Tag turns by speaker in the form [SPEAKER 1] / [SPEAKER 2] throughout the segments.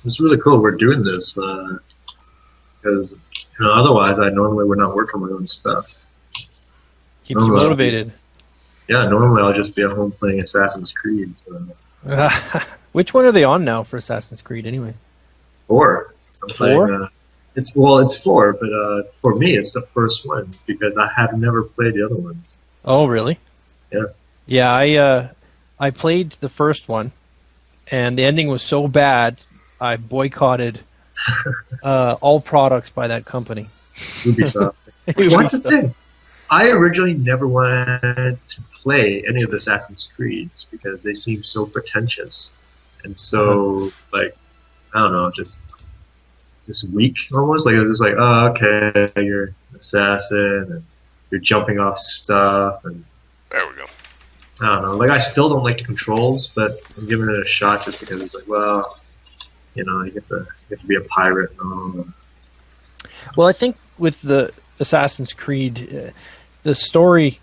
[SPEAKER 1] it's really cool we're doing this because otherwise I normally would not work on my own stuff.
[SPEAKER 2] Keeps you motivated.
[SPEAKER 1] Yeah, normally I'll just be at home playing Assassin's Creed. So.
[SPEAKER 2] Which one are they on now for Assassin's Creed anyway?
[SPEAKER 1] 4. I'm
[SPEAKER 2] Four?
[SPEAKER 1] playing, it's 4, but for me it's the first one because I have never played the other ones.
[SPEAKER 2] Oh, really?
[SPEAKER 1] Yeah.
[SPEAKER 2] Yeah, I played the first one, and the ending was so bad, I boycotted all products by that company.
[SPEAKER 1] Ubisoft. What's the thing? I originally never wanted to play any of the Assassin's Creeds because they seem so pretentious and so like I don't know, just weak almost. Like it was just like, oh, okay, you're an assassin and you're jumping off stuff and
[SPEAKER 3] there we go.
[SPEAKER 1] I don't know. Like I still don't like the controls, but I'm giving it a shot just because it's like, well, you get to be a pirate and all.
[SPEAKER 2] Well, I think with the Assassin's Creed, the story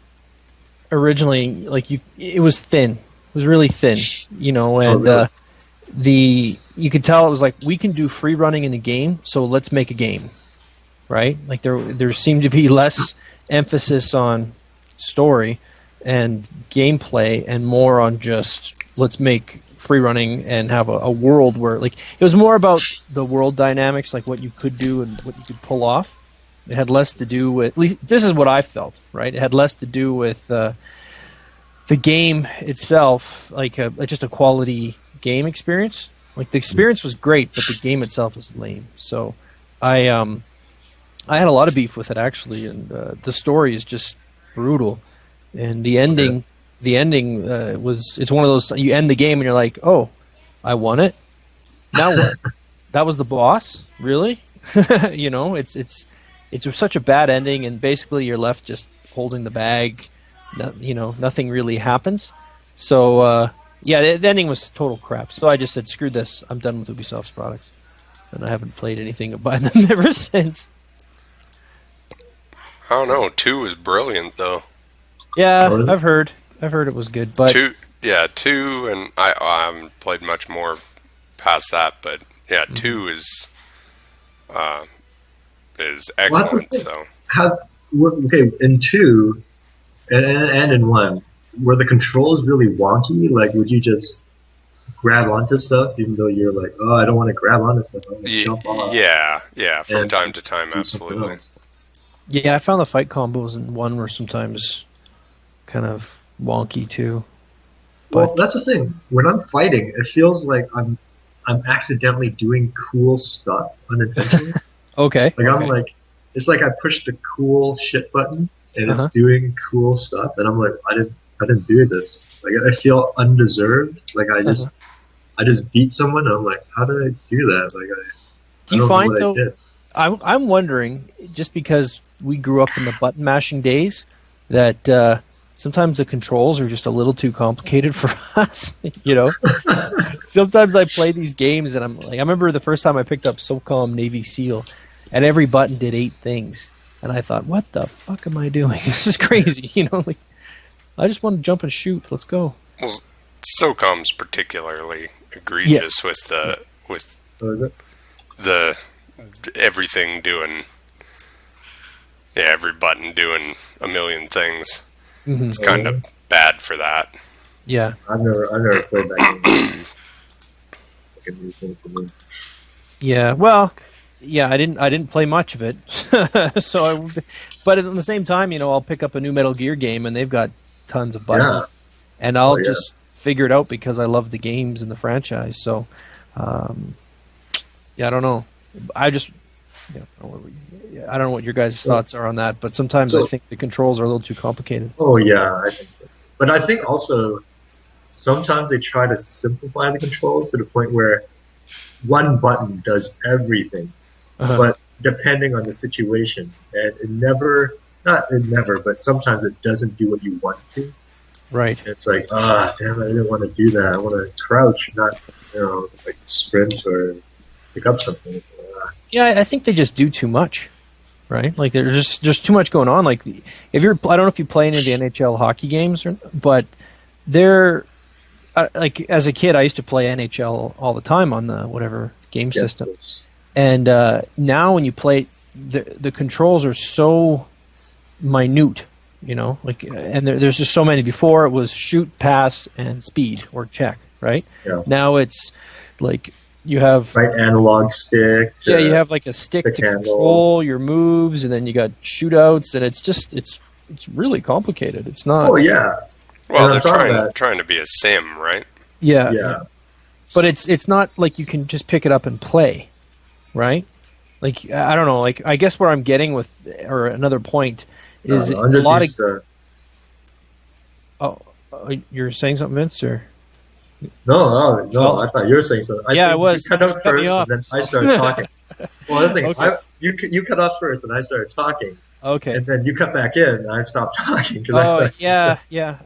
[SPEAKER 2] originally, like it was thin. It was really thin, and
[SPEAKER 1] really?
[SPEAKER 2] You could tell it was like we can do free running in the game, so let's make a game, right? Like there seemed to be less emphasis on story and gameplay and more on just let's make free running and have a world where like it was more about the world dynamics, like what you could do and what you could pull off. It had less to do with, at least this is what I felt, right? It had less to do with the game itself, like just a quality game experience. Like the experience was great, but the game itself is lame. So I had a lot of beef with it actually, and the story is just brutal. And the ending, it's one of those, you end the game and you're like, oh, I won it. Now what? That was the boss? Really? It's such a bad ending, and basically you're left just holding the bag. Nothing really happens. So, the ending was total crap. So I just said, screw this. I'm done with Ubisoft's products. And I haven't played anything by them ever since.
[SPEAKER 3] I don't know. 2 is brilliant, though.
[SPEAKER 2] Yeah, I've heard it was good. But
[SPEAKER 3] 2, and I haven't played much more past that, but yeah, 2 is excellent. So
[SPEAKER 1] in 2 and in 1, were the controls really wonky? Like, would you just grab onto stuff even though you're like, oh, I don't want to grab onto stuff, I want to jump off?
[SPEAKER 3] Yeah, from time to time, absolutely.
[SPEAKER 2] Yeah, I found the fight combos in 1 were sometimes kind of wonky too.
[SPEAKER 1] Well, that's the thing. When I'm fighting, it feels like I'm accidentally doing cool stuff unintentionally.
[SPEAKER 2] Okay.
[SPEAKER 1] I'm like, it's like I pushed the cool shit button and it's doing cool stuff, and I'm like, I didn't do this. Like I feel undeserved. Like I just beat someone. And I'm like, how did I do that? Like
[SPEAKER 2] do you find though? I'm wondering, just because we grew up in the button mashing days, that sometimes the controls are just a little too complicated for us. Sometimes I play these games and I'm like, I remember the first time I picked up SOCOM Navy SEAL, and every button did 8 things, and I thought, what the fuck am I doing? This is crazy. I just want to jump and shoot. Let's go.
[SPEAKER 3] Well, SOCOM's particularly egregious with the everything doing. Yeah, every button doing a million things. Mm-hmm. It's kind of bad for that.
[SPEAKER 2] Yeah,
[SPEAKER 1] I've never played that game.
[SPEAKER 2] Yeah, well, yeah, I didn't play much of it. But at the same time, I'll pick up a new Metal Gear game and they've got tons of buttons, and I'll just figure it out because I love the games and the franchise. So, I don't know. I don't know what your guys' thoughts are on that, but sometimes I think the controls are a little too complicated.
[SPEAKER 1] Oh yeah, I think so. But I think also sometimes they try to simplify the controls to the point where one button does everything, but depending on the situation, and but sometimes it doesn't do what you want it to.
[SPEAKER 2] Right.
[SPEAKER 1] It's like, damn, I didn't want to do that. I want to crouch, not like sprint or pick up something.
[SPEAKER 2] Yeah, I think they just do too much, right? Like there's just too much going on. Like I don't know if you play any of the NHL hockey games, but they're like as a kid I used to play NHL all the time on the whatever game
[SPEAKER 1] Yes,
[SPEAKER 2] system.
[SPEAKER 1] yes.
[SPEAKER 2] And now when you play, the controls are so minute, like, and there's just so many. Before it was shoot, pass, and speed or check, right?
[SPEAKER 1] Yeah.
[SPEAKER 2] Now it's like you have
[SPEAKER 1] Right analog stick.
[SPEAKER 2] you have like a stick to
[SPEAKER 1] handle.
[SPEAKER 2] control your moves, and then you got shootouts, and it's really complicated. It's not.
[SPEAKER 1] Oh yeah.
[SPEAKER 3] Well,
[SPEAKER 1] And
[SPEAKER 3] they're
[SPEAKER 1] on top of that-
[SPEAKER 3] trying to be a sim, right?
[SPEAKER 2] Yeah.
[SPEAKER 1] Yeah.
[SPEAKER 2] But it's not like you can just pick it up and play, right? Like, I don't know. Like, I guess where I'm getting with, or another point is
[SPEAKER 1] I'm just
[SPEAKER 2] a lot of.
[SPEAKER 1] used to-
[SPEAKER 2] You're saying something, Vince, or?
[SPEAKER 1] No,
[SPEAKER 2] Well,
[SPEAKER 1] I thought you were saying something.
[SPEAKER 2] yeah,
[SPEAKER 1] think
[SPEAKER 2] I was.
[SPEAKER 1] You cut out
[SPEAKER 2] You cut me
[SPEAKER 1] first,
[SPEAKER 2] off.
[SPEAKER 1] and then I started talking. Well, the thing,
[SPEAKER 2] Okay.
[SPEAKER 1] you cut off first, and I started talking,
[SPEAKER 2] Okay.
[SPEAKER 1] and then you cut back in, and I stopped talking. 'cause I
[SPEAKER 2] Oh,
[SPEAKER 1] thought-
[SPEAKER 2] yeah.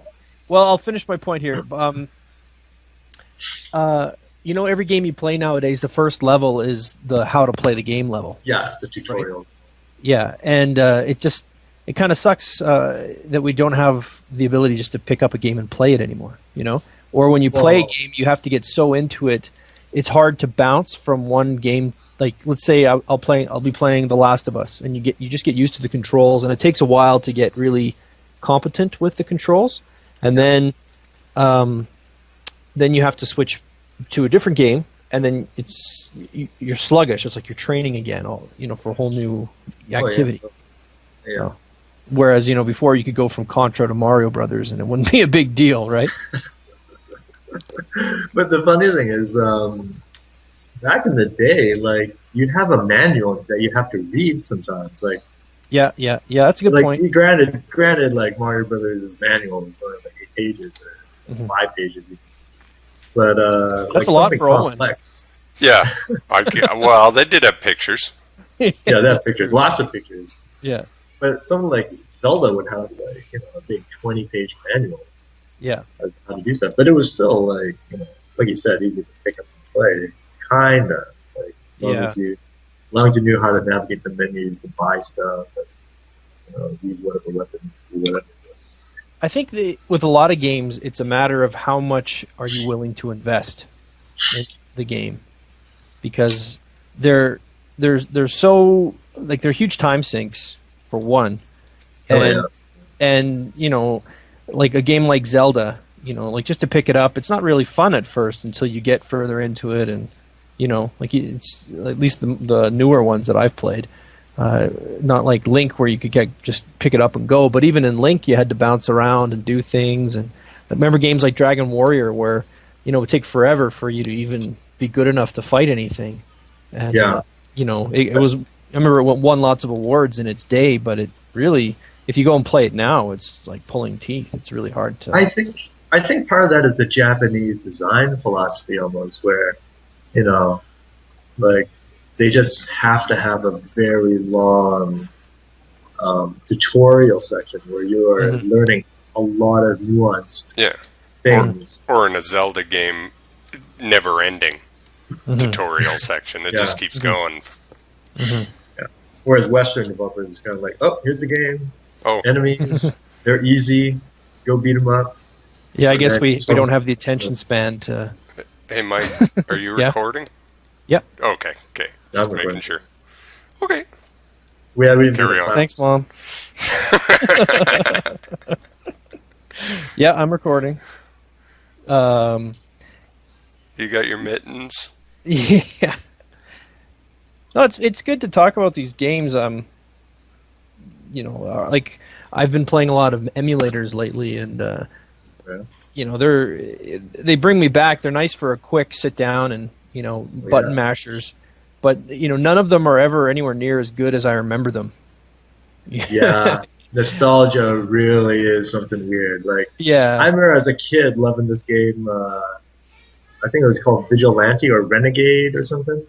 [SPEAKER 2] Well, I'll finish my point here. Every game you play nowadays, the first level is the how to play the game level.
[SPEAKER 1] Yeah, it's the tutorial.
[SPEAKER 2] Yeah, and it kind of sucks that we don't have the ability just to pick up a game and play it anymore, Or when you play a game, you have to get so into it, it's hard to bounce from one game. Like, let's say I'll be playing The Last of Us, and you just get used to the controls, and it takes a while to get really competent with the controls, and then you have to switch to a different game, and then you're sluggish. It's like you're training again, for a whole new activity.
[SPEAKER 1] Yeah.
[SPEAKER 2] So, whereas before you could go from Contra to Mario Brothers, and it wouldn't be a big deal, right?
[SPEAKER 1] But the funny thing is, back in the day, like, you'd have a manual that you have to read sometimes. Like,
[SPEAKER 2] Yeah, that's a good
[SPEAKER 1] like
[SPEAKER 2] point.
[SPEAKER 1] granted, like Mario Brothers' manual is only like 8 pages or
[SPEAKER 2] Mhm.
[SPEAKER 1] 5 pages. But
[SPEAKER 2] That's
[SPEAKER 1] like
[SPEAKER 2] a lot
[SPEAKER 1] something
[SPEAKER 2] for Owen.
[SPEAKER 1] complex.
[SPEAKER 3] Yeah. Well, they did have pictures.
[SPEAKER 1] Yeah, they have pictures, lots of pictures.
[SPEAKER 2] Yeah,
[SPEAKER 1] But something like Zelda would have like a big 20-page manual
[SPEAKER 2] yeah.
[SPEAKER 1] of how to do stuff. But it was still like like you said, easy to pick up and play. Kinda like as long as you knew how to navigate the menus to buy stuff, and, use whatever weapons, do whatever.
[SPEAKER 2] I think with a lot of games, it's a matter of how much are you willing to invest in the game, because they're so, like, they're huge time sinks for one, and like a game like Zelda, like, just to pick it up, it's not really fun at first until you get further into it, and like, it's at least the newer ones that I've played. Not like Link, where you could just pick it up and go, but even in Link you had to bounce around and do things. And I remember games like Dragon Warrior, where it would take forever for you to even be good enough to fight anything. And it was, I remember it won lots of awards in its day, but it really, if you go and play it now, it's like pulling teeth. It's really hard to.
[SPEAKER 1] I think part of that is the Japanese design philosophy, almost, where like, they just have to have a very long tutorial section where you are learning a lot of nuanced things.
[SPEAKER 3] Or in a Zelda game, never ending tutorial section. It just keeps going.
[SPEAKER 1] Yeah. Whereas Western developers is kind of like, oh, here's the game.
[SPEAKER 3] Oh,
[SPEAKER 1] Enemies, they're easy. Go beat them up.
[SPEAKER 2] Yeah, I guess we don't have the attention span to.
[SPEAKER 3] Hey, Mike, are you
[SPEAKER 2] Yeah.
[SPEAKER 3] recording?
[SPEAKER 2] Yep.
[SPEAKER 3] Okay. Just making sure. Okay.
[SPEAKER 1] We
[SPEAKER 3] Carry on.
[SPEAKER 2] Thanks, Mom. Yeah, I'm recording.
[SPEAKER 3] You got your mittens?
[SPEAKER 2] Yeah. No, it's good to talk about these games. Like, I've been playing a lot of emulators lately, and they bring me back. They're nice for a quick sit down and button mashers, but none of them are ever anywhere near as good as I remember them.
[SPEAKER 1] Yeah, nostalgia really is something weird. Like,
[SPEAKER 2] Yeah.
[SPEAKER 1] I remember as a kid loving this game. I think it was called Vigilante or Renegade or something.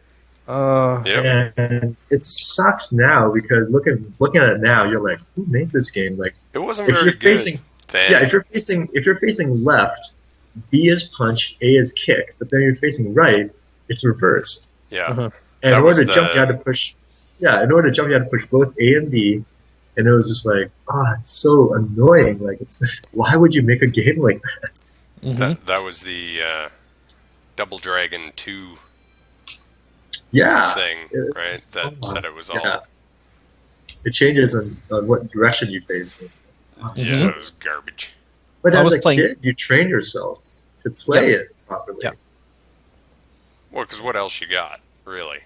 [SPEAKER 3] Yep.
[SPEAKER 1] And it sucks now because looking at it now, you're like, who made this game? Like,
[SPEAKER 3] It wasn't
[SPEAKER 1] if
[SPEAKER 3] very
[SPEAKER 1] you're
[SPEAKER 3] good.
[SPEAKER 1] facing,
[SPEAKER 3] then.
[SPEAKER 1] yeah, if you're facing left, B is punch, A is kick, but then you're facing right, it's reversed.
[SPEAKER 3] Yeah.
[SPEAKER 2] Uh-huh.
[SPEAKER 1] And
[SPEAKER 3] That
[SPEAKER 1] in
[SPEAKER 3] was
[SPEAKER 1] order to jump,
[SPEAKER 3] the-
[SPEAKER 1] you had to push. Yeah, in order to jump, you had to push both A and B, and it was just like, it's so annoying. Like, it's why would you make a game like that?
[SPEAKER 2] Mhm.
[SPEAKER 3] That was the Double Dragon 2
[SPEAKER 1] Yeah.
[SPEAKER 3] thing,
[SPEAKER 1] It's
[SPEAKER 3] right?
[SPEAKER 1] so
[SPEAKER 3] That it was
[SPEAKER 1] yeah.
[SPEAKER 3] all.
[SPEAKER 1] It changes on what direction you face.
[SPEAKER 3] Yeah, it was garbage.
[SPEAKER 1] But
[SPEAKER 2] I
[SPEAKER 1] as
[SPEAKER 2] was
[SPEAKER 1] a
[SPEAKER 2] playing-
[SPEAKER 1] kid, you train yourself to play it properly.
[SPEAKER 2] Yep.
[SPEAKER 3] Well, because what else you got, really?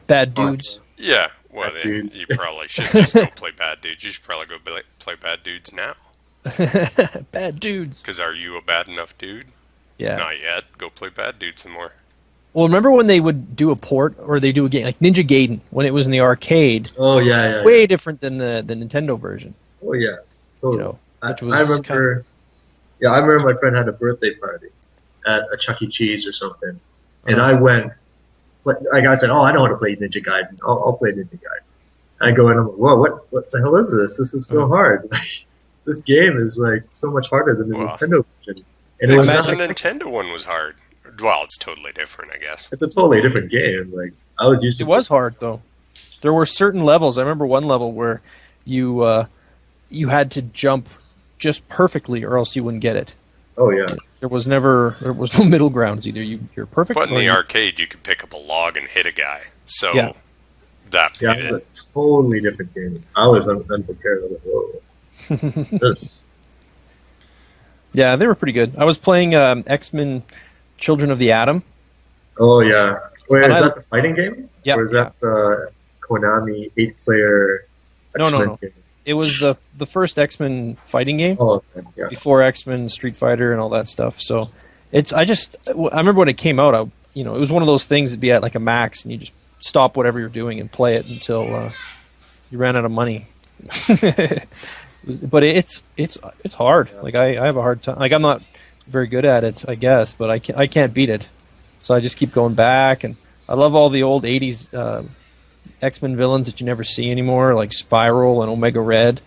[SPEAKER 2] Bad dudes.
[SPEAKER 3] Yeah, well,
[SPEAKER 1] Bad dudes.
[SPEAKER 3] you probably should just go play Bad Dudes. You should probably go play Bad Dudes now.
[SPEAKER 2] Bad dudes.
[SPEAKER 3] Because are you a bad enough dude?
[SPEAKER 2] Yeah.
[SPEAKER 3] Not yet. Go play Bad Dudes some more.
[SPEAKER 2] Well, remember when they would do a port or they do a game like Ninja Gaiden when it was in the arcade?
[SPEAKER 1] Oh yeah.
[SPEAKER 2] Way different than the Nintendo version.
[SPEAKER 1] Oh yeah. Totally.
[SPEAKER 2] You know, which
[SPEAKER 1] I
[SPEAKER 2] was
[SPEAKER 1] remember. Yeah, I remember my friend had a birthday party at a Chuck E. Cheese or something, and I went. Like I said, I know how to play Ninja Gaiden. I'll play Ninja Gaiden. I go in, I'm like, whoa, what the hell is this? This is so hard. Like, this game is like so much harder than the Nintendo version. And it was
[SPEAKER 3] The
[SPEAKER 1] not like,
[SPEAKER 3] Nintendo one was hard. Well, it's totally different, I guess.
[SPEAKER 1] it's a totally different game. Like I was used to.
[SPEAKER 2] It was hard though. There were certain levels. I remember one level where you had to jump just perfectly, or else you wouldn't get it.
[SPEAKER 1] Oh yeah.
[SPEAKER 2] There was no middle grounds. Either you're perfect.
[SPEAKER 3] But in
[SPEAKER 2] or
[SPEAKER 3] the arcade, you could pick up a log and hit a guy. So
[SPEAKER 2] Yeah.
[SPEAKER 3] that
[SPEAKER 1] Yeah,
[SPEAKER 3] made
[SPEAKER 1] it was
[SPEAKER 3] it.
[SPEAKER 1] a totally different game. I was unprepared. I was like, whoa, this.
[SPEAKER 2] Yeah, they were pretty good. I was playing X-Men: Children of the Atom.
[SPEAKER 1] Oh yeah. Wait,
[SPEAKER 2] And
[SPEAKER 1] is
[SPEAKER 2] I-
[SPEAKER 1] that the fighting game?
[SPEAKER 2] Yeah,
[SPEAKER 1] Or is that the Konami 8-player?
[SPEAKER 2] No.
[SPEAKER 1] X-Men game?
[SPEAKER 2] It was the first X-Men fighting game
[SPEAKER 1] Oh, okay. Yeah.
[SPEAKER 2] before X-Men, Street Fighter, and all that stuff. So I remember when it came out. It was one of those things that'd be at like a max, and you just stop whatever you're doing and play it until you ran out of money. But it's hard. Like I have a hard time. Like I'm not very good at it, I guess, but I can't beat it. So I just keep going back, and I love all the old '80s X-Men villains that you never see anymore, like Spiral and Omega Red.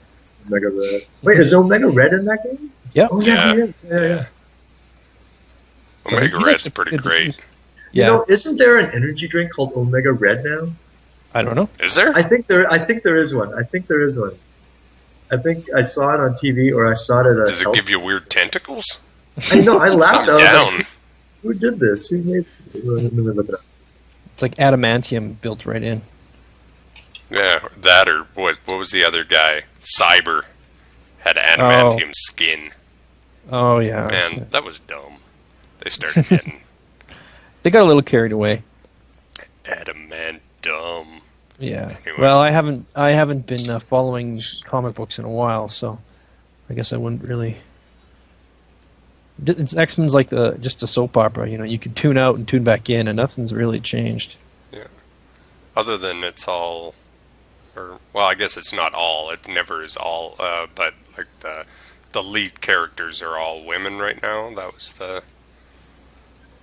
[SPEAKER 1] Omega Red. Wait, is Omega Red in that game?
[SPEAKER 2] Yep.
[SPEAKER 1] Oh yeah,
[SPEAKER 3] Yeah.
[SPEAKER 1] he is. Yeah.
[SPEAKER 3] Omega
[SPEAKER 2] he's
[SPEAKER 3] Red's
[SPEAKER 2] actually
[SPEAKER 3] pretty
[SPEAKER 2] good.
[SPEAKER 3] great.
[SPEAKER 2] Yeah.
[SPEAKER 1] You know, isn't there an energy drink called Omega Red now?
[SPEAKER 2] I don't know.
[SPEAKER 3] Is there?
[SPEAKER 1] I think there is one. I think I saw it on TV or I saw it at a.
[SPEAKER 3] Does it give you weird tentacles?
[SPEAKER 1] I know. I laughed. I
[SPEAKER 3] I'm
[SPEAKER 1] was
[SPEAKER 3] down.
[SPEAKER 1] like, who did this? Who made? Let me look it up.
[SPEAKER 2] It's like adamantium built right in.
[SPEAKER 3] Yeah, that or what was the other guy? Cyber had adamantium skin.
[SPEAKER 2] Oh yeah.
[SPEAKER 3] Man, that was dumb. They started getting
[SPEAKER 2] They got a little carried away.
[SPEAKER 3] adamantum.
[SPEAKER 2] Yeah.
[SPEAKER 3] Anyway.
[SPEAKER 2] Well, I haven't been following comic books in a while, so I guess I wouldn't really. X-Men's like just a soap opera. You could tune out and tune back in, and nothing's really changed.
[SPEAKER 3] Other than it's all, well, I guess it's not all. It never is all. But like the lead characters are all women right now. That was the.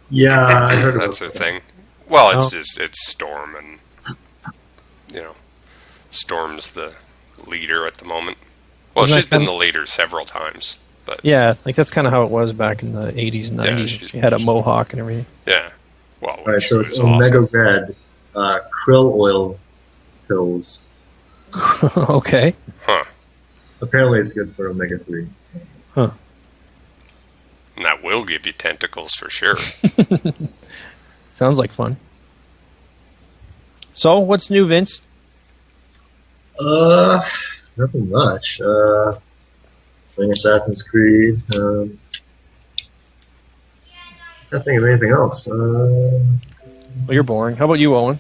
[SPEAKER 1] Yeah, I heard about
[SPEAKER 3] That's the
[SPEAKER 1] that.
[SPEAKER 3] thing. Well,
[SPEAKER 2] Oh.
[SPEAKER 3] it's Storm, and Storm's the leader at the moment. Well,
[SPEAKER 2] Isn't that
[SPEAKER 3] she's been
[SPEAKER 2] fun?
[SPEAKER 3] the leader several times, but
[SPEAKER 2] Yeah, like that's kind of how it was back in the '80s and
[SPEAKER 3] Yeah,
[SPEAKER 2] '90s.
[SPEAKER 3] she's-
[SPEAKER 2] She had a mohawk and everything.
[SPEAKER 3] yeah. Well,
[SPEAKER 1] All right,
[SPEAKER 3] she
[SPEAKER 1] so
[SPEAKER 3] was
[SPEAKER 1] it's Omega
[SPEAKER 3] awesome.
[SPEAKER 1] Red, krill oil pills.
[SPEAKER 2] Okay.
[SPEAKER 3] Huh?
[SPEAKER 1] Apparently, it's good for omega 3.
[SPEAKER 3] And that will give you tentacles for sure.
[SPEAKER 2] Sounds like fun. So, what's new, Vince?
[SPEAKER 1] Nothing much. Playing Assassin's Creed. Can't think of anything else.
[SPEAKER 2] Well, you're boring. How about you, Owen?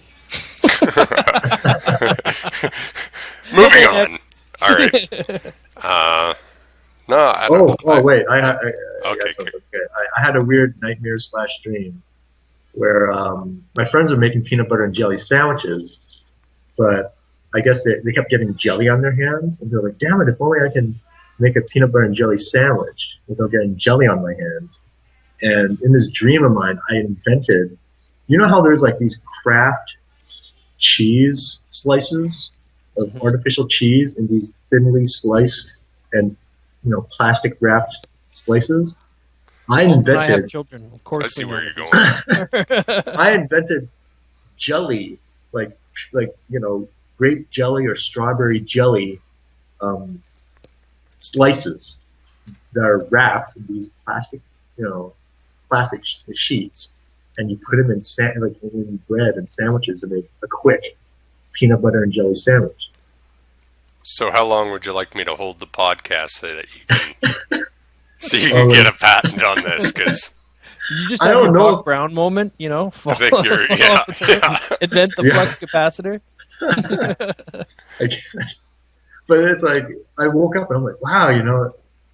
[SPEAKER 3] Moving on. All right. No, I don't know.
[SPEAKER 1] Oh, wait. I got
[SPEAKER 3] Okay,
[SPEAKER 1] something. Okay. I had a weird nightmare / dream where my friends were making peanut butter and jelly sandwiches, but I guess they kept getting jelly on their hands, and they're like, damn it, if only I can make a peanut butter and jelly sandwich without getting jelly on my hands. And in this dream of mine, I invented, you know how there's like these craft cheese slices of artificial cheese in these thinly sliced and plastic wrapped slices? I
[SPEAKER 2] I have
[SPEAKER 1] invented
[SPEAKER 2] children, of course.
[SPEAKER 3] I see
[SPEAKER 2] we
[SPEAKER 3] where
[SPEAKER 2] will.
[SPEAKER 3] you're going.
[SPEAKER 1] I invented jelly, like grape jelly or strawberry jelly slices that are wrapped in these plastic sheets. and you put them in in bread and sandwiches and make a quick peanut butter and jelly sandwich.
[SPEAKER 3] So how long would you like me to hold the podcast so that you can get a patent on this? Because
[SPEAKER 2] did you just have your Doc Brown moment? You know,
[SPEAKER 3] I think you're
[SPEAKER 2] invent the flux capacitor.
[SPEAKER 1] I guess. But it's like I woke up and I'm like, wow, you know,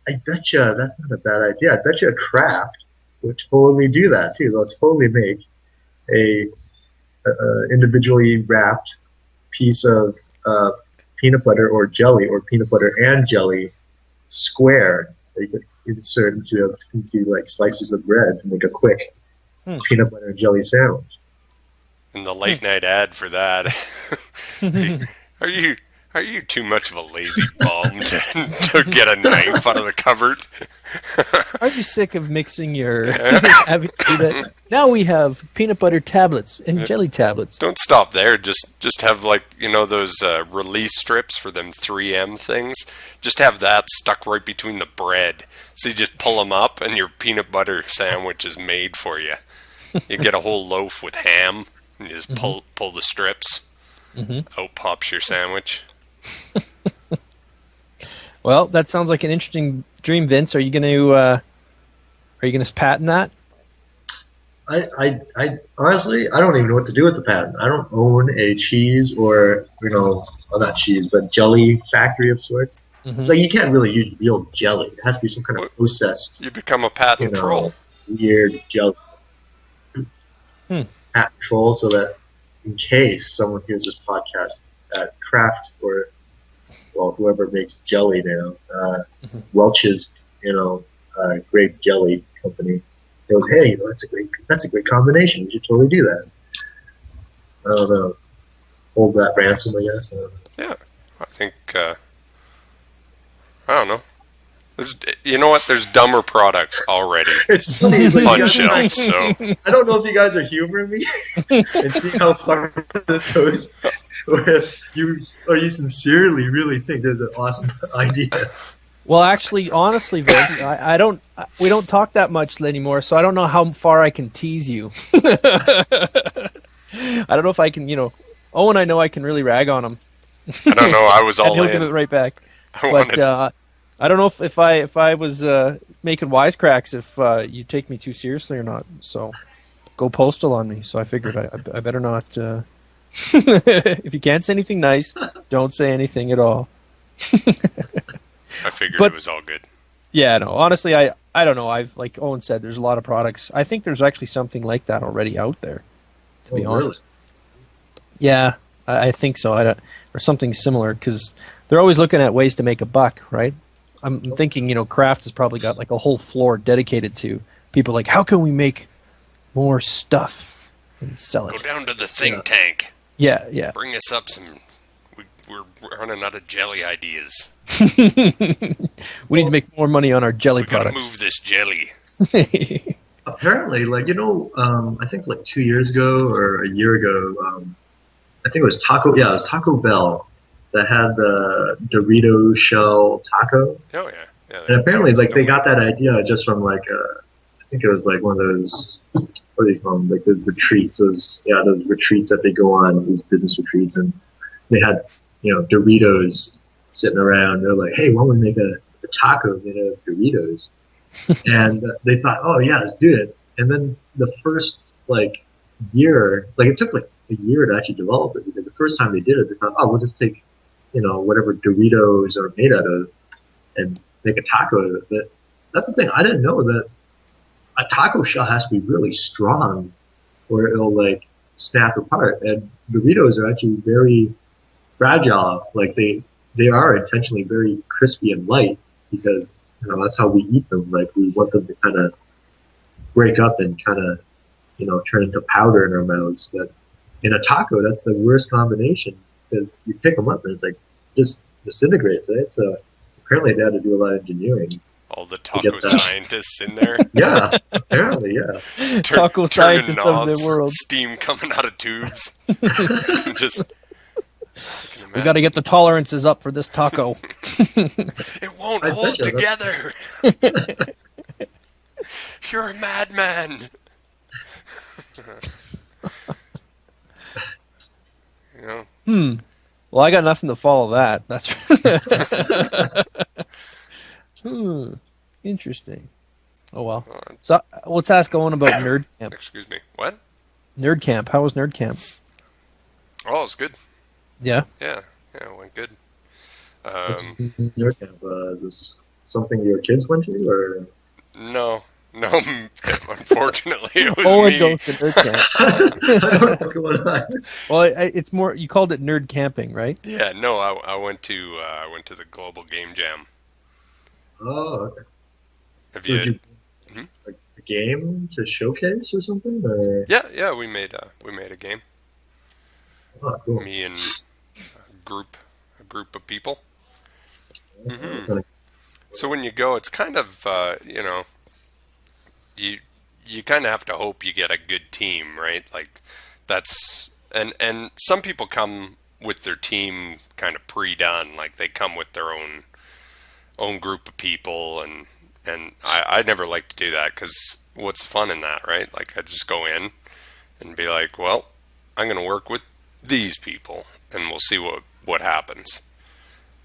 [SPEAKER 1] I bet you that's not a bad idea. I bet you a Kraft would totally do that too. They'll totally make a individually wrapped piece of peanut butter or jelly, or peanut butter and jelly square that you could insert into like slices of bread to make a quick peanut butter and jelly sandwich.
[SPEAKER 3] And the late night ad for that. Are you too much of a lazy bum to get a knife out of the cupboard?
[SPEAKER 2] Aren't you sick of mixing your having to do that? Now we have peanut butter tablets and jelly tablets.
[SPEAKER 3] Don't stop there. Just have, like, you know, those release strips for them 3M things. Just have that stuck right between the bread. So you just pull them up and your peanut butter sandwich is made for you. You get a whole loaf with ham and you just pull the strips. Out pops your sandwich.
[SPEAKER 2] Well, that sounds like an interesting dream, Vince. Are you going to patent that?
[SPEAKER 1] I honestly, I don't even know what to do with the patent. I don't own a cheese or, you know, well, not cheese, but jelly factory of sorts. Like, you can't really use real jelly. It has to be some kind of processed.
[SPEAKER 3] You become a patent troll.
[SPEAKER 1] Weird jelly. Patent troll, so that in case someone hears this podcast at Kraft or, well, whoever makes jelly now, Welch's, you know, grape jelly company, goes, hey, that's a great combination. You should totally do that. I don't know. Hold that ransom, I guess.
[SPEAKER 3] Yeah, I think. I don't know. You know what? There's dumber products already.
[SPEAKER 1] It's funny
[SPEAKER 3] on shelves. So
[SPEAKER 1] I don't know if you guys are humoring me and see how far this goes, or if you sincerely really think this is an awesome idea.
[SPEAKER 2] Well, actually, honestly, Vince, we don't talk that much anymore, so I don't know how far I can tease you. I don't know if I can, you know. Owen, I know I can really rag on him.
[SPEAKER 3] I don't know. I was all
[SPEAKER 2] and he'll
[SPEAKER 3] in.
[SPEAKER 2] give it right back. But I don't know if I was making wisecracks if you take me too seriously or not. So go postal on me. So I figured I better not. If you can't say anything nice, don't say anything at all.
[SPEAKER 3] I figured it was all good.
[SPEAKER 2] Yeah, no. Honestly, I don't know. Like Owen said, there's a lot of products. I think there's actually something like that already out there. To be honest. Really? Yeah, I think so. Or something similar, because they're always looking at ways to make a buck, right? I'm thinking, you know, Kraft has probably got like a whole floor dedicated to people like, how can we make more stuff and sell it?
[SPEAKER 3] Go down to the think tank.
[SPEAKER 2] Yeah.
[SPEAKER 3] Bring us up some. We're running out of jelly ideas.
[SPEAKER 2] We need to make more money on our jelly products.
[SPEAKER 3] We gotta move this jelly.
[SPEAKER 1] Apparently, like, you know, I think like 2 years ago or a year ago, I think it was Taco Bell that had the Dorito shell taco.
[SPEAKER 3] Oh yeah.
[SPEAKER 1] And apparently, like, they got that idea just from like I think it was like one of those, what do you call them? Like those retreats. Those retreats that they go on, these business retreats, and they had, you know, Doritos sitting around. They're like, hey, why don't we make a taco made of Doritos? And they thought, oh yeah, let's do it. And then the first like year, like it took like a year to actually develop it, because the first time they did it, they thought, oh, we'll just take, you know, whatever Doritos are made out of and make a taco out of it. That's the thing. I didn't know that a taco shell has to be really strong or it'll like snap apart. And Doritos are actually very fragile. Like they are intentionally very crispy and light, because, you know, that's how we eat them. Like, we want them to kind of break up and kind of, you know, turn into powder in our mouths. But in a taco, that's the worst combination, because you pick them up and it's like just disintegrates, right? So apparently they had to do a lot of engineering.
[SPEAKER 3] All the taco scientists in there.
[SPEAKER 1] Yeah, apparently, yeah.
[SPEAKER 2] Taco scientists of the world.
[SPEAKER 3] Steam coming out of tubes. Just.
[SPEAKER 2] We got to get the tolerances up for this taco.
[SPEAKER 3] It won't hold together. You're a madman. You know?
[SPEAKER 2] Well, I got nothing to follow that. That's interesting. Oh well. So let's ask Owen about Nerd Camp.
[SPEAKER 3] Excuse me. What?
[SPEAKER 2] Nerd Camp. How was Nerd Camp?
[SPEAKER 3] Oh, it's good.
[SPEAKER 2] Yeah.
[SPEAKER 3] Yeah, it went good.
[SPEAKER 1] Nerd camp, was something your kids went to, or?
[SPEAKER 3] No. Unfortunately, it was
[SPEAKER 2] Owen
[SPEAKER 3] me.
[SPEAKER 2] goes to Nerd Camp.
[SPEAKER 1] I don't know what's going on.
[SPEAKER 2] Well, it's more. You called it Nerd Camping, right?
[SPEAKER 3] Yeah, no, I went to the Global Game Jam.
[SPEAKER 1] Oh, okay.
[SPEAKER 3] Have
[SPEAKER 1] So
[SPEAKER 3] you?
[SPEAKER 1] did you like a game to showcase or something? Or?
[SPEAKER 3] Yeah, we made a game.
[SPEAKER 1] Oh, cool.
[SPEAKER 3] Me and a group of people. So when you go, it's kind of you kind of have to hope you get a good team, right? Like that's and some people come with their team kind of pre-done, like they come with their own group of people, and I never like to do that because what's fun in that, right? Like I just go in and be like, well, I'm going to work with these people, and we'll see what happens.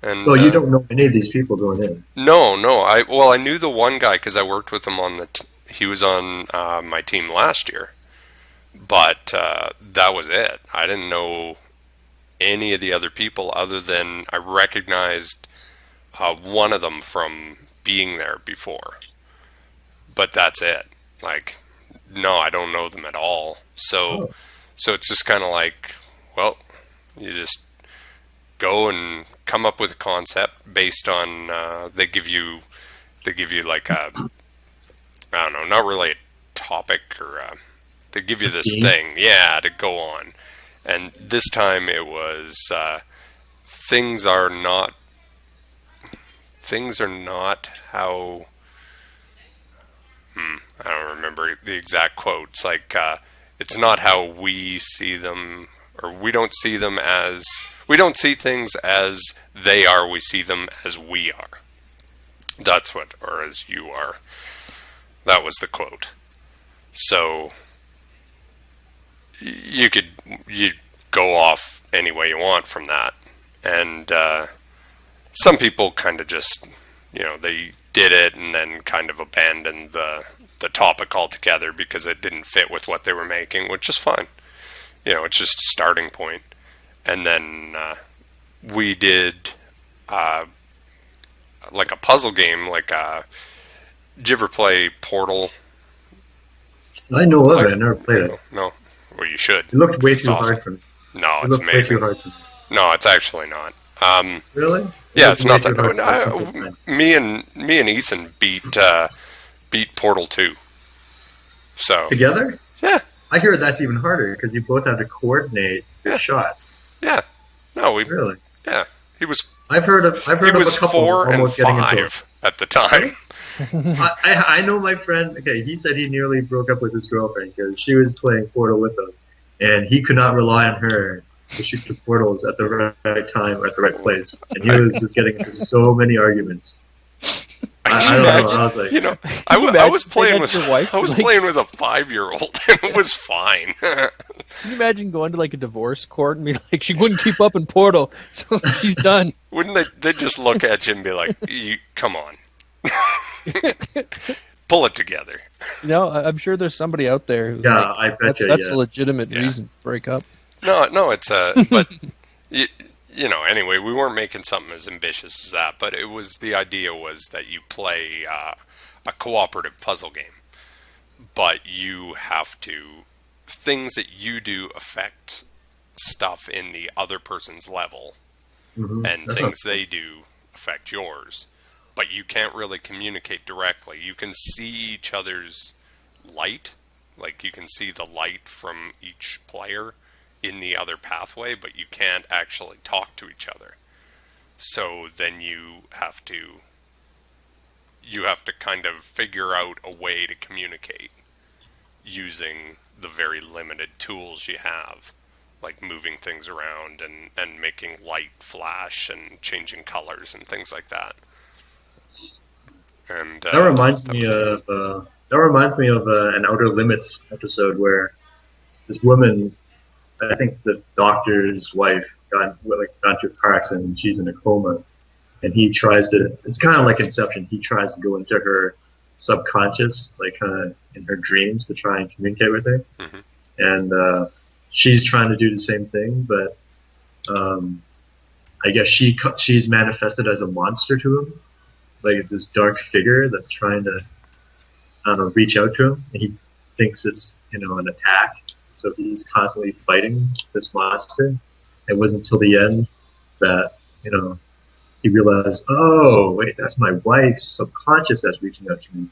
[SPEAKER 3] And
[SPEAKER 1] So you don't know any of these people going in?
[SPEAKER 3] No. I knew the one guy because I worked with him on he was on my team last year, but that was it. I didn't know any of the other people other than I recognized one of them from being there before, but that's it. Like, no, I don't know them at all. So it's just kind of like, well, you just go and come up with a concept based on they give you like a, I don't know, not really a topic, or they give you this thing, to go on. And this time it was things are not how I don't remember the exact quotes. Like it's not how we see them, or we don't see things as they are. We see them as we are. That's what, or as you are. That was the quote. So you go off any way you want from that, and some people kind of just, they did it and then kind of abandoned the topic altogether because it didn't fit with what they were making, which is fine. It's just a starting point. And then we did like a puzzle game. Like, did you ever play Portal?
[SPEAKER 1] I know of it. I never played it.
[SPEAKER 3] No. Well, you should.
[SPEAKER 1] It looked way too
[SPEAKER 3] awesome.
[SPEAKER 1] hard for me.
[SPEAKER 3] No, it's amazing.
[SPEAKER 1] Way too hard for me.
[SPEAKER 3] No, it's actually not.
[SPEAKER 1] Really?
[SPEAKER 3] Yeah, it's not that. Me and Ethan beat Portal 2. So
[SPEAKER 1] together?
[SPEAKER 3] Yeah.
[SPEAKER 1] I hear that's even harder because you both have to coordinate your shots.
[SPEAKER 3] Yeah. No,
[SPEAKER 1] really.
[SPEAKER 3] Yeah, he was.
[SPEAKER 1] I've heard of a couple
[SPEAKER 3] 4 and
[SPEAKER 1] almost getting into
[SPEAKER 3] 5 at the time.
[SPEAKER 1] I know my friend. Okay, he said he nearly broke up with his girlfriend because she was playing Portal with him, and he could not rely on her to shoot the portals at the right time or at the right place, and he was just getting into so many arguments. I don't know. I was like,
[SPEAKER 3] I was playing with your wife. I was playing with a 5-year-old, and it was fine.
[SPEAKER 2] Can you imagine going to like a divorce court and be like, she wouldn't keep up in Portal, so she's done?
[SPEAKER 3] Wouldn't they? They'd just look at you and be like, "Come on, pull it together."
[SPEAKER 2] I'm sure there's somebody out there who's
[SPEAKER 1] I bet
[SPEAKER 2] that's a legitimate reason to break up.
[SPEAKER 3] No, it's but anyway, we weren't making something as ambitious as that, but the idea was that you play a cooperative puzzle game, but you have to, things that you do affect stuff in the other person's level, and things they do affect yours, but you can't really communicate directly. You can see each other's light, like you can see the light from each player in the other pathway, but you can't actually talk to each other. So then you have to kind of figure out a way to communicate using the very limited tools you have, like moving things around and making light flash and changing colors and things like that. And
[SPEAKER 1] that reminds me of That reminds me of an Outer Limits episode where this woman, I think this doctor's wife, got into a car accident and she's in a coma. And he tries to, it's kind of like Inception, he tries to go into her subconscious, like kind of in her dreams to try and communicate with her.
[SPEAKER 3] Mm-hmm.
[SPEAKER 1] And she's trying to do the same thing, but I guess she's manifested as a monster to him. Like it's this dark figure that's trying to, I don't know, reach out to him. And he thinks it's, an attack. So he's constantly fighting this monster. It wasn't until the end that, he realized, oh, wait, that's my wife's subconscious that's reaching out to me,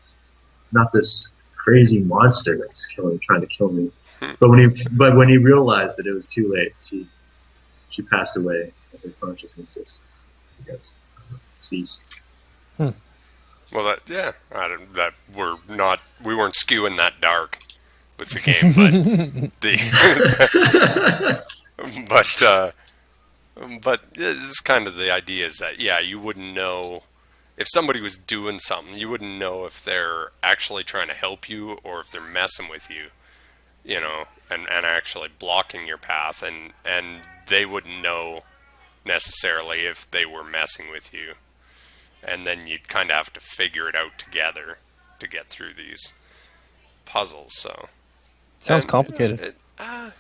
[SPEAKER 1] not this crazy monster that's trying to kill me. But when he realized that it was too late, she passed away, and her consciousness is, I guess, ceased.
[SPEAKER 3] Well, we weren't skewing that dark with the game, but it's kind of the idea is that, you wouldn't know if somebody was doing something, you wouldn't know if they're actually trying to help you or if they're messing with you, and actually blocking your path, and they wouldn't know necessarily if they were messing with you. And then you'd kind of have to figure it out together to get through these puzzles. So
[SPEAKER 2] sounds complicated.
[SPEAKER 3] Well,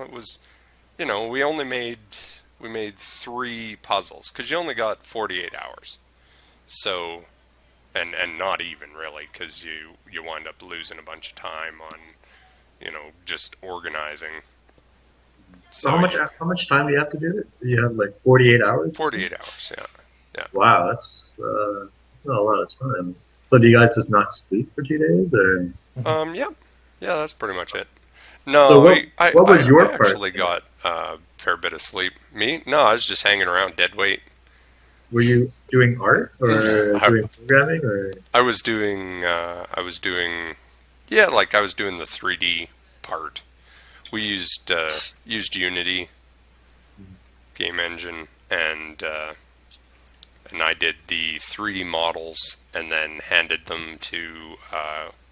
[SPEAKER 3] it was. We made 3 puzzles because you only got 48 hours. So, and not even really, because you wind up losing a bunch of time on, just organizing.
[SPEAKER 1] So how much time do you have to do it? Do you have like 48 hours?
[SPEAKER 3] 48 hours, yeah.
[SPEAKER 1] Wow, that's not a lot of time. So do you guys just not sleep for 2 days, or?
[SPEAKER 3] Yeah, that's pretty much it. No,
[SPEAKER 1] so what was your part?
[SPEAKER 3] I actually got a fair bit of sleep. Me? No, I was just hanging around dead weight.
[SPEAKER 1] Were you doing art or doing programming, or?
[SPEAKER 3] I was doing the 3D part. We used Unity game engine, and I did the 3D models and then handed them to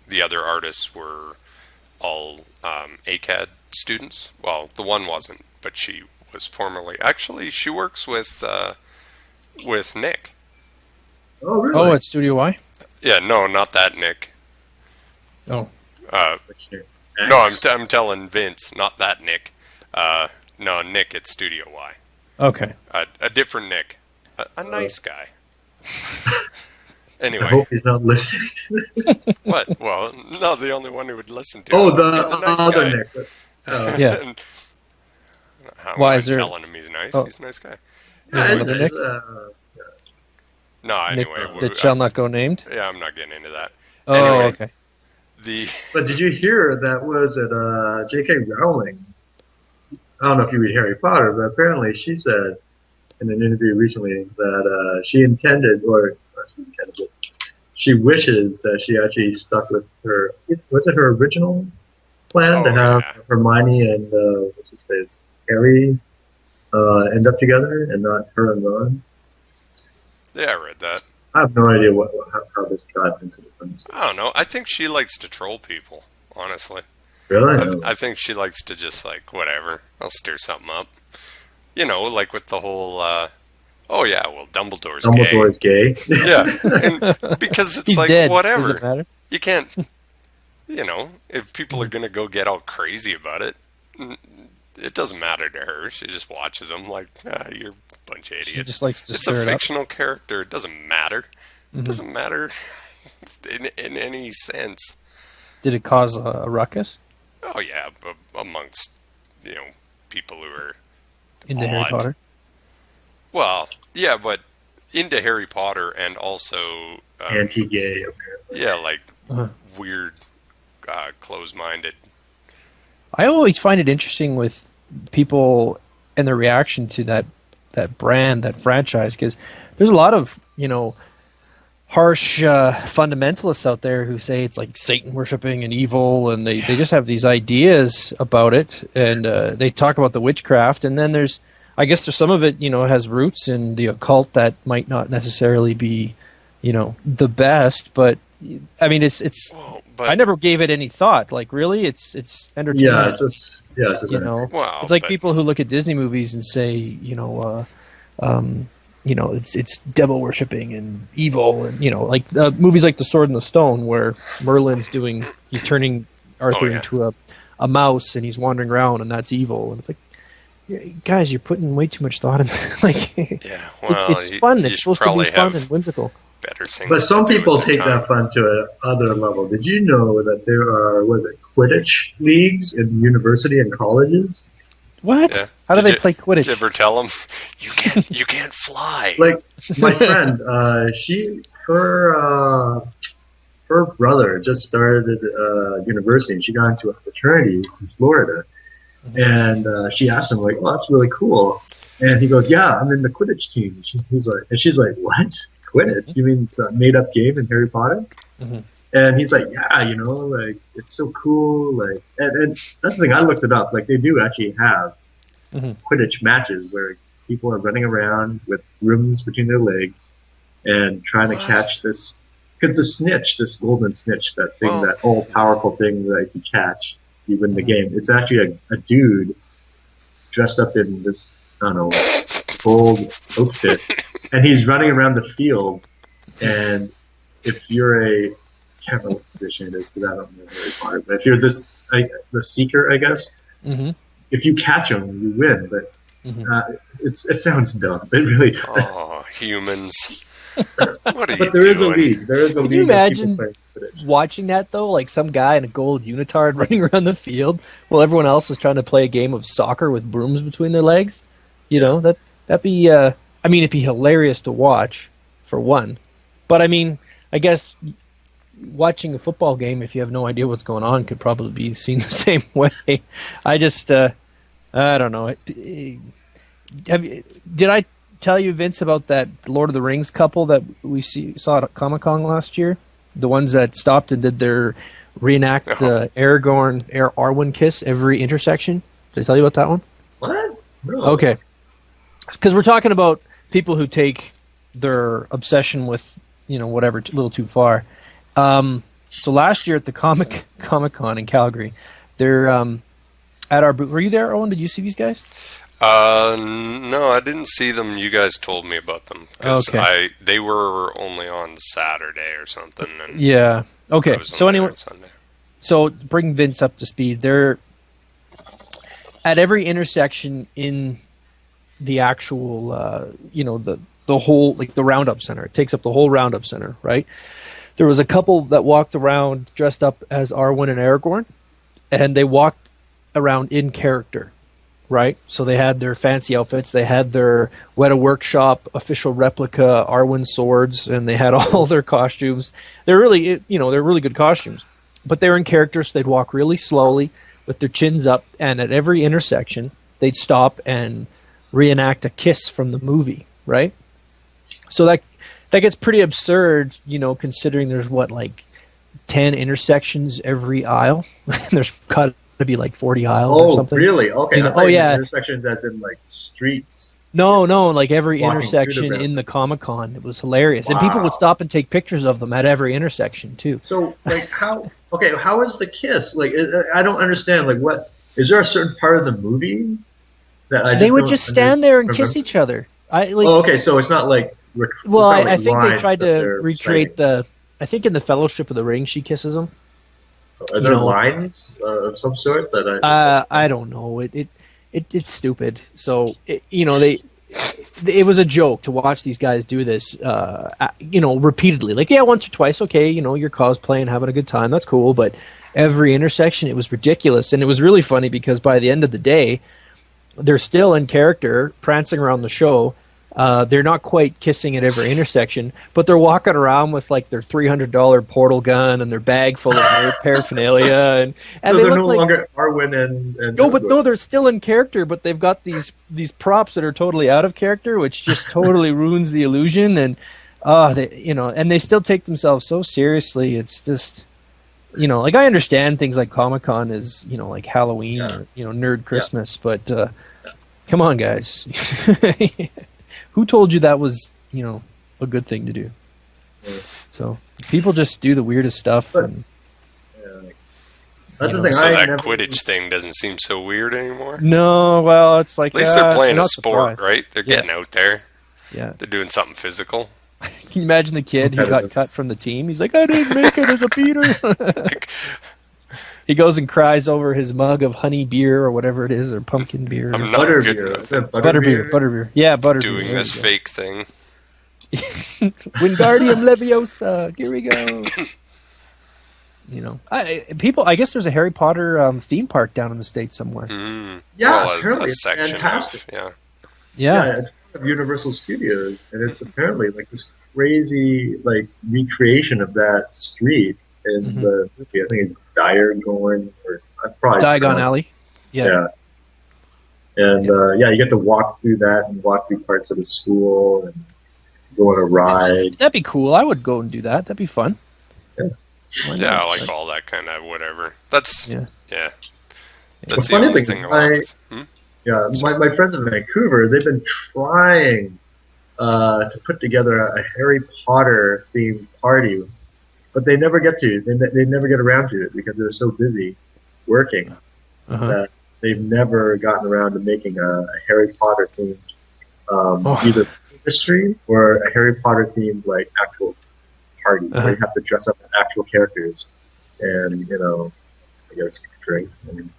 [SPEAKER 3] the other artists were all ACAD students. Well, the one wasn't, but she was formerly. Actually, she works with Nick.
[SPEAKER 1] Oh, really?
[SPEAKER 2] Oh, at Studio Y?
[SPEAKER 3] Yeah, no, not that Nick.
[SPEAKER 2] Oh.
[SPEAKER 3] No, I'm telling Vince, not that Nick. No, Nick at Studio Y.
[SPEAKER 2] Okay.
[SPEAKER 3] A different Nick. A nice guy. Anyway.
[SPEAKER 1] I hope he's not listening to this.
[SPEAKER 3] What? Well, no, the only one who would listen to
[SPEAKER 1] him.
[SPEAKER 3] The nice
[SPEAKER 1] other
[SPEAKER 3] guy.
[SPEAKER 1] Nick.
[SPEAKER 2] Yeah.
[SPEAKER 3] Why is there... telling him he's nice? He's a nice guy.
[SPEAKER 2] Nick?
[SPEAKER 3] No, anyway.
[SPEAKER 2] Nick that shall not go named?
[SPEAKER 3] Yeah, I'm not getting into that.
[SPEAKER 2] Oh,
[SPEAKER 3] anyway,
[SPEAKER 2] okay.
[SPEAKER 1] But did you hear that was at J.K. Rowling? I don't know if you read Harry Potter, but apparently she said in an interview recently that she wishes that she actually stuck with her. Was it her original plan to have Hermione and what's his face, Harry, end up together, and not her and Ron?
[SPEAKER 3] Yeah, I read that.
[SPEAKER 1] I have no idea how this got into the conversation.
[SPEAKER 3] I don't know. I think she likes to troll people, honestly.
[SPEAKER 1] Really?
[SPEAKER 3] I think she likes to just, whatever. I'll stir something up. Like with the whole, Dumbledore's gay. Yeah. And because it's
[SPEAKER 2] He's dead.
[SPEAKER 3] Whatever.
[SPEAKER 2] Does it matter?
[SPEAKER 3] You can't, if people are going to go get all crazy about it, it doesn't matter to her. She just watches them you're a bunch of idiots.
[SPEAKER 2] She just likes to
[SPEAKER 3] It's
[SPEAKER 2] stir
[SPEAKER 3] a
[SPEAKER 2] it up.
[SPEAKER 3] fictional character. It doesn't matter.
[SPEAKER 2] Mm-hmm.
[SPEAKER 3] It doesn't matter in any sense.
[SPEAKER 2] Did it cause a ruckus?
[SPEAKER 3] Oh, yeah, amongst, people who are
[SPEAKER 2] into
[SPEAKER 3] odd.
[SPEAKER 2] Harry Potter?
[SPEAKER 3] Well, yeah, but into Harry Potter and also...
[SPEAKER 1] anti-gay, apparently.
[SPEAKER 3] Yeah, weird, closed-minded.
[SPEAKER 2] I always find it interesting with people and their reaction to that brand, that franchise, because there's a lot of, harsh fundamentalists out there who say it's like Satan worshipping and evil, and they just have these ideas about it, and they talk about the witchcraft, and then there's some of it, has roots in the occult that might not necessarily be, the best, but I mean, it's.
[SPEAKER 3] Well,
[SPEAKER 2] I never gave it any thought. Like, really, it's entertainment.
[SPEAKER 1] Yeah, it's just
[SPEAKER 2] It's like people who look at Disney movies and say, it's devil worshipping and evil, and like movies like The Sword and the Stone, where Merlin's he's turning Arthur into a mouse and he's wandering around, and that's evil, and it's like, guys, you're putting way too much thought in like it's fun. It's supposed to be fun and whimsical.
[SPEAKER 3] Better things.
[SPEAKER 1] But some people take that fun to another level. Did you know that there are Quidditch leagues in university and colleges?
[SPEAKER 2] What? Yeah. How do they play Quidditch?
[SPEAKER 3] Did you ever tell them you can't fly?
[SPEAKER 1] Like my friend, her brother just started university, and she got into a fraternity in Florida. And she asked him, like, "Oh, that's really cool." And he goes, "Yeah, I'm in the Quidditch team." She's like, "What? Quidditch? You mean it's a made-up game in Harry Potter?" Mm-hmm. And he's like, "Yeah, like it's so cool." Like, and that's the thing. I looked it up. Like, they do actually have Quidditch matches where people are running around with brooms between their legs and trying to catch this. Because the snitch, this golden snitch, that thing, that all-powerful thing that you catch, you win the game. It's actually a dude dressed up in this, I don't know, gold outfit, and he's running around the field. And if you're I can't remember what position it is because I don't know Harry Potter, but if you're the seeker, I guess, if you catch him, you win. But it sounds dumb. It really does.
[SPEAKER 3] Oh, humans. What are
[SPEAKER 1] but there is a league. There is a league.
[SPEAKER 2] Can you imagine watching that though? Like some guy in a gold unitard running around the field while everyone else is trying to play a game of soccer with brooms between their legs. That'd be. I mean, it'd be hilarious to watch, for one. But I mean, I guess watching a football game, if you have no idea what's going on, could probably be seen the same way. I just, I don't know. Did I tell you, Vince, about that Lord of the Rings couple that we saw at Comic-Con last year? The ones that stopped and did their reenact the Arwen kiss every intersection? Did I tell you about that one?
[SPEAKER 1] What? No.
[SPEAKER 2] Okay. Because we're talking about people who take their obsession with, whatever, a little too far. So last year at the Comic-Con in Calgary, they're at our booth. Were you there, Owen? Did you see these guys?
[SPEAKER 3] No, I didn't see them. You guys told me about them because they were only on Saturday or something. And
[SPEAKER 2] yeah. Okay. So anyway, so bring Vince up to speed. They're at every intersection in the actual, the whole, like the Roundup Center. It takes up the whole Roundup Center, right? There was a couple that walked around dressed up as Arwen and Aragorn, and they walked around in character. Right, so they had their fancy outfits. They had their Weta Workshop official replica Arwen swords, and they had all their costumes. They're really, they're really good costumes. But they were in character, so they'd walk really slowly with their chins up, and at every intersection, they'd stop and reenact a kiss from the movie. Right, so that gets pretty absurd, considering there's 10 intersections every aisle. There's got to be like 40 aisles or something.
[SPEAKER 1] Oh, really? Okay. Intersections as in like streets.
[SPEAKER 2] No, like every intersection in the Comic-Con. It was hilarious. Wow. And people would stop and take pictures of them at every intersection too.
[SPEAKER 1] So how is the kiss? Like, I don't understand. Like, what is there a certain part of the movie that
[SPEAKER 2] they would just stand there and kiss each other?
[SPEAKER 1] Okay, so it's not like
[SPEAKER 2] I think they tried to recreate I think in the Fellowship of the Ring she kisses him.
[SPEAKER 1] Are there lines of some sort that
[SPEAKER 2] I don't know. It's stupid. So it was a joke to watch these guys do this. Repeatedly. Like, yeah, once or twice, okay. You're cosplaying, having a good time. That's cool. But every intersection, it was ridiculous, and it was really funny because by the end of the day, they're still in character, prancing around the show. They're not quite kissing at every intersection, but they're walking around with like their $300 portal gun and their bag full of paraphernalia, and
[SPEAKER 1] so they're no longer Arwen and
[SPEAKER 2] no, they're still in character, but they've got these props that are totally out of character, which just totally ruins the illusion. And and they still take themselves so seriously. It's just like I understand things like Comic-Con is like Halloween or nerd Christmas, but come on, guys. Who told you that was, a good thing to do? So People just do the weirdest stuff.
[SPEAKER 1] But-
[SPEAKER 2] and,
[SPEAKER 1] That's the
[SPEAKER 2] You know,
[SPEAKER 1] thing.
[SPEAKER 3] So
[SPEAKER 1] I
[SPEAKER 3] that
[SPEAKER 1] never,
[SPEAKER 3] Quidditch thing doesn't seem so weird anymore.
[SPEAKER 2] no, well, it's like
[SPEAKER 3] At least they're playing a
[SPEAKER 2] not
[SPEAKER 3] sport,
[SPEAKER 2] surprised.
[SPEAKER 3] right? They're getting out there.
[SPEAKER 2] Yeah.
[SPEAKER 3] They're doing something physical.
[SPEAKER 2] Can you imagine the kid who got
[SPEAKER 1] Competitive.
[SPEAKER 2] cut from the team? He's like, I didn't make it as a Peter.
[SPEAKER 3] Like,
[SPEAKER 2] He goes and cries over his mug of honey beer or whatever it is, or pumpkin beer.
[SPEAKER 3] I'm not good
[SPEAKER 1] butterbeer.
[SPEAKER 3] enough
[SPEAKER 1] Is that
[SPEAKER 3] at
[SPEAKER 2] Butterbeer. Yeah, butterbeer.
[SPEAKER 3] doing
[SPEAKER 2] There
[SPEAKER 3] this
[SPEAKER 2] you
[SPEAKER 3] fake thing.
[SPEAKER 2] go. Wingardium Leviosa. Here we go. You know, I guess there's a Harry Potter theme park down in the States somewhere.
[SPEAKER 3] Mm.
[SPEAKER 1] Yeah,
[SPEAKER 3] Well,
[SPEAKER 1] apparently
[SPEAKER 3] a
[SPEAKER 1] it's
[SPEAKER 3] section
[SPEAKER 1] fantastic.
[SPEAKER 3] of, yeah.
[SPEAKER 2] Yeah.
[SPEAKER 1] It's part of Universal Studios, and it's apparently like this crazy like recreation of that street in
[SPEAKER 2] Mhm.
[SPEAKER 1] the movie. I think it's Diagon, or I probably
[SPEAKER 2] Diagon
[SPEAKER 1] pronounced-
[SPEAKER 2] Alley. Yeah.
[SPEAKER 1] Yeah. And you get to walk through that and walk through parts of the school and go on a ride.
[SPEAKER 2] That'd be cool. I would go and do that. That'd be fun.
[SPEAKER 1] Yeah.
[SPEAKER 2] Why
[SPEAKER 3] Yeah,
[SPEAKER 2] not?
[SPEAKER 3] I like all that kind of whatever. That's,
[SPEAKER 2] Yeah.
[SPEAKER 3] yeah.
[SPEAKER 1] The
[SPEAKER 3] That's the
[SPEAKER 1] funny
[SPEAKER 3] only
[SPEAKER 1] thing,
[SPEAKER 3] thing I like.
[SPEAKER 1] Yeah, my friends in Vancouver, they've been trying to put together a Harry Potter themed party, but they never get to. They never get around to it because they're so busy working
[SPEAKER 2] Uh-huh.
[SPEAKER 1] that they've never gotten around to making a Harry Potter themed either history or a Harry Potter themed like actual party where you have to dress up as actual characters and I guess drink. And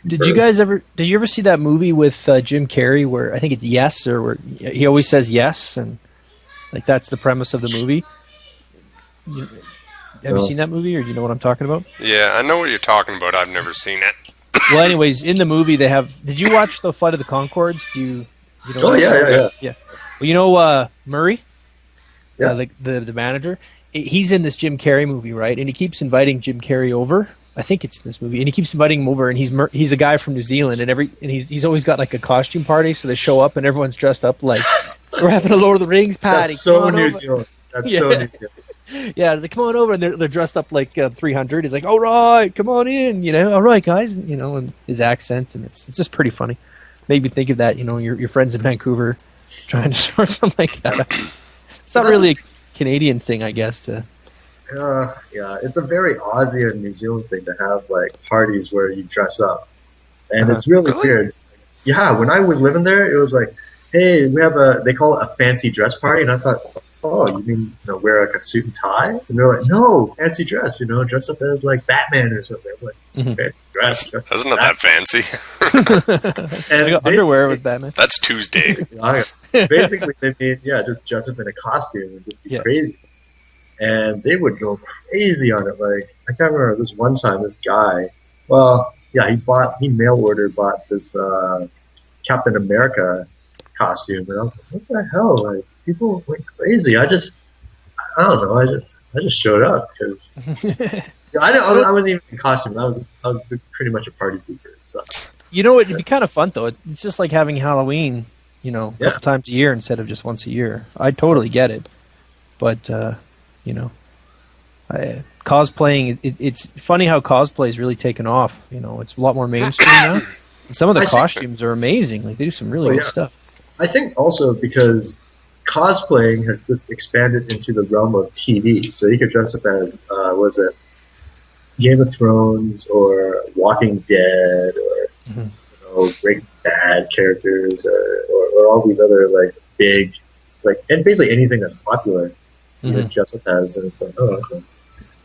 [SPEAKER 2] Did you ever see that movie with Jim Carrey where I think it's Yes, or where he always says yes, and like that's the premise of the movie? Have you seen that movie, or do you know what I'm talking about?
[SPEAKER 3] Yeah, I know what you're talking about. I've never seen it.
[SPEAKER 2] Well, anyways, in the movie they have. Did you watch the Flight of the Conchords? You know?
[SPEAKER 1] Oh yeah.
[SPEAKER 2] Yeah. Well, you know Murray,
[SPEAKER 1] Yeah.
[SPEAKER 2] the manager. He's in this Jim Carrey movie, right? And he keeps inviting Jim Carrey over. I think it's in this movie, and he keeps inviting him over. And he's a guy from New Zealand, and he's always got like a costume party. So they show up, and everyone's dressed up like we're having a Lord of the Rings party.
[SPEAKER 1] That's so
[SPEAKER 2] Come on
[SPEAKER 1] New
[SPEAKER 2] over.
[SPEAKER 1] Zealand. That's
[SPEAKER 2] Yeah.
[SPEAKER 1] so New Zealand.
[SPEAKER 2] Yeah, it's like, come on over, and they're dressed up like 300. He's like, all right, come on in, all right, guys, and his accent, and it's just pretty funny. Made me think of that, your friends in Vancouver trying to start something like that. It's not really a Canadian thing, I guess.
[SPEAKER 1] Yeah, it's a very Aussie and New Zealand thing to have like parties where you dress up, and it's really weird. Yeah, when I was living there, it was like, hey, we have they call it a fancy dress party, and I thought, oh, you mean wear like a suit and tie? And they're like, no, fancy dress, dress up as like Batman or something. I'm like, fancy dress.
[SPEAKER 3] That's not that fancy.
[SPEAKER 2] I got underwear with Batman.
[SPEAKER 3] That's Tuesday.
[SPEAKER 1] Basically, they mean, just dress up in a costume and just be crazy. And they would go crazy on it. Like, I can't remember this one time, this guy, he mail bought this Captain America costume, and I was like, what the hell? Like, people went crazy. I don't know. I just showed up because I wasn't even in costume. I was pretty much a party pooper and stuff.
[SPEAKER 2] It'd be kind of fun though. It's just like having Halloween, a couple times a year instead of just once a year. I totally get it, but cosplaying. It's funny how cosplay is really taken off. It's a lot more mainstream now. And some of the costumes are amazing. Like they do some really good stuff.
[SPEAKER 1] I think also because cosplaying has just expanded into the realm of TV. So you could dress up as, Game of Thrones or Walking Dead or Breaking Bad characters or all these other like big, like, and basically anything that's popular you just dress up as, and it's like, oh,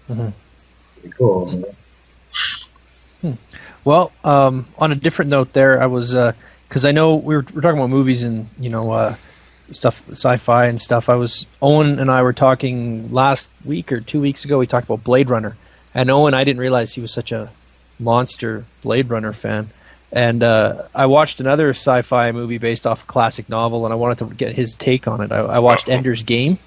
[SPEAKER 1] okay. Pretty cool.
[SPEAKER 2] Well, on a different note there, I was, because I know we're talking about movies and, stuff, sci-fi and stuff. Owen and I were talking last week or 2 weeks ago, we talked about Blade Runner. And Owen, I didn't realize he was such a monster Blade Runner fan. And I watched another sci-fi movie based off a classic novel, and I wanted to get his take on it. I watched Ender's Game.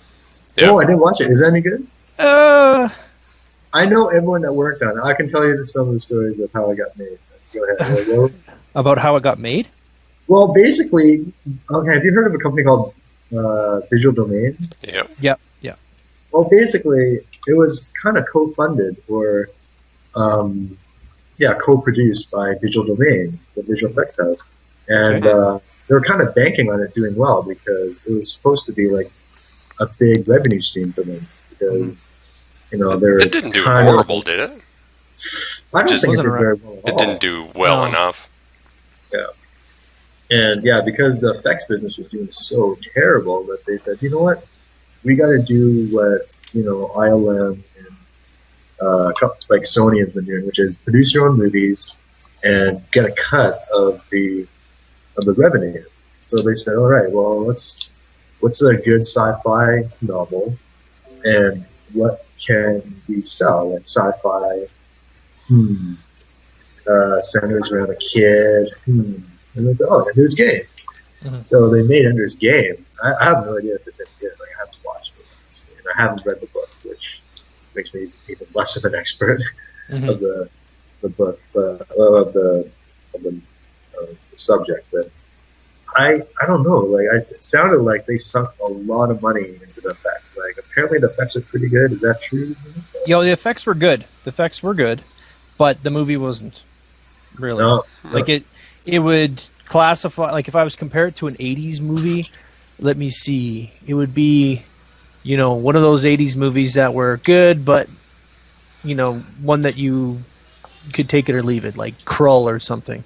[SPEAKER 3] Yeah.
[SPEAKER 1] Oh, I didn't watch it. Is that any good?
[SPEAKER 2] I
[SPEAKER 1] know everyone that worked on it. I can tell you some of the stories of how it got made. Go ahead.
[SPEAKER 2] About how it got made?
[SPEAKER 1] Well, basically, okay, have you heard of a company called Visual Domain?
[SPEAKER 3] Yep.
[SPEAKER 2] Yeah.
[SPEAKER 1] Well, basically, it was kind of co-funded or, co-produced by Visual Domain, the visual effects house. And they were kind of banking on it doing well because it was supposed to be like a big revenue stream for them because they're
[SPEAKER 3] It didn't do
[SPEAKER 1] kind
[SPEAKER 3] horrible, did it?
[SPEAKER 1] I don't
[SPEAKER 3] Just
[SPEAKER 1] think it did
[SPEAKER 2] wasn't
[SPEAKER 1] very well at
[SPEAKER 3] It
[SPEAKER 1] all.
[SPEAKER 3] didn't do well
[SPEAKER 2] No.
[SPEAKER 3] enough.
[SPEAKER 1] Yeah. And yeah, because the effects business was doing so terrible that they said, you know what, we got to do what ILM and like Sony has been doing, which is produce your own movies and get a cut of the revenue. So they said, all right, well, what's a good sci-fi novel, and what can we sell? Like sci-fi, centers around a kid, and they said, oh, Ender's Game.
[SPEAKER 2] Mm-hmm.
[SPEAKER 1] So they made Ender's Game. I have no idea if it's any good. Like, I haven't watched it, and I haven't read the book, which makes me even less of an expert of the book, of the subject. But I don't know. Like, it sounded like they sunk a lot of money into the effects. Like, apparently the effects are pretty good. Is that true?
[SPEAKER 2] The effects were good. The effects were good, but the movie wasn't really.
[SPEAKER 1] No.
[SPEAKER 2] Like it would classify, like if I was to compare it to an '80s movie, let me see, it would be, one of those '80s movies that were good, but one that you could take it or leave it, like Krull or something.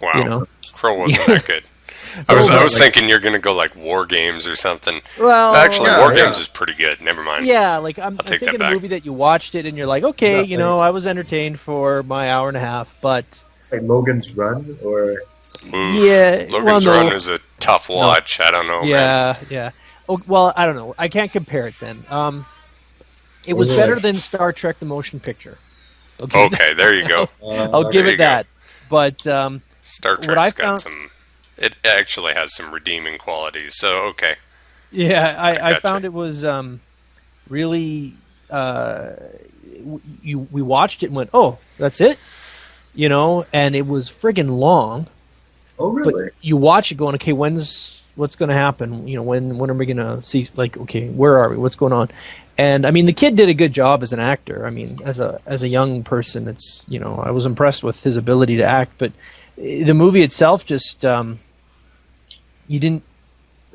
[SPEAKER 3] Wow, Krull wasn't that good.
[SPEAKER 1] So,
[SPEAKER 3] I was thinking you're gonna go like War Games or something.
[SPEAKER 2] Well,
[SPEAKER 3] Actually,
[SPEAKER 1] yeah,
[SPEAKER 3] War
[SPEAKER 1] yeah.
[SPEAKER 3] Games is pretty good. Never mind.
[SPEAKER 2] Yeah, like I'm
[SPEAKER 3] take that
[SPEAKER 2] thinking a
[SPEAKER 3] back.
[SPEAKER 2] movie that you watched it and you're like, okay,
[SPEAKER 1] Yeah,
[SPEAKER 2] I was entertained for my hour and a half, but
[SPEAKER 1] like Logan's Run, or
[SPEAKER 3] Oof.
[SPEAKER 2] yeah,
[SPEAKER 3] Logan's
[SPEAKER 2] well, no.
[SPEAKER 3] Run is a tough watch. I don't know. Man.
[SPEAKER 2] Yeah. Oh, well, I don't know. I can't compare it then. It was better than Star Trek: The Motion Picture.
[SPEAKER 3] Okay, there you go.
[SPEAKER 2] I'll give
[SPEAKER 3] There
[SPEAKER 2] it
[SPEAKER 3] you go.
[SPEAKER 2] that. But
[SPEAKER 3] Star
[SPEAKER 2] what I
[SPEAKER 3] Trek's got
[SPEAKER 2] found-
[SPEAKER 3] some. It actually has some redeeming qualities. So okay.
[SPEAKER 2] yeah, I
[SPEAKER 3] gotcha.
[SPEAKER 2] found it was really. We watched it and went, oh, that's it, and it was friggin' long.
[SPEAKER 1] oh really?
[SPEAKER 2] But you watch it going, okay, what's going to happen? When are we going to see? Like, okay, where are we? What's going on? And I mean, the kid did a good job as an actor. I mean, as a young person, it's I was impressed with his ability to act. But the movie itself just you didn't.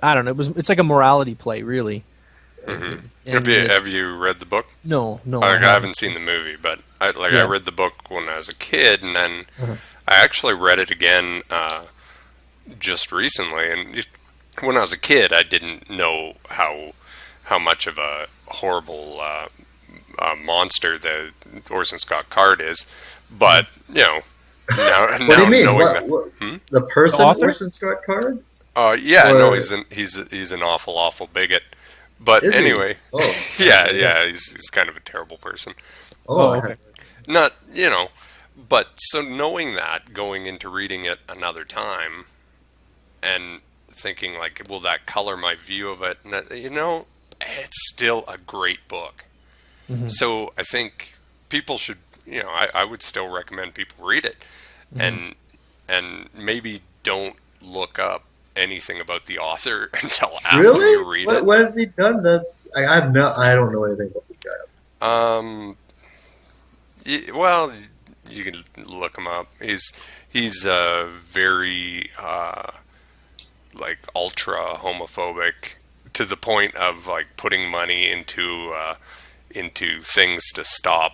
[SPEAKER 2] I don't know. It's like a morality play, really.
[SPEAKER 3] Mm-hmm.
[SPEAKER 2] And
[SPEAKER 3] Have you read the book?
[SPEAKER 2] No.
[SPEAKER 3] I haven't seen the movie, but I read the book when I was a kid, and then I actually read it again just recently. And when I was a kid, I didn't know how much of a horrible monster the Orson Scott Card is, but now
[SPEAKER 1] What do you mean?
[SPEAKER 3] knowing
[SPEAKER 1] What,
[SPEAKER 3] that,
[SPEAKER 1] the person,
[SPEAKER 2] The author?
[SPEAKER 1] Orson Scott Card?
[SPEAKER 3] yeah,
[SPEAKER 1] Or-
[SPEAKER 3] no, he's an awful bigot. But
[SPEAKER 1] Is he?
[SPEAKER 3] anyway,
[SPEAKER 1] Oh,
[SPEAKER 3] yeah, he's kind of a terrible person.
[SPEAKER 1] Oh,
[SPEAKER 2] okay.
[SPEAKER 3] Not, but so knowing that, going into reading it another time, and thinking like, will that color my view of it? And it's still a great book.
[SPEAKER 2] Mm-hmm.
[SPEAKER 3] So I think people should, I would still recommend people read it, and maybe don't look up anything about the author until after
[SPEAKER 1] really?
[SPEAKER 3] you read it.
[SPEAKER 1] What has he done? That I don't know anything about this guy.
[SPEAKER 3] Well, you can look him up. He's very like ultra homophobic to the point of like putting money into things to stop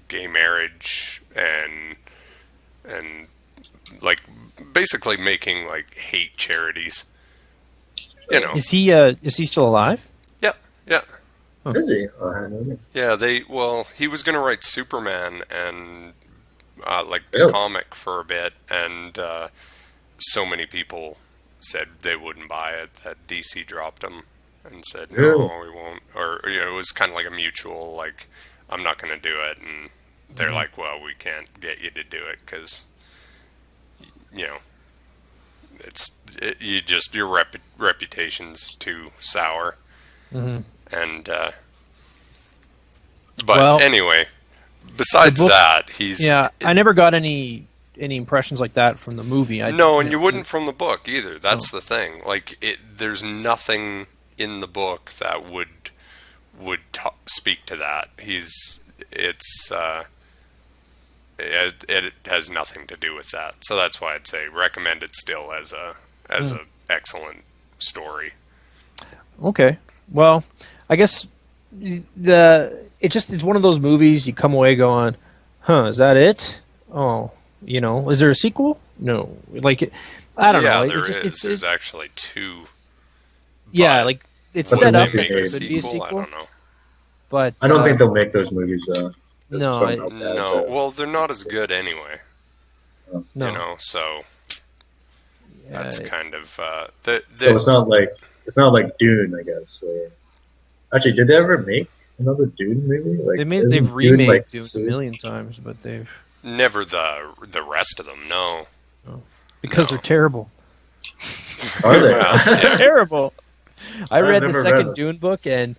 [SPEAKER 3] gay marriage and like basically making like hate charities.
[SPEAKER 2] Is he still alive?
[SPEAKER 3] Yeah.
[SPEAKER 1] Is he? Oh, I don't know.
[SPEAKER 3] Yeah, he was going to write Superman and like the
[SPEAKER 1] Really?
[SPEAKER 3] comic for a bit, and so many people said they wouldn't buy it that DC dropped him and said no,
[SPEAKER 1] Really?
[SPEAKER 3] we won't. Or it was kind of like a mutual, like, I'm not going to do it, and they're like, well, we can't get you to do it because your reputation's too sour.
[SPEAKER 2] Mm-hmm.
[SPEAKER 3] And
[SPEAKER 2] Well,
[SPEAKER 3] anyway, besides
[SPEAKER 2] the book-
[SPEAKER 3] that, he's
[SPEAKER 2] I never got any impressions like that from the movie.
[SPEAKER 3] no, and you wouldn't from the book either. That's the thing. Like, there's nothing in the book that would speak to that. It has nothing to do with that. So that's why I'd say recommend it still as a excellent story.
[SPEAKER 2] Okay. Well, I guess it's one of those movies you come away going, huh, is that it? Oh, is there a sequel? No, like I don't know.
[SPEAKER 3] There's actually two.
[SPEAKER 2] Yeah, like it's
[SPEAKER 1] But
[SPEAKER 2] set
[SPEAKER 1] they
[SPEAKER 2] up
[SPEAKER 1] make
[SPEAKER 2] that
[SPEAKER 1] a
[SPEAKER 2] it could be a sequel.
[SPEAKER 3] I don't know.
[SPEAKER 2] But
[SPEAKER 1] I don't think they'll make those movies.
[SPEAKER 2] No,
[SPEAKER 3] Well, they're not as good anyway.
[SPEAKER 2] no.
[SPEAKER 3] So that's kind of
[SPEAKER 1] so it's not like Dune, I guess. Actually, did they ever make another Dune movie? Like
[SPEAKER 2] they've remade Dune a million times, but they've
[SPEAKER 3] never the rest of them. No,
[SPEAKER 2] because they're terrible.
[SPEAKER 1] Are they?
[SPEAKER 2] They're terrible. I read the
[SPEAKER 1] never
[SPEAKER 2] second
[SPEAKER 1] read
[SPEAKER 2] Dune book, and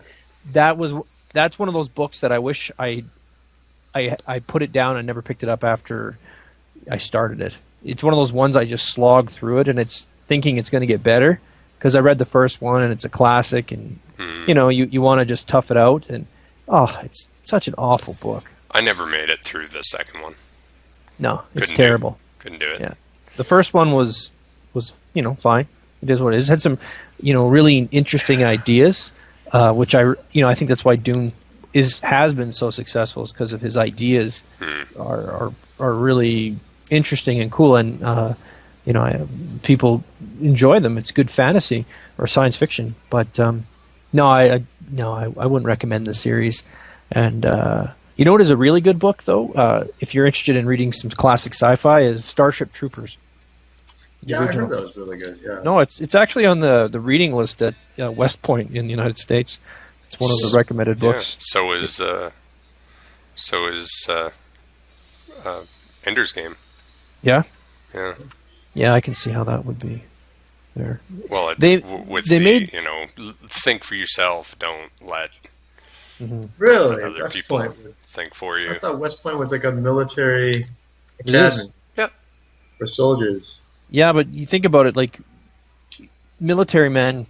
[SPEAKER 2] that's one of those books that I wish I put it down and never picked it up after I started it. It's one of those ones I just slogged through it, and it's thinking it's going to get better because I read the first one and it's a classic, and you want to just tough it out, and it's such an awful book.
[SPEAKER 3] I never made it through the second one.
[SPEAKER 2] No, it's terrible.
[SPEAKER 3] Couldn't do it.
[SPEAKER 2] Yeah, the first one was fine. It is what it is. It had some really interesting ideas, which I think that's why Dune has been so successful, is because of his ideas are really interesting and cool, and people enjoy them. It's good fantasy or science fiction, but I wouldn't recommend the series. And what is a really good book though, if you're interested in reading some classic sci-fi, is Starship Troopers.
[SPEAKER 1] Yeah, I heard that was really good. Yeah.
[SPEAKER 2] No, it's actually on the reading list at West Point in the United States. It's one of the recommended books.
[SPEAKER 3] Yeah. So is Ender's Game.
[SPEAKER 2] Yeah.
[SPEAKER 3] Yeah.
[SPEAKER 2] Yeah, I can see how that would be there.
[SPEAKER 3] Well, think for yourself. Don't let
[SPEAKER 1] really
[SPEAKER 3] other
[SPEAKER 1] West
[SPEAKER 3] people
[SPEAKER 1] Point
[SPEAKER 3] think for you.
[SPEAKER 1] I thought West Point was like a military academy for soldiers.
[SPEAKER 2] Yeah, but you think about it, like military men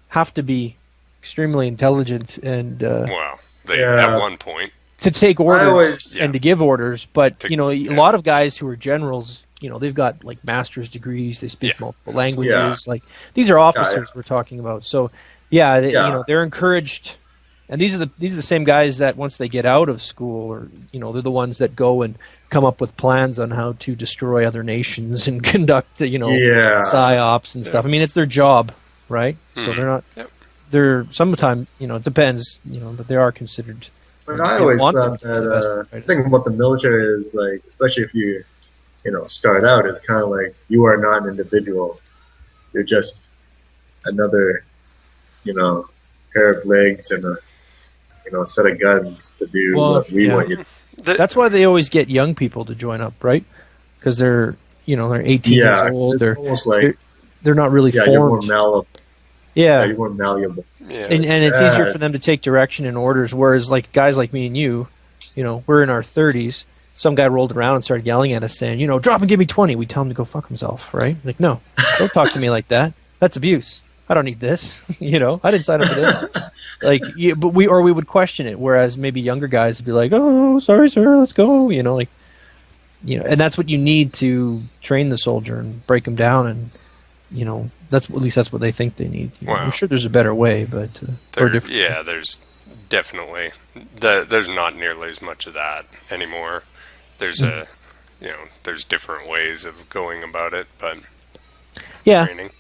[SPEAKER 2] have to be extremely intelligent and
[SPEAKER 3] at one point
[SPEAKER 2] to take orders and to give orders. But a lot of guys who are generals, they've got like master's degrees. They speak multiple languages. Yeah. Like these are officers we're talking about. So they're encouraged. And these are the same guys that once they get out of school, or they're the ones that go and come up with plans on how to destroy other nations and conduct psyops and stuff. I mean, it's their job, right? So they're not. Yep. They're sometimes it depends, but they are considered.
[SPEAKER 1] But I always thought that the thing about the military is like, especially if you start out, it's kind of like you are not an individual. You're just another pair of legs and a set of guns to do what we want you to do.
[SPEAKER 2] That's why they always get young people to join up, right? Because they're 18 years old. They're almost like they're not really formed.
[SPEAKER 1] You're more malleable.
[SPEAKER 2] Yeah,
[SPEAKER 1] you're more malleable.
[SPEAKER 2] Yeah. And it's easier for them to take direction and orders. Whereas like guys like me and you, we're in our 30s. Some guy rolled around and started yelling at us saying, drop and give me 20. We tell him to go fuck himself, right? Like, no, don't talk to me like that. That's abuse. I don't need this. I didn't sign up for this. But we would question it. Whereas maybe younger guys would be like, "Oh, sorry, sir, let's go." And that's what you need to train the soldier and break them down. And that's what they think they need. I'm sure there's a better way, but or different.
[SPEAKER 3] Yeah, there's definitely there's not nearly as much of that anymore. There's there's different ways of going about it, but training.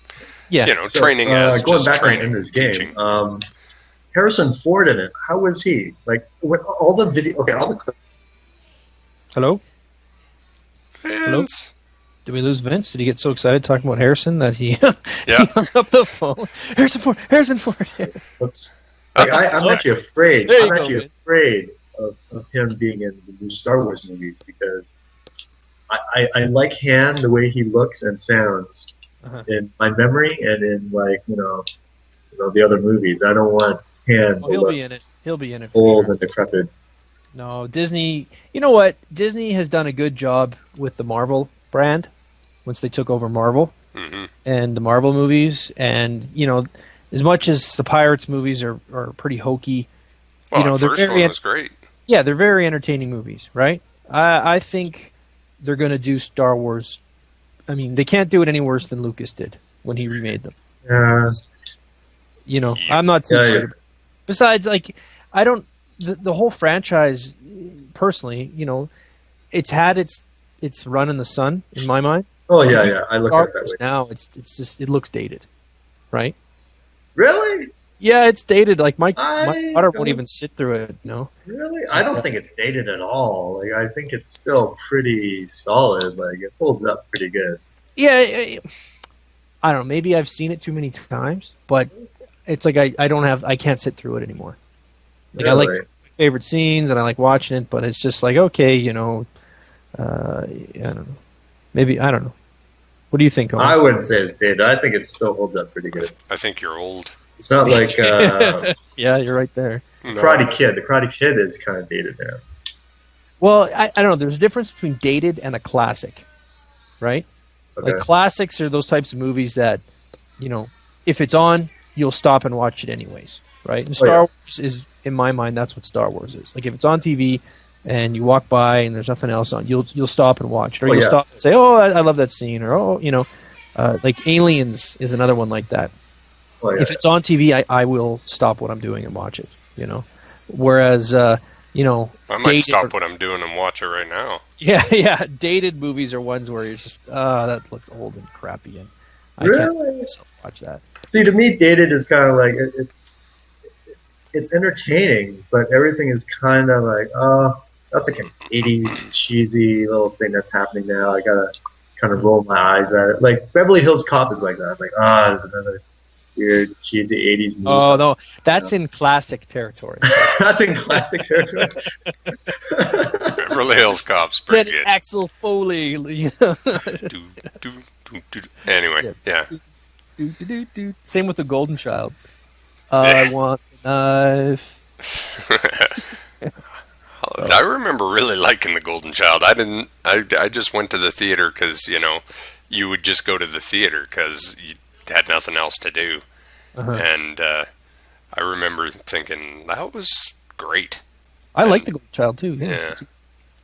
[SPEAKER 2] Yeah,
[SPEAKER 3] training as
[SPEAKER 1] going
[SPEAKER 3] just
[SPEAKER 1] back
[SPEAKER 3] training.
[SPEAKER 1] In this game. Harrison Ford in it. How was he? Like all the video. Okay, all the clips.
[SPEAKER 2] Hello.
[SPEAKER 3] Vince.
[SPEAKER 2] Hello. Did we lose Vince? Did he get so excited talking about Harrison that he hung up the phone? Harrison Ford.
[SPEAKER 1] Oops. I'm actually afraid. Afraid of him being in the new Star Wars movies because I like Han the way he looks and sounds. In my memory and in the other movies. I don't want Han to
[SPEAKER 2] he'll be in it. He'll be in it.
[SPEAKER 1] Old and decrepit.
[SPEAKER 2] No, Disney. You know what? Disney has done a good job with the Marvel brand once they took over Marvel and the Marvel movies. And as much as the Pirates movies are pretty hokey,
[SPEAKER 3] the first one was great.
[SPEAKER 2] Yeah, they're very entertaining movies, right? I think they're going to do Star Wars. I mean, they can't do it any worse than Lucas did when he remade them. I'm not too worried. Besides, like, I don't the whole franchise, personally, it's had its run in the sun in my mind.
[SPEAKER 1] Oh yeah. I look at it that way.
[SPEAKER 2] Now it's just it looks dated, right?
[SPEAKER 1] Really?
[SPEAKER 2] Yeah, it's dated. Like my daughter won't even sit through it. No.
[SPEAKER 1] Really? I don't think it's dated at all. Like I think it's still pretty solid. Like it holds up pretty good.
[SPEAKER 2] Yeah, I don't know. Maybe I've seen it too many times, but it's like I can't sit through it anymore. Like
[SPEAKER 1] Really?
[SPEAKER 2] I like my favorite scenes and I like watching it, but it's just like okay, I don't know. Maybe I don't know. What do you think, Owen?
[SPEAKER 1] I wouldn't say it's dated. I think it still holds up pretty good.
[SPEAKER 3] I think you're old.
[SPEAKER 1] It's not like
[SPEAKER 2] Yeah, you're right there.
[SPEAKER 1] Karate Kid. The Karate Kid is kind of dated now.
[SPEAKER 2] Well, I don't know. There's a difference between dated and a classic, right?
[SPEAKER 1] Okay.
[SPEAKER 2] Like classics are those types of movies that, if it's on, you'll stop and watch it anyways, right? And Star Wars is, in my mind, that's what Star Wars is. Like if it's on TV and you walk by and there's nothing else on, you'll stop and watch it, or you'll stop and say, "Oh, I love that scene," or like Aliens is another one like that.
[SPEAKER 1] Oh, yeah.
[SPEAKER 2] If it's on TV, I will stop what I'm doing and watch it. Whereas
[SPEAKER 3] I might stop what I'm doing and watch it right now.
[SPEAKER 2] Yeah. Dated movies are ones where you're just, that looks old and crappy, and I can't let myself watch that.
[SPEAKER 1] See, to me, dated is kind of like it's entertaining, but everything is kind of like, oh, that's like an '80s cheesy little thing that's happening now. I gotta kind of roll my eyes at it. Like Beverly Hills Cop is like that. It's like, there's another weird cheesy '80s movie.
[SPEAKER 2] Oh no, that's in classic territory.
[SPEAKER 1] That's in classic territory.
[SPEAKER 3] Beverly Hills Cop's pretty good.
[SPEAKER 2] Axel Foley.
[SPEAKER 3] Anyway, yeah.
[SPEAKER 2] Same with the Golden Child. I want a knife.
[SPEAKER 3] I remember really liking the Golden Child. I just went to the theater because you would just go to the theater because you had nothing else to do, and I remember thinking that was great.
[SPEAKER 2] I like the Golden Child too.
[SPEAKER 3] Yeah.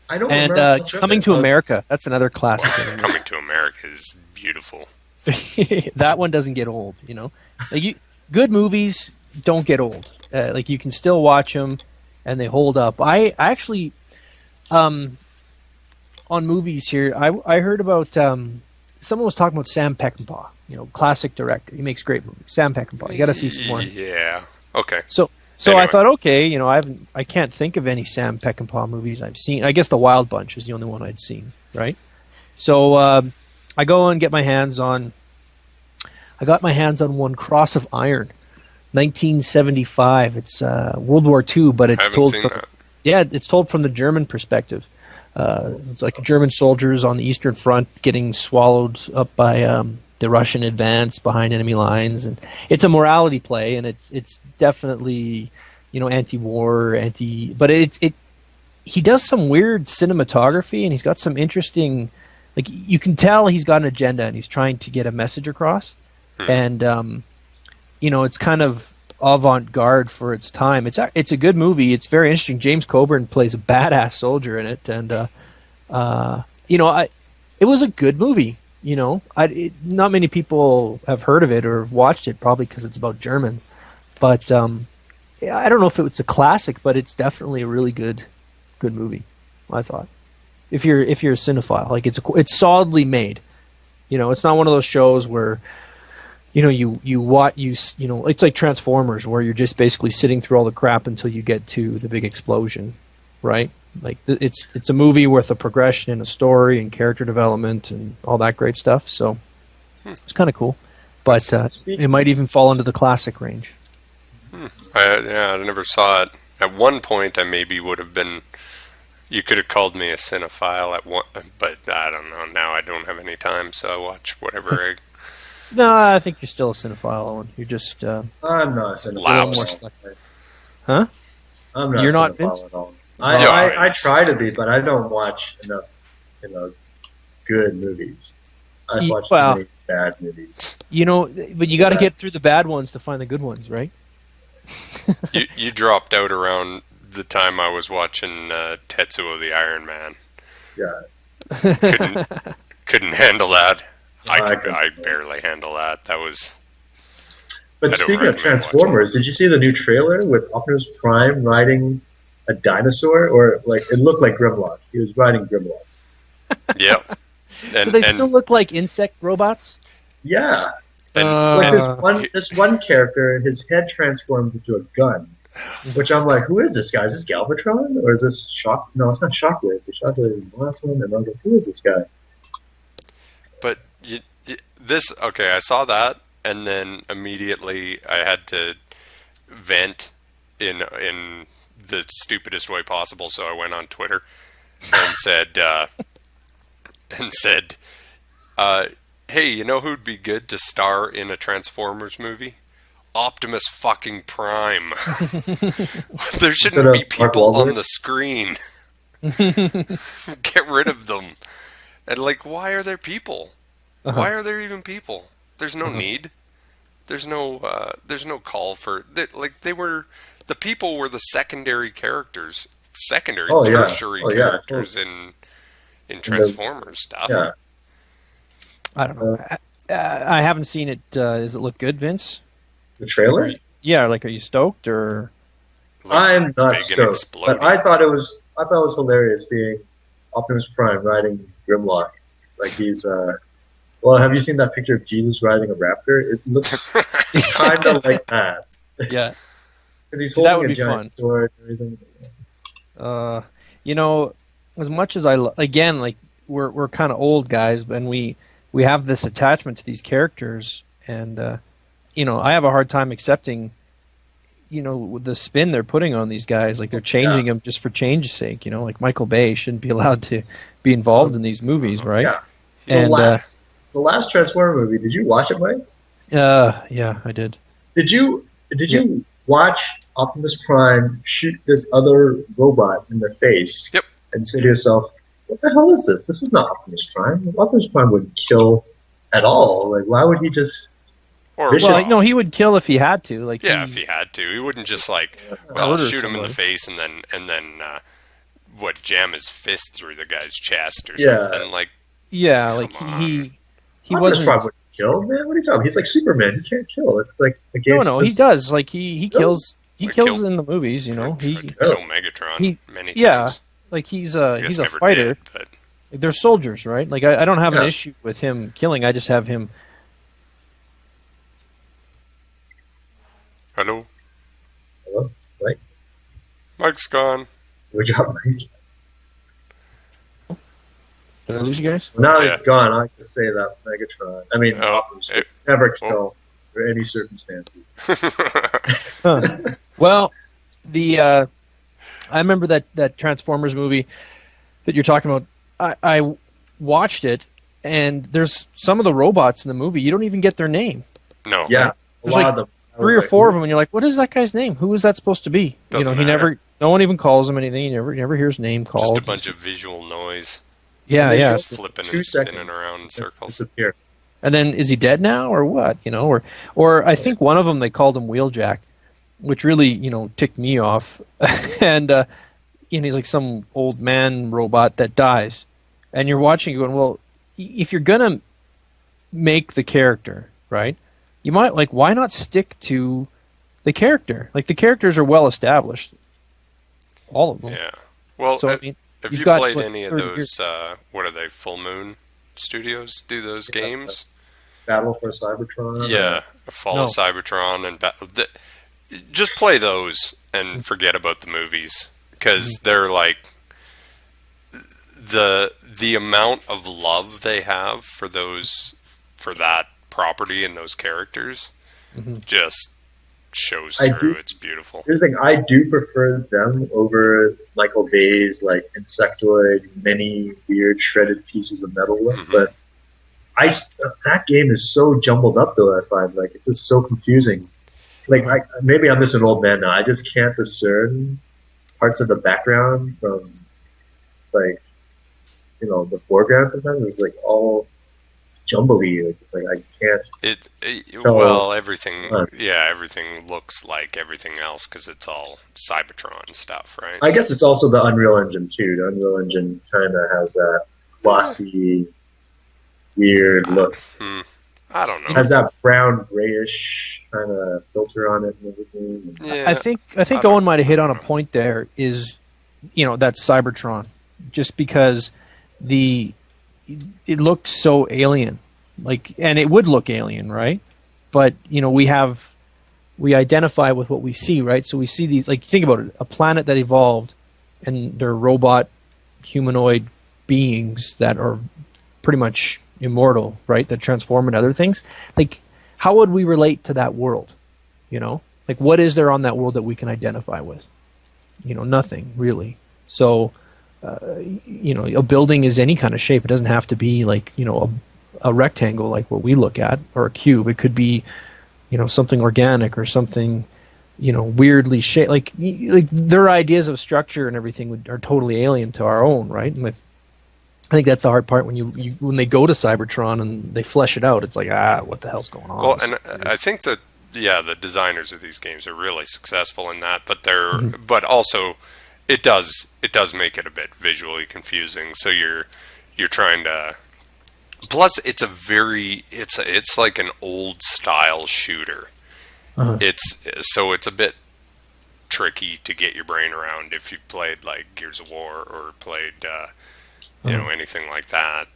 [SPEAKER 1] I don't
[SPEAKER 2] and
[SPEAKER 1] remember
[SPEAKER 2] Coming to America, that's another classic.
[SPEAKER 3] Coming to America is beautiful.
[SPEAKER 2] That one doesn't get old, Like good movies don't get old. Like you can still watch them, and they hold up. I actually, on movies here, I heard about someone was talking about Sam Peckinpah, classic director. He makes great movies. Sam Peckinpah. You got to see some more.
[SPEAKER 3] Yeah. Okay.
[SPEAKER 2] So anyway. I thought, okay, I can't think of any Sam Peckinpah movies I've seen. I guess The Wild Bunch is the only one I'd seen, right? So I go and get my hands on. I got my hands on one, Cross of Iron, 1975. It's World War II, but it's told from it's told from the German perspective. It's like German soldiers on the Eastern Front getting swallowed up by the Russian advance behind enemy lines, and it's a morality play, and it's definitely anti-war, but he does some weird cinematography, and he's got some interesting, like you can tell he's got an agenda and he's trying to get a message across, and it's kind of avant-garde for its time. It's a good movie. It's very interesting. James Coburn plays a badass soldier in it, and it was a good movie. Not many people have heard of it or have watched it, probably because it's about Germans. But I don't know if it's a classic, but it's definitely a really good movie, I thought. If you're a cinephile, like it's solidly made. It's not one of those shows where it's like Transformers, where you're just basically sitting through all the crap until you get to the big explosion, right? Like it's a movie with a progression and a story and character development and all that great stuff. So it's kind of cool, but it might even fall into the classic range.
[SPEAKER 3] I never saw it. At one point, I maybe would have been. You could have called me a cinephile at one, but I don't know. Now I don't have any time, so I watch whatever.
[SPEAKER 2] No, I think you're still a cinephile, Owen. You're just
[SPEAKER 1] I'm not a cinephile.
[SPEAKER 3] Loused.
[SPEAKER 2] Huh?
[SPEAKER 1] I'm not.
[SPEAKER 2] You're
[SPEAKER 1] a
[SPEAKER 2] not,
[SPEAKER 1] cinephile
[SPEAKER 2] Vince?
[SPEAKER 1] at all. I try to be, but I don't watch enough, good movies. I just watch too many bad movies.
[SPEAKER 2] But you got to get through the bad ones to find the good ones, right?
[SPEAKER 3] You dropped out around the time I was watching Tetsuo the Iron Man.
[SPEAKER 1] Yeah.
[SPEAKER 3] Couldn't handle that. I barely handle that. That was.
[SPEAKER 1] But speaking of Transformers, did you see the new trailer with Optimus Prime riding a dinosaur, or like it looked like Grimlock. He was riding Grimlock.
[SPEAKER 3] Yep. And,
[SPEAKER 2] So they still look like insect robots?
[SPEAKER 1] Yeah.
[SPEAKER 3] and
[SPEAKER 1] Like this one character, his head transforms into a gun, which I'm like, who is this guy? Is this Galvatron or is this Shock? No, it's not Shockwave. The Shockwave is the last one, and I'm like, who is this guy?
[SPEAKER 3] But I saw that, and then immediately I had to vent in the stupidest way possible. So I went on Twitter and said, "Hey, you know who'd be good to star in a Transformers movie? Optimus fucking Prime. There shouldn't be people on the screen. Get rid of them. And like, why are there people? Why are there even people? There's no need. There's no call for the people were the secondary characters, tertiary characters in Transformers stuff.
[SPEAKER 1] Yeah.
[SPEAKER 2] I don't know. I haven't seen it. Does it look good, Vince?
[SPEAKER 1] The trailer?
[SPEAKER 2] Yeah, like, are you stoked or?
[SPEAKER 1] I'm not stoked, but I thought it was hilarious seeing Optimus Prime riding Grimlock. Like he's well, have you seen that picture of Jesus riding a raptor? It looks kind of like that.
[SPEAKER 2] Yeah,
[SPEAKER 1] because he's holding a giant sword and everything.
[SPEAKER 2] You know, as much as we're kind of old guys, and we have this attachment to these characters, and you know, I have a hard time accepting, you know, the spin they're putting on these guys. Like they're changing them just for change's sake. You know, like Michael Bay shouldn't be allowed to be involved in these movies, right?
[SPEAKER 1] Yeah.
[SPEAKER 2] And
[SPEAKER 1] the last Transformer movie, did you watch it, Mike?
[SPEAKER 2] Yeah, I did.
[SPEAKER 1] Did you watch Optimus Prime shoot this other robot in the face?
[SPEAKER 3] Yep.
[SPEAKER 1] And say to yourself, what the hell is this? This is not Optimus Prime. Optimus Prime wouldn't kill at all. Like, why would he just...
[SPEAKER 2] no, he would kill if he had to. Like,
[SPEAKER 3] if he had to, he wouldn't just shoot him in the face and then jam his fist through the guy's chest or something. Like,
[SPEAKER 2] he wasn't.
[SPEAKER 1] Prime wouldn't kill, man. What are you talking? He's like Superman. He can't kill. It's like
[SPEAKER 2] he does. Like he kills. He kills in the movies. You know, he
[SPEAKER 3] killed Megatron many times.
[SPEAKER 2] Yeah, like he's a fighter.
[SPEAKER 3] But
[SPEAKER 2] they're soldiers, right? Like I don't have an issue with him killing. I just have him.
[SPEAKER 3] Hello,
[SPEAKER 1] Mike.
[SPEAKER 3] Mike's gone.
[SPEAKER 1] Good job, Mike.
[SPEAKER 2] Did I lose you guys?
[SPEAKER 1] Now he's gone. I like to say that Megatron. I mean, never kill under any circumstances.
[SPEAKER 2] Well, I remember that Transformers movie that you're talking about. I watched it, and there's some of the robots in the movie. You don't even get their name.
[SPEAKER 3] No.
[SPEAKER 1] Yeah,
[SPEAKER 2] there's like 3 or 4 of them, and you're like, "What is that guy's name? Who is that supposed to be?"
[SPEAKER 3] Doesn't
[SPEAKER 2] he
[SPEAKER 3] matter.
[SPEAKER 2] No one even calls him anything. You never hears his name called.
[SPEAKER 3] Just a bunch of visual noise.
[SPEAKER 2] Yeah.
[SPEAKER 3] Flipping and spinning around in circles.
[SPEAKER 1] Disappear.
[SPEAKER 2] And then is he dead now or what? You know, or I think one of them they called him Wheeljack, which really ticked me off. And he's like some old man robot that dies, and you're watching going, well, if you're gonna make the character right, you might why not stick to the character? Like the characters are well established, all of them.
[SPEAKER 3] Yeah. Well,
[SPEAKER 2] so
[SPEAKER 3] have you played any of those? What are they? Full Moon Studios do those games?
[SPEAKER 1] Battle for Cybertron.
[SPEAKER 3] Yeah, Fall of Cybertron and just play those and forget about the movies because they're like the amount of love they have for that property and those characters just shows through. It's beautiful.
[SPEAKER 1] Here's the thing, I do prefer them over Michael Bay's like insectoid, many weird shredded pieces of metal look, but that game is so jumbled up though. I find like it's just so confusing. Like maybe I'm just an old man now. I just can't discern parts of the background from the foreground. Sometimes it's like all jumbly. Like, it's like I can't.
[SPEAKER 3] Everything looks like everything else because it's all Cybertron stuff, right?
[SPEAKER 1] I guess it's also the Unreal Engine too. The Unreal Engine kind of has that glossy, weird look.
[SPEAKER 3] I don't know.
[SPEAKER 1] Has that brown grayish kind of filter on it and everything.
[SPEAKER 2] Yeah, I think Owen might have hit on a point there. Is that's Cybertron, just because it looks so alien, and it would look alien, right? But we identify with what we see, right? So we see these, think about it, a planet that evolved, and they're robot humanoid beings that are pretty much immortal, right? That transform into other things. How would we relate to that world? What is there on that world that we can identify with? Nothing really. So, a building is any kind of shape. It doesn't have to be a rectangle like what we look at, or a cube. It could be, something organic or something, weirdly shaped. Like their ideas of structure and everything are totally alien to our own, right? And I think that's the hard part when when they go to Cybertron and they flesh it out. It's like, what the hell's going on?
[SPEAKER 3] Well, and I think that the designers of these games are really successful in that, but but also it does make it a bit visually confusing. So you're trying to. Plus, it's like an old style shooter. Uh-huh. It's a bit tricky to get your brain around if you played like Gears of War or played anything like that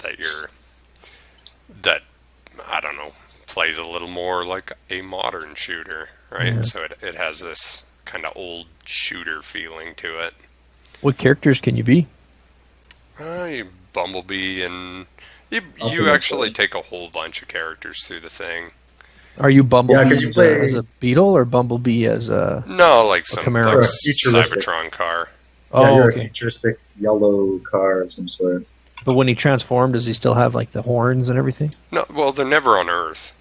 [SPEAKER 3] I don't know, plays a little more like a modern shooter, right? Yeah. So it has this kind of old shooter feeling to it.
[SPEAKER 2] What characters can you be?
[SPEAKER 3] Bumblebee, and you actually take a whole bunch of characters through the thing.
[SPEAKER 2] Are you Bumblebee as a Beetle or Bumblebee as a some Camaro?
[SPEAKER 3] Like Cybertron car?
[SPEAKER 1] Yeah, you're a futuristic yellow car of some sort.
[SPEAKER 2] But when he transformed, does he still have the horns and everything?
[SPEAKER 3] No, well, they're never on Earth.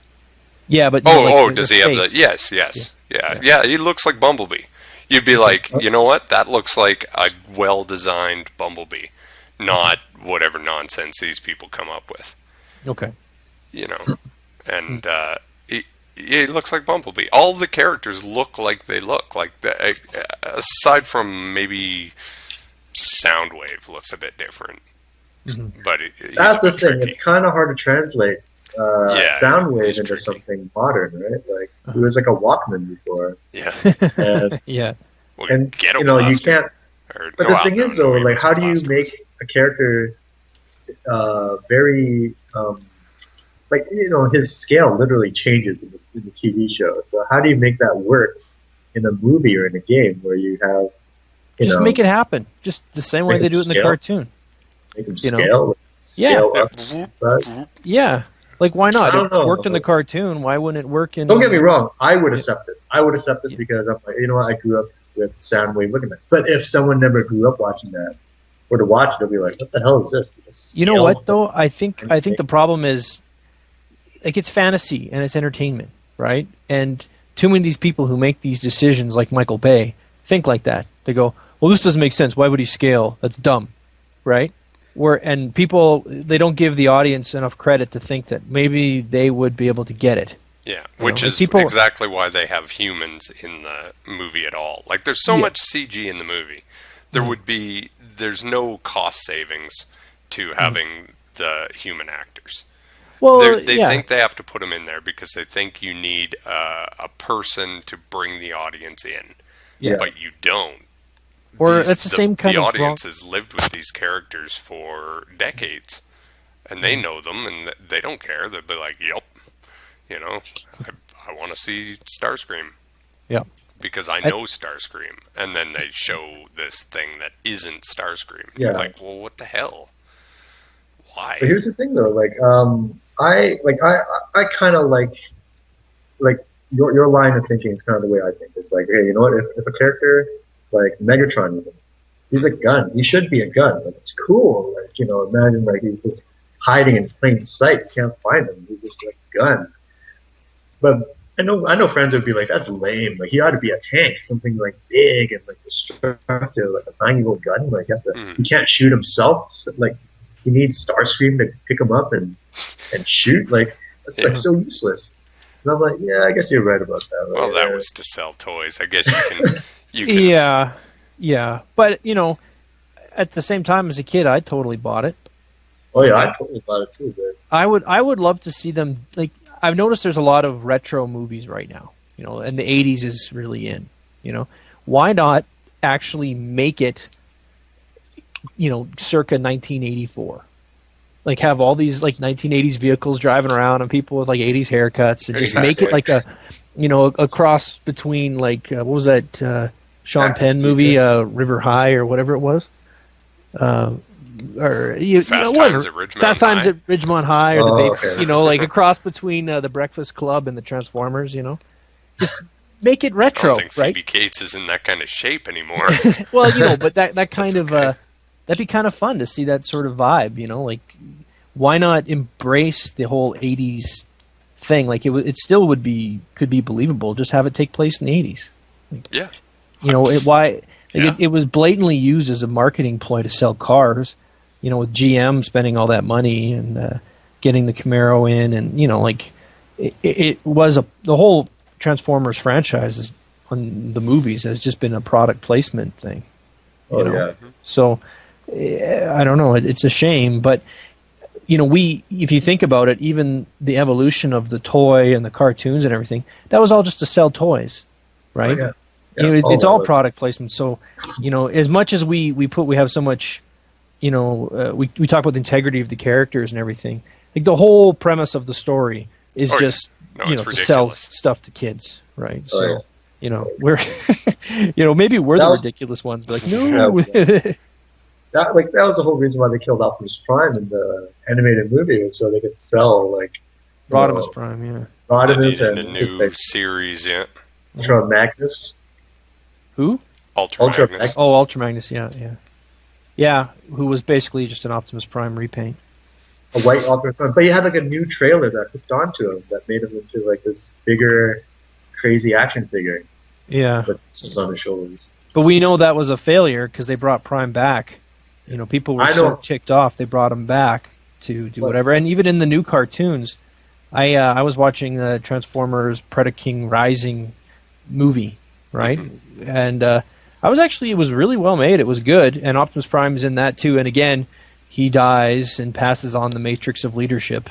[SPEAKER 2] Yeah, but
[SPEAKER 3] does he have the? Yes, yeah. He looks like Bumblebee. You'd be like, you know what? That looks like a well-designed Bumblebee, not whatever nonsense these people come up with.
[SPEAKER 2] Okay.
[SPEAKER 3] And he looks like Bumblebee. All the characters look like they look like that, aside from maybe Soundwave looks a bit different. Mm-hmm. But
[SPEAKER 1] that's the thing. Tricky. It's kind of hard to translate Soundwave into something modern, right? It was like a Walkman before.
[SPEAKER 3] Yeah.
[SPEAKER 1] And,
[SPEAKER 2] yeah.
[SPEAKER 3] Well,
[SPEAKER 1] and you can't. But the thing is, though, how do you make a character very his scale literally changes in the TV show. So how do you make that work in a movie or in a game where you have
[SPEAKER 2] just make it happen, just the same way they do it in the cartoon.
[SPEAKER 1] Make them scale up.
[SPEAKER 2] Yeah. Why not? It worked in the cartoon. Why wouldn't it work in?
[SPEAKER 1] Don't get me wrong. I would accept it. Because I'm like, I grew up with Soundwave looking at it. But if someone never grew up watching that, or to watch it, they'll be like, "What the hell is this?"
[SPEAKER 2] You know what though? I think the problem is, it's fantasy and it's entertainment, right? And too many of these people who make these decisions, like Michael Bay, think like that. They go, "Well, this doesn't make sense. Why would he scale? That's dumb," right? And people, they don't give the audience enough credit to think that maybe they would be able to get it.
[SPEAKER 3] Yeah, which is exactly why they have humans in the movie at all. There's so much CG in the movie. There's no cost savings to having the human actors.
[SPEAKER 2] Well,
[SPEAKER 3] they think they have to put them in there because they think you need a person to bring the audience in.
[SPEAKER 2] Yeah.
[SPEAKER 3] But you don't.
[SPEAKER 2] Or it's the same kind of...
[SPEAKER 3] The audience has lived with these characters for decades. And they know them, and they don't care. They'll be like, yep. I want to see Starscream.
[SPEAKER 2] Yeah.
[SPEAKER 3] Because I know Starscream. And then they show this thing that isn't Starscream.
[SPEAKER 1] Yeah.
[SPEAKER 3] You're like, well, what the hell? Why?
[SPEAKER 1] But here's the thing, though. I kind of like your line of thinking is kind of the way I think. It's like, hey, you know what? If a character like Megatron, even, he's a gun. He should be a gun. It's cool. Imagine he's just hiding in plain sight. You can't find him. He's just like a gun. But I know friends would be like, that's lame. He ought to be a tank, something big and destructive, like a 9-year-old gun. He can't shoot himself. So, he needs Starscream to pick him up and shoot. That's so useless. And I'm like, yeah, I guess you're right about that.
[SPEAKER 3] Well, that was to sell toys. I guess you can.
[SPEAKER 2] Yeah. But at the same time, as a kid, I totally bought it.
[SPEAKER 1] Oh yeah, I totally bought it too. But
[SPEAKER 2] I would love to see them. I've noticed there's a lot of retro movies right now. And the '80s is really in. Why not actually make it circa 1984. Like have all these like 1980s vehicles driving around and people with like 80s haircuts, and just make it like a cross between like what was that Sean Penn movie, River High or whatever it was, or
[SPEAKER 3] Fast Times at Ridgemont
[SPEAKER 2] Fast Times
[SPEAKER 3] High.
[SPEAKER 2] at Ridgemont High, or like a cross between the Breakfast Club and the Transformers. Just make it retro,
[SPEAKER 3] I don't think
[SPEAKER 2] right?
[SPEAKER 3] Phoebe Cates is in that kind of shape anymore.
[SPEAKER 2] Well, but that kind of that'd be kind of fun to see that sort of vibe. Like why not embrace the whole 80s thing? Like it still could be believable. Just have it take place in the 80s.
[SPEAKER 3] Yeah.
[SPEAKER 2] It was blatantly used as a marketing ploy to sell cars. With GM spending all that money and getting the Camaro in, and it was the whole Transformers franchise on the movies has just been a product placement thing.
[SPEAKER 1] Yeah.
[SPEAKER 2] So I don't know. It's a shame, but if you think about it, even the evolution of the toy and the cartoons and everything, that was all just to sell toys, right?
[SPEAKER 1] Oh, yeah.
[SPEAKER 2] It's all product placement. So, as much as we have so much, we talk about the integrity of the characters and everything. Like the whole premise of the story is to sell stuff to kids, right? We're, maybe we're the ridiculous ones, but like, no.
[SPEAKER 1] That was the whole reason why they killed Optimus Prime in the animated movie, was so they could sell
[SPEAKER 2] Rodimus Prime, yeah.
[SPEAKER 1] Rodimus
[SPEAKER 3] and the new series, yeah.
[SPEAKER 1] Ultra Magnus.
[SPEAKER 2] Who?
[SPEAKER 3] Ultra Magnus.
[SPEAKER 2] Oh, Ultra Magnus, yeah. Yeah, who was basically just an Optimus Prime repaint.
[SPEAKER 1] A white Optimus Prime. But you had like a new trailer that hooked onto him that made him into like this bigger, crazy action figure.
[SPEAKER 2] Yeah.
[SPEAKER 1] But this was on his shoulders.
[SPEAKER 2] But we know that was a failure because they brought Prime back. People were so ticked off they brought him back to do whatever. And even in the new cartoons, I was watching the Transformers Predaking Rising movie, right? Mm-hmm. And it was really well made. It was good. And Optimus Prime is in that too. And again, he dies and passes on the matrix of leadership.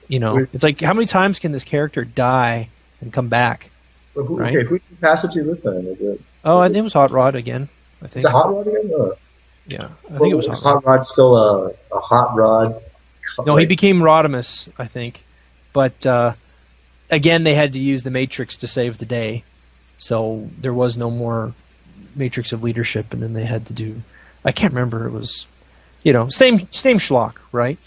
[SPEAKER 2] It's like, how many times can this character die and come back?
[SPEAKER 1] Well, who
[SPEAKER 2] right?
[SPEAKER 1] did you pass it to this time?
[SPEAKER 2] I think it was Hot Rod again. I think.
[SPEAKER 1] Is it Hot Rod again?
[SPEAKER 2] Yeah, I think it was
[SPEAKER 1] Hot Rod. Still a Hot Rod?
[SPEAKER 2] No, he became Rodimus, I think. But again, they had to use the Matrix to save the day. So there was no more Matrix of leadership, and then they had to do... I can't remember. It was, same schlock, right?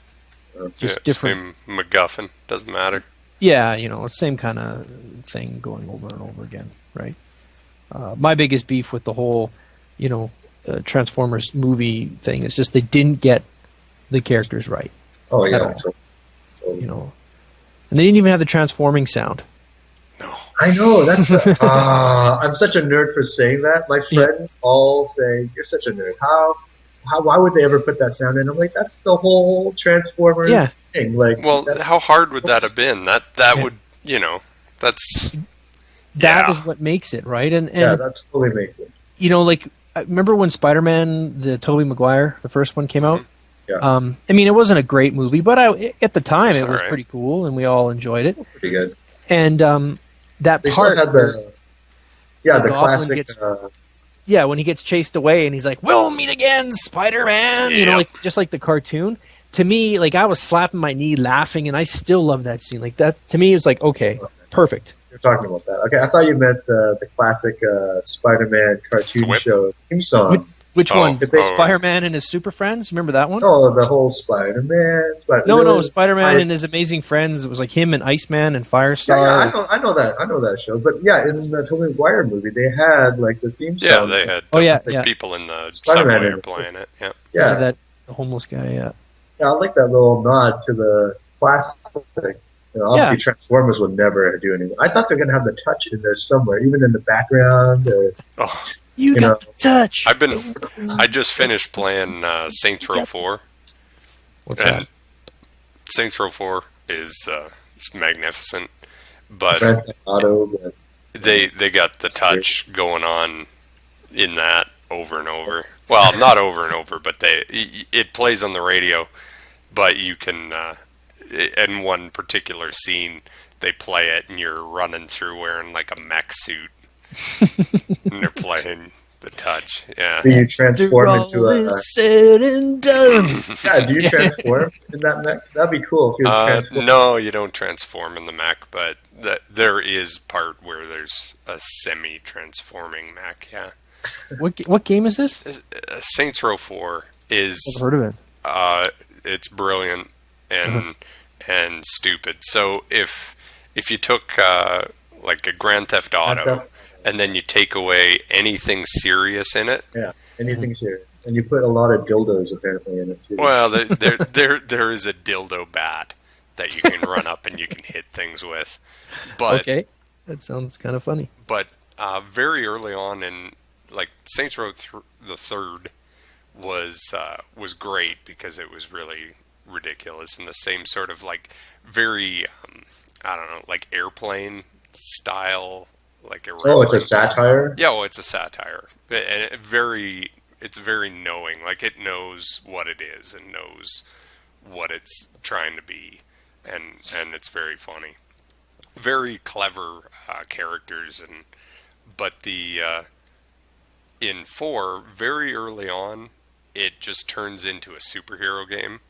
[SPEAKER 3] Just different. Same MacGuffin. Doesn't matter.
[SPEAKER 2] Yeah, same kind of thing going over and over again, right? My biggest beef with the whole, Transformers movie thing is just they didn't get the characters right.
[SPEAKER 1] Oh yeah,
[SPEAKER 2] and they didn't even have the transforming sound.
[SPEAKER 3] No,
[SPEAKER 1] I know that's. I'm such a nerd for saying that. My friends all say you're such a nerd. Why would they ever put that sound in? I'm like, that's the whole Transformers thing. Like,
[SPEAKER 3] well, how hard would that have been? That would, that's.
[SPEAKER 2] That is what makes it, right? And
[SPEAKER 1] that totally makes it.
[SPEAKER 2] I remember when Spider-Man, the Tobey Maguire, the first one came out.
[SPEAKER 1] Yeah.
[SPEAKER 2] It wasn't a great movie, but at the time it was pretty cool, and we all enjoyed it.
[SPEAKER 1] Pretty good.
[SPEAKER 2] And that
[SPEAKER 1] they
[SPEAKER 2] part
[SPEAKER 1] had the classic.
[SPEAKER 2] When he gets chased away and he's like, "We'll meet again, Spider-Man." Just like the cartoon. To me, I was slapping my knee laughing, and I still love that scene. Like that to me, it's like, okay, perfect.
[SPEAKER 1] You're talking about that. Okay, I thought you meant the classic Spider-Man cartoon show theme song.
[SPEAKER 2] Which one? Spider-Man and his super friends? Remember that one?
[SPEAKER 1] Oh, the whole Spider-Man.
[SPEAKER 2] No, Spider-Man and his amazing friends. It was like him and Iceman and Firestar.
[SPEAKER 1] Yeah, I know that show. But yeah, in the Tobey Maguire movie, they had like the theme song.
[SPEAKER 3] Yeah, they had. People in the subway are playing it. Yeah.
[SPEAKER 2] Yeah, that homeless guy. Yeah.
[SPEAKER 1] Yeah, I like that little nod to the classic. Obviously, Transformers would never do anything. I thought they were going to have the touch in there somewhere, even in the background.
[SPEAKER 2] You got the touch.
[SPEAKER 3] I just finished playing Saints Row 4.
[SPEAKER 2] What's that?
[SPEAKER 3] Saints Row 4 is magnificent, but they got the touch going on in that over and over. Well, not over and over, but it plays on the radio, but you can in one particular scene they play it and you're running through wearing like a mech suit and they're playing The touch, yeah.
[SPEAKER 1] Do you transform into a?
[SPEAKER 2] said and done.
[SPEAKER 1] Yeah, do you transform in that mech? That'd be cool if you was transform.
[SPEAKER 3] No, you don't transform in the mech, but there is part where there's a semi-transforming mech, yeah.
[SPEAKER 2] What game is this?
[SPEAKER 3] Saints Row 4 is...
[SPEAKER 2] I've heard of it.
[SPEAKER 3] It's brilliant and stupid. So if you took like a Grand Theft Auto and then you take away anything serious in it,
[SPEAKER 1] yeah, anything serious, and you put a lot of dildos apparently in it too.
[SPEAKER 3] Well, there is a dildo bat that you can run up and you can hit things with. But
[SPEAKER 2] okay, that sounds kind of funny.
[SPEAKER 3] But very early on in like Saints Row the Third was great because it was really ridiculous and the same sort of like very I don't know, like airplane style, like
[SPEAKER 1] it's a satire.
[SPEAKER 3] Yeah, well, it's a satire, and it's very knowing. Like it knows what it is and knows what it's trying to be, and it's very funny, very clever characters, but the in 4 very early on, it just turns into a superhero game.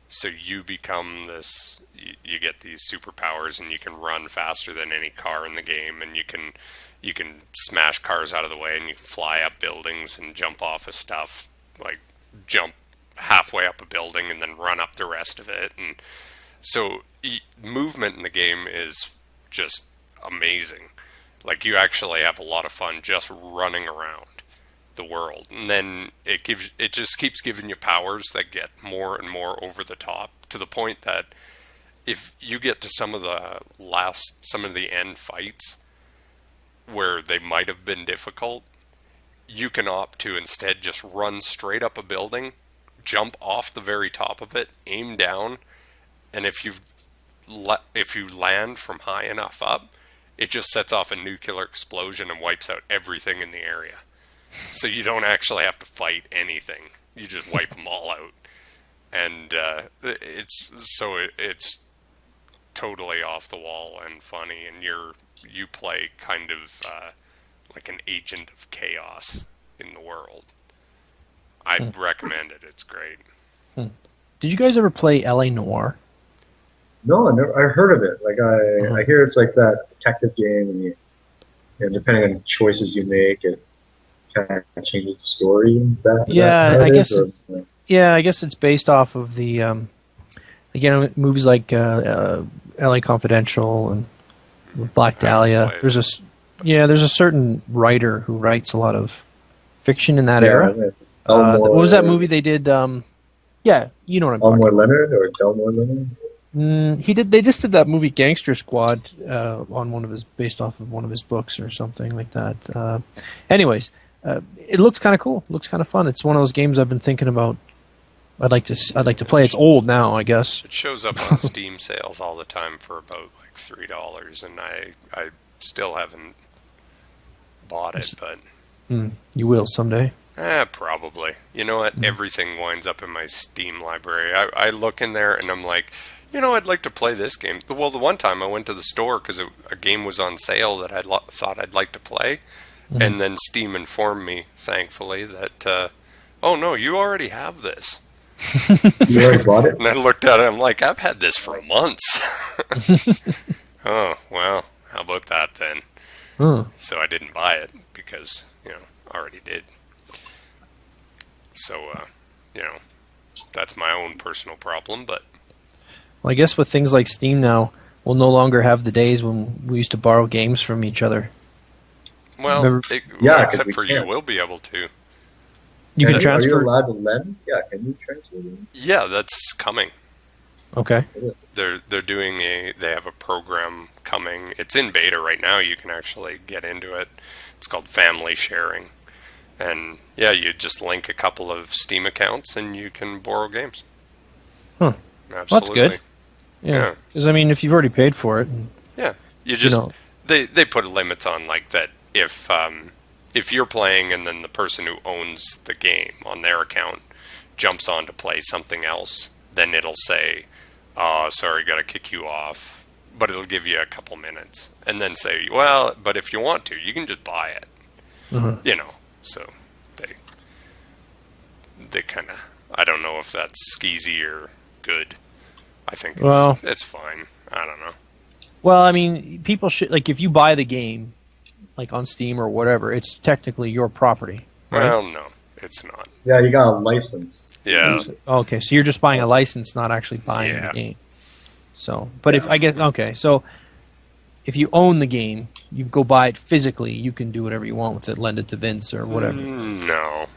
[SPEAKER 3] So you become this, you get these superpowers and you can run faster than any car in the game, and you can smash cars out of the way, and you can fly up buildings and jump off of stuff, like jump halfway up a building and then run up the rest of it. And so movement in the game is just amazing. Like you actually have a lot of fun just running around the world, and then it just keeps giving you powers that get more and more over the top, to the point that if you get to some of the end fights where they might have been difficult, you can opt to instead just run straight up a building, jump off the very top of it, aim down, and if you land from high enough up, it just sets off a nuclear explosion and wipes out everything in the area. So you don't actually have to fight anything. You just wipe them all out. And it's totally off the wall and funny, and you play kind of like an agent of chaos in the world. I'd recommend it. It's great.
[SPEAKER 2] Did you guys ever play LA Noire?
[SPEAKER 1] No, I heard of it. Like I hear it's like that detective game, and depending on choices you make, it kind of changes the story.
[SPEAKER 2] I guess it's based off of the movies like L.A. Confidential and Black Dahlia. There's a certain writer who writes a lot of fiction in that era. What was that movie they did? You know what I'm talking about.
[SPEAKER 1] Leonard or Delmore Leonard?
[SPEAKER 2] They just did that movie Gangster Squad based off of one of his books or something like that. Anyways. It looks kind of cool. Looks kind of fun. It's one of those games I've been thinking about. I'd like to play. It's old now, I guess.
[SPEAKER 3] It shows up on Steam sales all the time for about like $3, and I still haven't bought it, but
[SPEAKER 2] you will someday.
[SPEAKER 3] Probably. You know what? Everything winds up in my Steam library. I look in there and I'm like, I'd like to play this game. Well, the one time I went to the store because a game was on sale that I thought I'd like to play. And then Steam informed me, thankfully, that, oh no, you already have this.
[SPEAKER 1] You already bought it?
[SPEAKER 3] And I looked at it, I'm like, I've had this for months. Oh, well, how about that then? So I didn't buy it because, I already did. So, that's my own personal problem, but...
[SPEAKER 2] Well, I guess with things like Steam now, we'll no longer have the days when we used to borrow games from each other.
[SPEAKER 3] Well, except for you will be able to.
[SPEAKER 2] You can transfer.
[SPEAKER 1] Are you allowed to lend? Yeah, can you transfer them?
[SPEAKER 3] Yeah, that's coming.
[SPEAKER 2] Okay.
[SPEAKER 3] They're doing they have a program coming. It's in beta right now. You can actually get into it. It's called Family Sharing. And yeah, you just link a couple of Steam accounts and you can borrow games.
[SPEAKER 2] Huh.
[SPEAKER 3] Absolutely.
[SPEAKER 2] Well, that's good. Yeah. Because if you've already paid for it.
[SPEAKER 3] Yeah. You just they put limits on like that. If you're playing and then the person who owns the game on their account jumps on to play something else, then it'll say, "Oh, sorry, got to kick you off." But it'll give you a couple minutes, and then say, "Well, but if you want to, you can just buy it." So they kind of, I don't know if that's skeezy or good. I think it's fine. I don't know.
[SPEAKER 2] Well, I mean, people should, like, if you buy the game, like on Steam or whatever, it's technically your property, right?
[SPEAKER 3] Well, no, it's not.
[SPEAKER 1] Yeah, you got a license.
[SPEAKER 3] Yeah.
[SPEAKER 2] Okay, so you're just buying a license, not actually buying the game. So, but if I guess, okay, so if you own the game, you go buy it physically, you can do whatever you want with it, lend it to Vince or whatever.
[SPEAKER 3] No.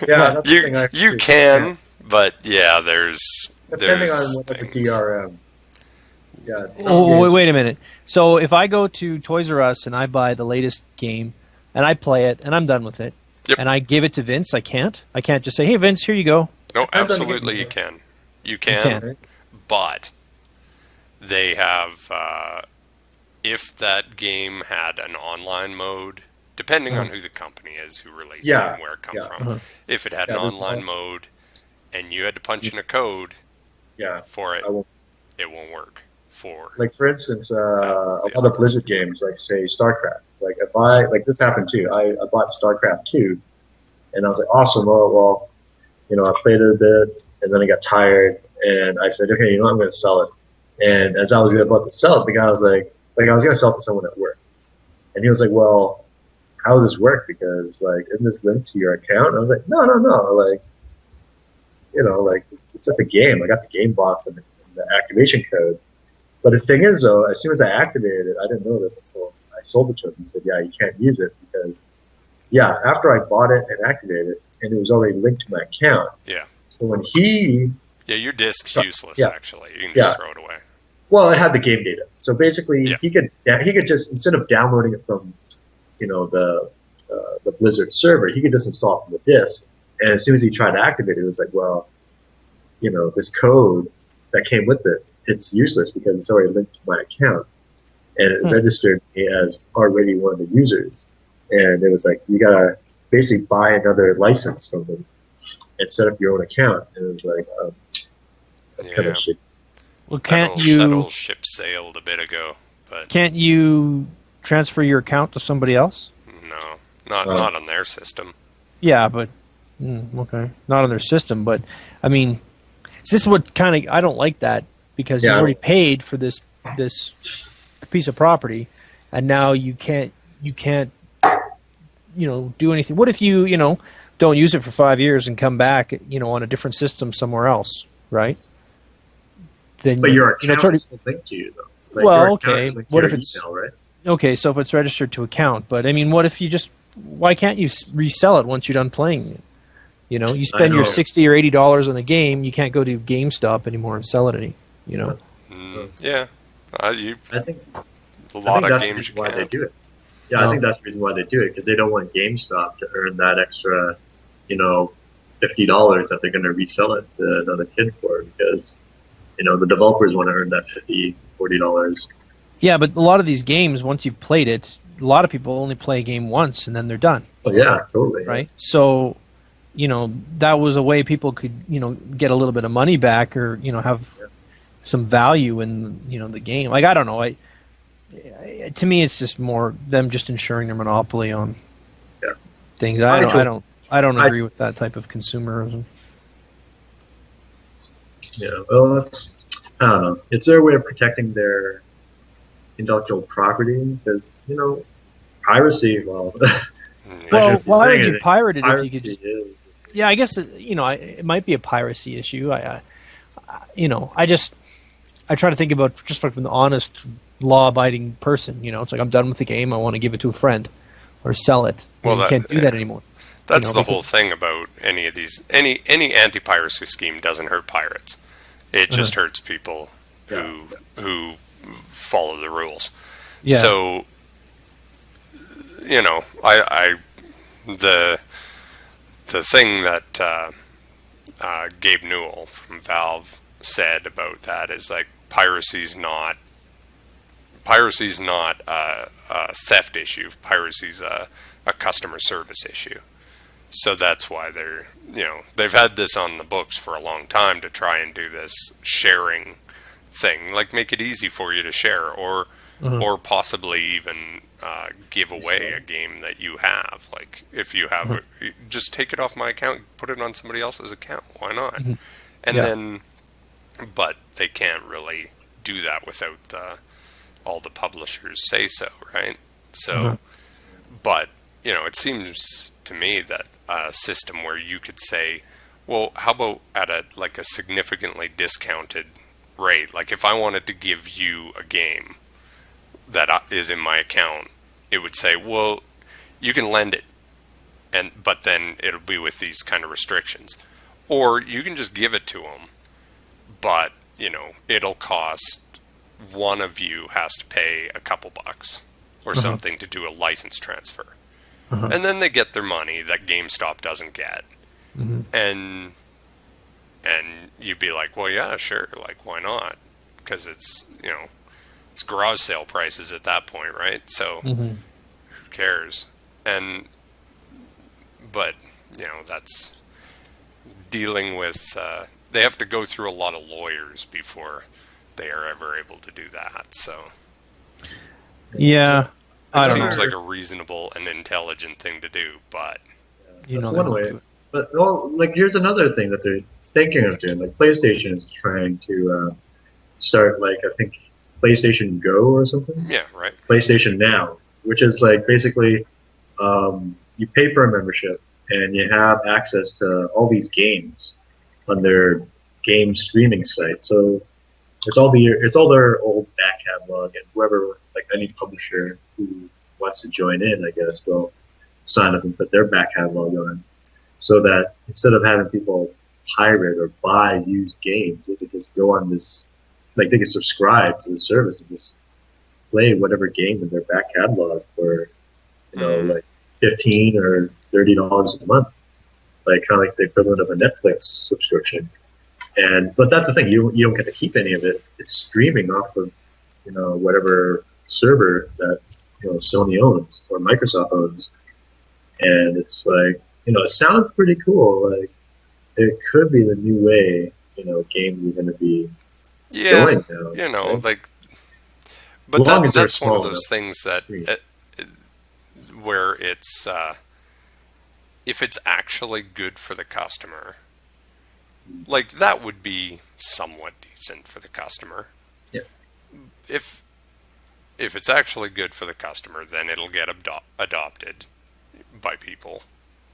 [SPEAKER 1] Yeah, that's
[SPEAKER 3] you can, but yeah, there's
[SPEAKER 1] depending on what the
[SPEAKER 3] things.
[SPEAKER 1] DRM. Yeah.
[SPEAKER 2] Oh, wait a minute. So if I go to Toys R Us and I buy the latest game and I play it and I'm done with it, and I give it to Vince, I can't just say, "Hey Vince, here you go."
[SPEAKER 3] No, absolutely you can. You can. But they have, if that game had an online mode, depending on who the company is, who released it and where it comes from, if it had an online mode and you had to punch in a code for it, it won't work.
[SPEAKER 1] Like, for instance, a lot of Blizzard games, like, say, StarCraft. Like, if I, like, this happened too. I bought StarCraft 2, and I was like, awesome, well, you know, I played it a bit, and then I got tired, and I said, okay, you know what, I'm going to sell it. And as I was about to sell it, the guy was like I was going to sell it to someone at work. And he was like, well, how does this work? Because, like, isn't this linked to your account? And I was like, no. Like, you know, like, it's just a game. I got the game box and the activation code. But the thing is, though, as soon as I activated it, I didn't know this until I sold it to him and said, yeah, you can't use it because, after I bought it and activated it, and it was already linked to my account.
[SPEAKER 3] Yeah.
[SPEAKER 1] So when he...
[SPEAKER 3] Yeah, your disk's useless, actually. You can just throw it away.
[SPEAKER 1] Well, it had the game data. So basically, he could just, instead of downloading it from, you know, the Blizzard server, he could just install it from the disk. And as soon as he tried to activate it, it was like, well, you know, this code that came with it, it's useless because it's already linked to my account. And it registered me as already one of the users. And it was like, you gotta basically buy another license from them and set up your own account. And it was like, that's kind of shit.
[SPEAKER 2] Well, can't
[SPEAKER 3] that old ship sailed a bit ago, but
[SPEAKER 2] can't you transfer your account to somebody else?
[SPEAKER 3] No, not on their system.
[SPEAKER 2] Yeah, but okay, not on their system. But I mean, this is what kind of I don't like that because you already paid for this piece of property, and now you can't do anything. What if you don't use it for 5 years and come back on a different system somewhere else, right? Then,
[SPEAKER 1] but your account is linked to you, though. Like,
[SPEAKER 2] well, okay. What if it's
[SPEAKER 1] email, right?
[SPEAKER 2] Okay? So if it's registered to account, but I mean, what if you why can't you resell it once you're done playing it? You spend your $60 or $80 on a game, you can't go to GameStop anymore and sell it
[SPEAKER 3] Yeah, I think a
[SPEAKER 1] lot
[SPEAKER 3] of
[SPEAKER 1] that's
[SPEAKER 3] games
[SPEAKER 1] the reason why they do it. Yeah, I think that's the reason why they do it because they don't want GameStop to earn that extra, $50 that they're going to resell it to another kid for because. The developers want to earn that $50, $40.
[SPEAKER 2] Yeah, but a lot of these games, once you've played it, a lot of people only play a game once and then they're done.
[SPEAKER 1] Oh, yeah, totally.
[SPEAKER 2] Right? So, that was a way people could, get a little bit of money back or, have some value in, the game. Like, I don't know. To me, it's just more them just ensuring their monopoly on things. I don't agree with that type of consumerism.
[SPEAKER 1] Yeah, well, I don't know. It's their way of protecting their intellectual property because, piracy, well...
[SPEAKER 2] why would you pirate it if you could just...
[SPEAKER 1] Is.
[SPEAKER 2] Yeah, I guess, it might be a piracy issue. I try to think about just like an honest, law-abiding person. It's like I'm done with the game, I want to give it to a friend or sell it. Well, you can't do that anymore.
[SPEAKER 3] That's the whole thing about any of these... Any anti-piracy scheme doesn't hurt pirates. It just hurts people who follow the rules. Yeah. So, the thing that Gabe Newell from Valve said about that is like piracy's not a theft issue. Piracy's a customer service issue. So that's why they've had this on the books for a long time to try and do this sharing thing, like make it easy for you to share, or or possibly even give away a game that you have. Like if you have, just take it off my account, put it on somebody else's account. Why not? And then, but they can't really do that without all the publishers say so, right? So, but it seems to me that a system where you could say, well, how about at a significantly discounted rate? Like if I wanted to give you a game that is in my account, it would say, well, you can lend it, but then it'll be with these kind of restrictions, or you can just give it to them, but it'll cost one of you has to pay a couple bucks or something to do a license transfer, and then they get their money that GameStop doesn't get. And you'd be like, well, yeah, sure, like why not? Because it's it's garage sale prices at that point, right? So who cares? But that's dealing with. They have to go through a lot of lawyers before they are ever able to do that. So
[SPEAKER 2] yeah,
[SPEAKER 3] it seems like a reasonable and intelligent thing to do, but
[SPEAKER 1] that's one way. But here's another thing that they're thinking of doing. Like PlayStation is trying to start, I think PlayStation Go or something.
[SPEAKER 3] Yeah, right.
[SPEAKER 1] PlayStation Now, which is basically you pay for a membership and you have access to all these games on their game streaming site. So it's all their old back catalog, and whoever any publisher who wants to join in, I guess they'll sign up and put their back catalog on. So that instead of having people pirate or buy used games, they could just go on this, they could subscribe to the service and just play whatever game in their back catalog for, $15 or $30 a month, kind of like the equivalent of a Netflix subscription. But that's the thing, you don't get to keep any of it. It's streaming off of, whatever server that Sony owns or Microsoft owns, and it's it sounds pretty cool. It could be the new way, games are going to be going now.
[SPEAKER 3] right? But that's one of those things that, where it's, if it's actually good for the customer, that would be somewhat decent for the customer.
[SPEAKER 1] Yeah.
[SPEAKER 3] If it's actually good for the customer, then it'll get adopted by people.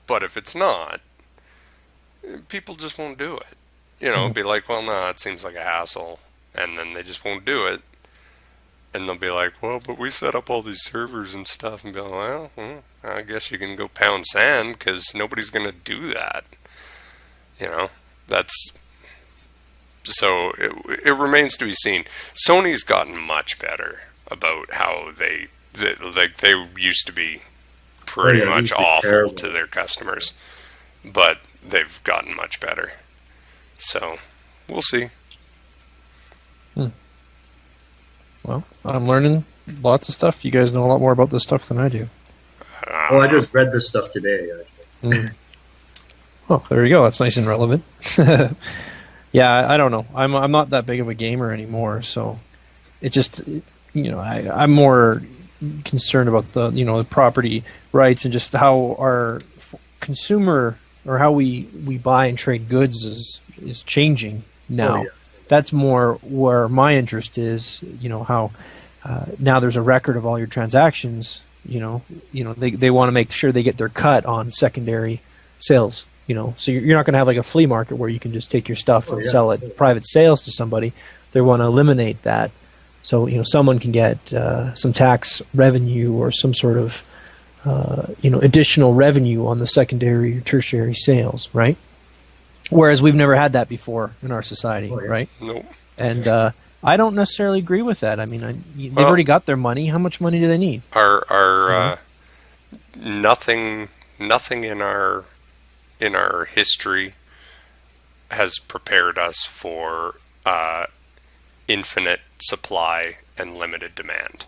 [SPEAKER 3] But if it's not, people just won't do it. Be like, well, no, it seems like a hassle. And then they just won't do it. And they'll be like, well, but we set up all these servers and stuff. And be like, well, I guess you can go pound sand because nobody's going to do that. That's... So it remains to be seen. Sony's gotten much better about how they used to be pretty much awful to their customers, but they've gotten much better. So we'll see.
[SPEAKER 2] Well, I'm learning lots of stuff. You guys know a lot more about this stuff than I do.
[SPEAKER 1] I just read this stuff today, actually.
[SPEAKER 2] Oh, there you go. That's nice and relevant. Yeah, I don't know. I'm not that big of a gamer anymore, so it just I'm more concerned about the property rights and just how our consumer or how we buy and trade goods is changing now. Oh, yeah. That's more where my interest is. How now there's a record of all your transactions. They want to make sure they get their cut on secondary sales. So you're not going to have a flea market where you can just take your stuff and sell it private sales to somebody. They want to eliminate that. So, someone can get some tax revenue or some sort of, additional revenue on the secondary or tertiary sales, right? Whereas we've never had that before in our society, right?
[SPEAKER 3] No.
[SPEAKER 2] And I don't necessarily agree with that. I mean, they've already got their money. How much money do they need?
[SPEAKER 3] Nothing in our history has prepared us for infinite supply and limited demand,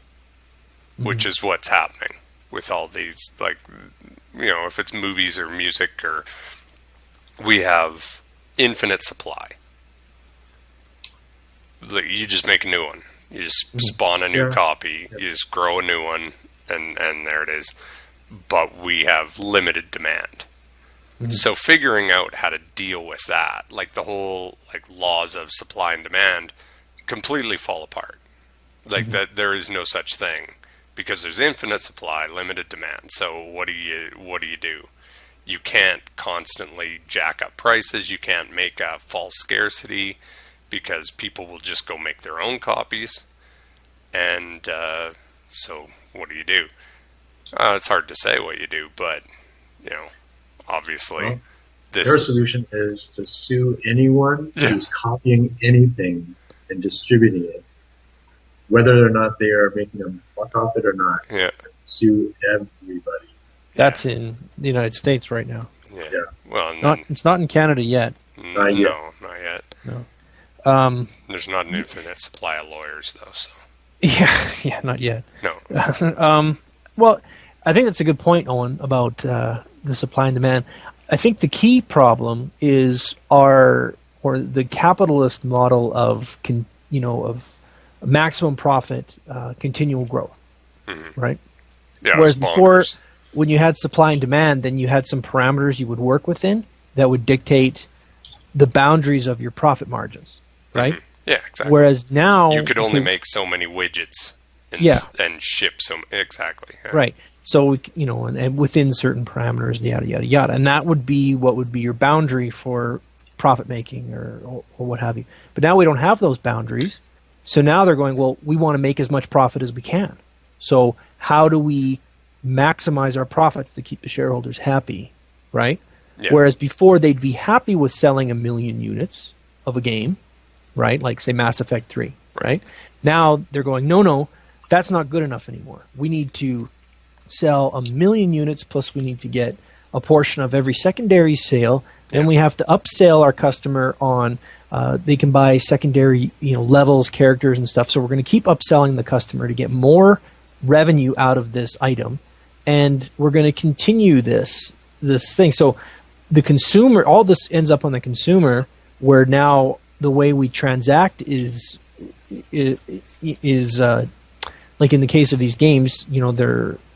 [SPEAKER 3] which is what's happening with all these, if it's movies or music, or we have infinite supply. You just make a new one. You just spawn a new copy. You just grow a new one, and there it is. But we have limited demand. So figuring out how to deal with that, like the whole like laws of supply and demand, completely fall apart. Like that, there is no such thing because there's infinite supply, limited demand. So what do you do? You can't constantly jack up prices. You can't make a false scarcity because people will just go make their own copies. And so what do you do? It's hard to say what you do, but obviously,
[SPEAKER 1] their solution is to sue anyone who's copying anything and distributing it, whether or not they are making a buck off it or not.
[SPEAKER 3] Yeah.
[SPEAKER 1] Sue everybody.
[SPEAKER 2] That's in the United States right now.
[SPEAKER 3] Yeah. Well,
[SPEAKER 2] it's not in Canada yet.
[SPEAKER 1] Not yet.
[SPEAKER 3] No, not yet.
[SPEAKER 2] No.
[SPEAKER 3] There's not an infinite supply of lawyers, though. So.
[SPEAKER 2] Yeah, not yet.
[SPEAKER 3] No.
[SPEAKER 2] Well, I think that's a good point, Owen, about the supply and demand. I think the key problem is the capitalist model of maximum profit, continual growth, right?
[SPEAKER 3] Yeah,
[SPEAKER 2] whereas before, when you had supply and demand, then you had some parameters you would work within that would dictate the boundaries of your profit margins, right?
[SPEAKER 3] Yeah, exactly.
[SPEAKER 2] Whereas now
[SPEAKER 3] you could only make so many widgets and ship exactly. Yeah.
[SPEAKER 2] Right. So, and within certain parameters, yada, yada, yada. And that would be what would be your boundary for profit making or what have you. But now we don't have those boundaries. So now they're going, well, we want to make as much profit as we can. So how do we maximize our profits to keep the shareholders happy, right? Yeah. Whereas before they'd be happy with selling 1 million units of a game, right? Like, say, Mass Effect 3, right? Now they're going, no, that's not good enough anymore. We need to sell 1 million units, plus we need to get a portion of every secondary sale. Then we have to upsell our customer on they can buy secondary levels, characters, and stuff. So we're going to keep upselling the customer to get more revenue out of this item, and we're going to continue this thing. So the consumer, all this ends up on the consumer, where now the way we transact is like in the case of these games,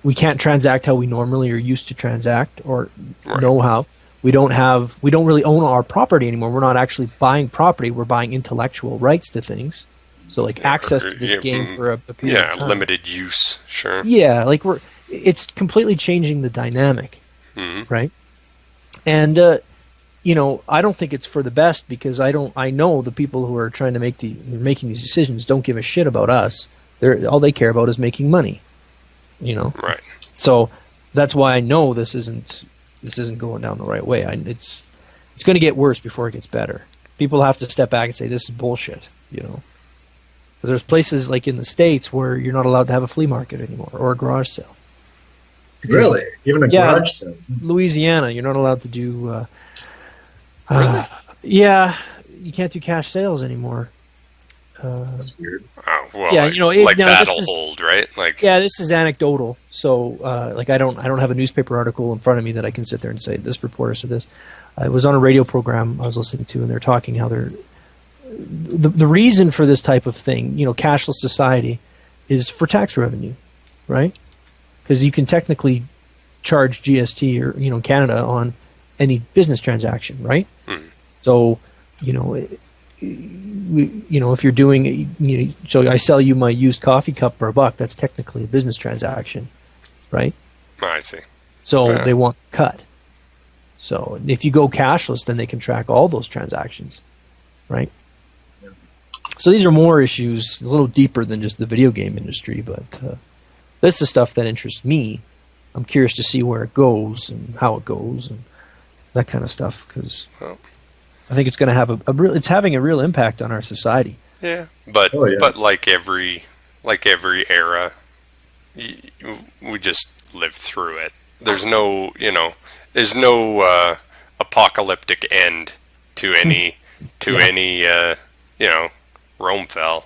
[SPEAKER 2] we can't transact how we normally are used to transact or know how. We don't really own our property anymore. We're not actually buying property. We're buying intellectual rights to things. So like access to this game for a period of time.
[SPEAKER 3] Limited use, sure.
[SPEAKER 2] Yeah, like it's completely changing the dynamic, right? And I don't think it's for the best, because I know the people who are trying to making these decisions don't give a shit about us. All they care about is making money,
[SPEAKER 3] Right.
[SPEAKER 2] So that's why I know this isn't going down the right way. It's going to get worse before it gets better. People have to step back and say, this is bullshit, because there's places like in the States where you're not allowed to have a flea market anymore or a garage sale.
[SPEAKER 1] Really? Even a garage sale?
[SPEAKER 2] Louisiana, you're not allowed to do...
[SPEAKER 1] really?
[SPEAKER 2] Yeah, you can't do cash sales anymore.
[SPEAKER 1] That's weird.
[SPEAKER 3] Oh, well,
[SPEAKER 2] yeah,
[SPEAKER 3] that'll hold, right? Like,
[SPEAKER 2] yeah, this is anecdotal. So, I don't have a newspaper article in front of me that I can sit there and say this reporter said this. It was on a radio program I was listening to, and they're talking how the reason for this type of thing, cashless society, is for tax revenue, right? Because you can technically charge GST or Canada on any business transaction, right? So, if you're doing, so I sell you my used coffee cup for $1, that's technically a business transaction, right?
[SPEAKER 3] I see.
[SPEAKER 2] So they want cut. So if you go cashless, then they can track all those transactions, right? Yeah. So these are more issues, a little deeper than just the video game industry, but this is stuff that interests me. I'm curious to see where it goes and how it goes and that kind of stuff, because I think it's going to have it's having a real impact on our society.
[SPEAKER 3] Yeah, but like every era, we just live through it. There's no apocalyptic end to any Rome fell.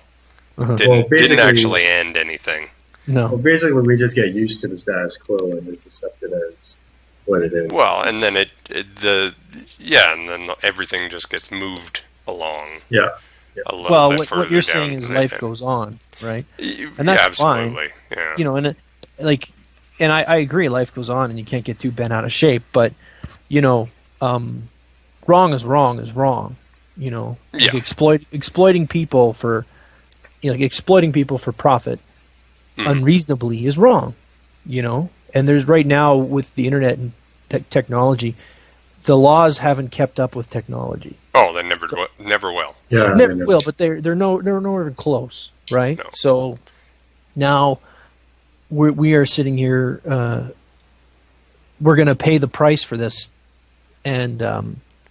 [SPEAKER 3] Didn't actually end anything.
[SPEAKER 2] No.
[SPEAKER 1] Well, basically, we just get used to the status quo and just accept it as what it is.
[SPEAKER 3] Well, and then and then everything just gets moved along.
[SPEAKER 1] Yeah.
[SPEAKER 3] a little
[SPEAKER 2] Well,
[SPEAKER 3] bit
[SPEAKER 2] what
[SPEAKER 3] further
[SPEAKER 2] you're
[SPEAKER 3] down.
[SPEAKER 2] saying is life goes on, right? And
[SPEAKER 3] Yeah,
[SPEAKER 2] that's fine.
[SPEAKER 3] absolutely. Yeah.
[SPEAKER 2] You know, and I agree, life goes on, and you can't get too bent out of shape. But you know, wrong is wrong is wrong. You know, like
[SPEAKER 3] Yeah.
[SPEAKER 2] exploiting people for, like exploiting people for profit unreasonably is wrong. You know, and there's right now with the internet and technology, the laws haven't kept up with technology.
[SPEAKER 3] Oh, they never will.
[SPEAKER 1] Yeah,
[SPEAKER 2] Never will, but they're nowhere close, right?
[SPEAKER 3] No.
[SPEAKER 2] So now we are sitting here. We're going to pay the price for this, and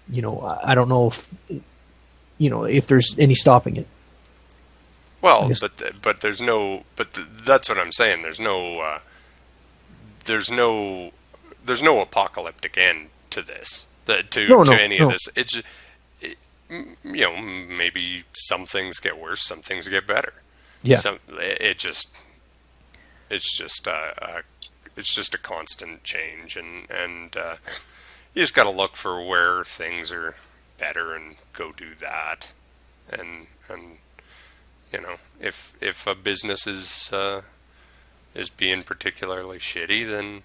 [SPEAKER 2] you know, I don't know if if there's any stopping it.
[SPEAKER 3] Well, but there's no. But that's what I'm saying. There's no. There's no apocalyptic end to this. Any of this. It's maybe some things get worse, some things get better.
[SPEAKER 2] Yeah.
[SPEAKER 3] It's just a constant change, and you just got to look for where things are better and go do that. And if a business is being particularly shitty, then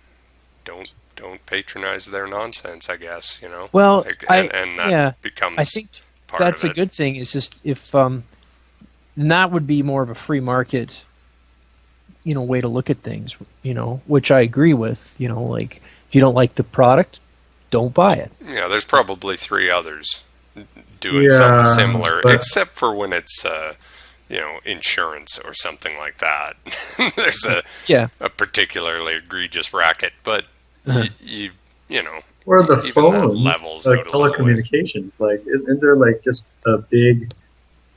[SPEAKER 3] don't patronize their nonsense, I guess,
[SPEAKER 2] Well,
[SPEAKER 3] that becomes
[SPEAKER 2] I think
[SPEAKER 3] part
[SPEAKER 2] that's
[SPEAKER 3] of
[SPEAKER 2] a
[SPEAKER 3] it.
[SPEAKER 2] good thing. It's just if and that would be more of a free market, way to look at things, which I agree with. Like if you don't like the product, don't buy it.
[SPEAKER 3] Yeah, there's probably 3 others doing something similar, except for when it's insurance or something like that. There's a particularly egregious racket, but you know,
[SPEAKER 1] or the
[SPEAKER 3] even
[SPEAKER 1] phones,
[SPEAKER 3] levels
[SPEAKER 1] like
[SPEAKER 3] out a little way.
[SPEAKER 1] telecommunications, like isn't there like just a big?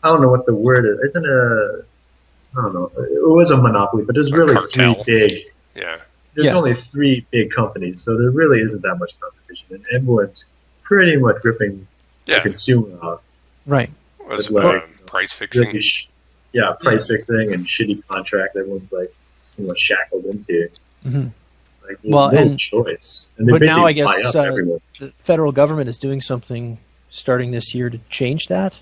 [SPEAKER 1] I don't know what the word is. Isn't I don't know. It was a monopoly, but there's really
[SPEAKER 3] cartel.
[SPEAKER 1] 3 big.
[SPEAKER 3] Yeah.
[SPEAKER 1] There's only 3 big companies, so there really isn't that much competition, and everyone's pretty much ripping the consumer off.
[SPEAKER 2] Right.
[SPEAKER 3] Was price fixing?
[SPEAKER 1] Really price fixing and shitty contracts. Everyone's like, shackled into.
[SPEAKER 2] Mm-hmm.
[SPEAKER 1] Like, no choice. And
[SPEAKER 2] but now I guess
[SPEAKER 1] everyone.
[SPEAKER 2] The federal government is doing something starting this year to change that.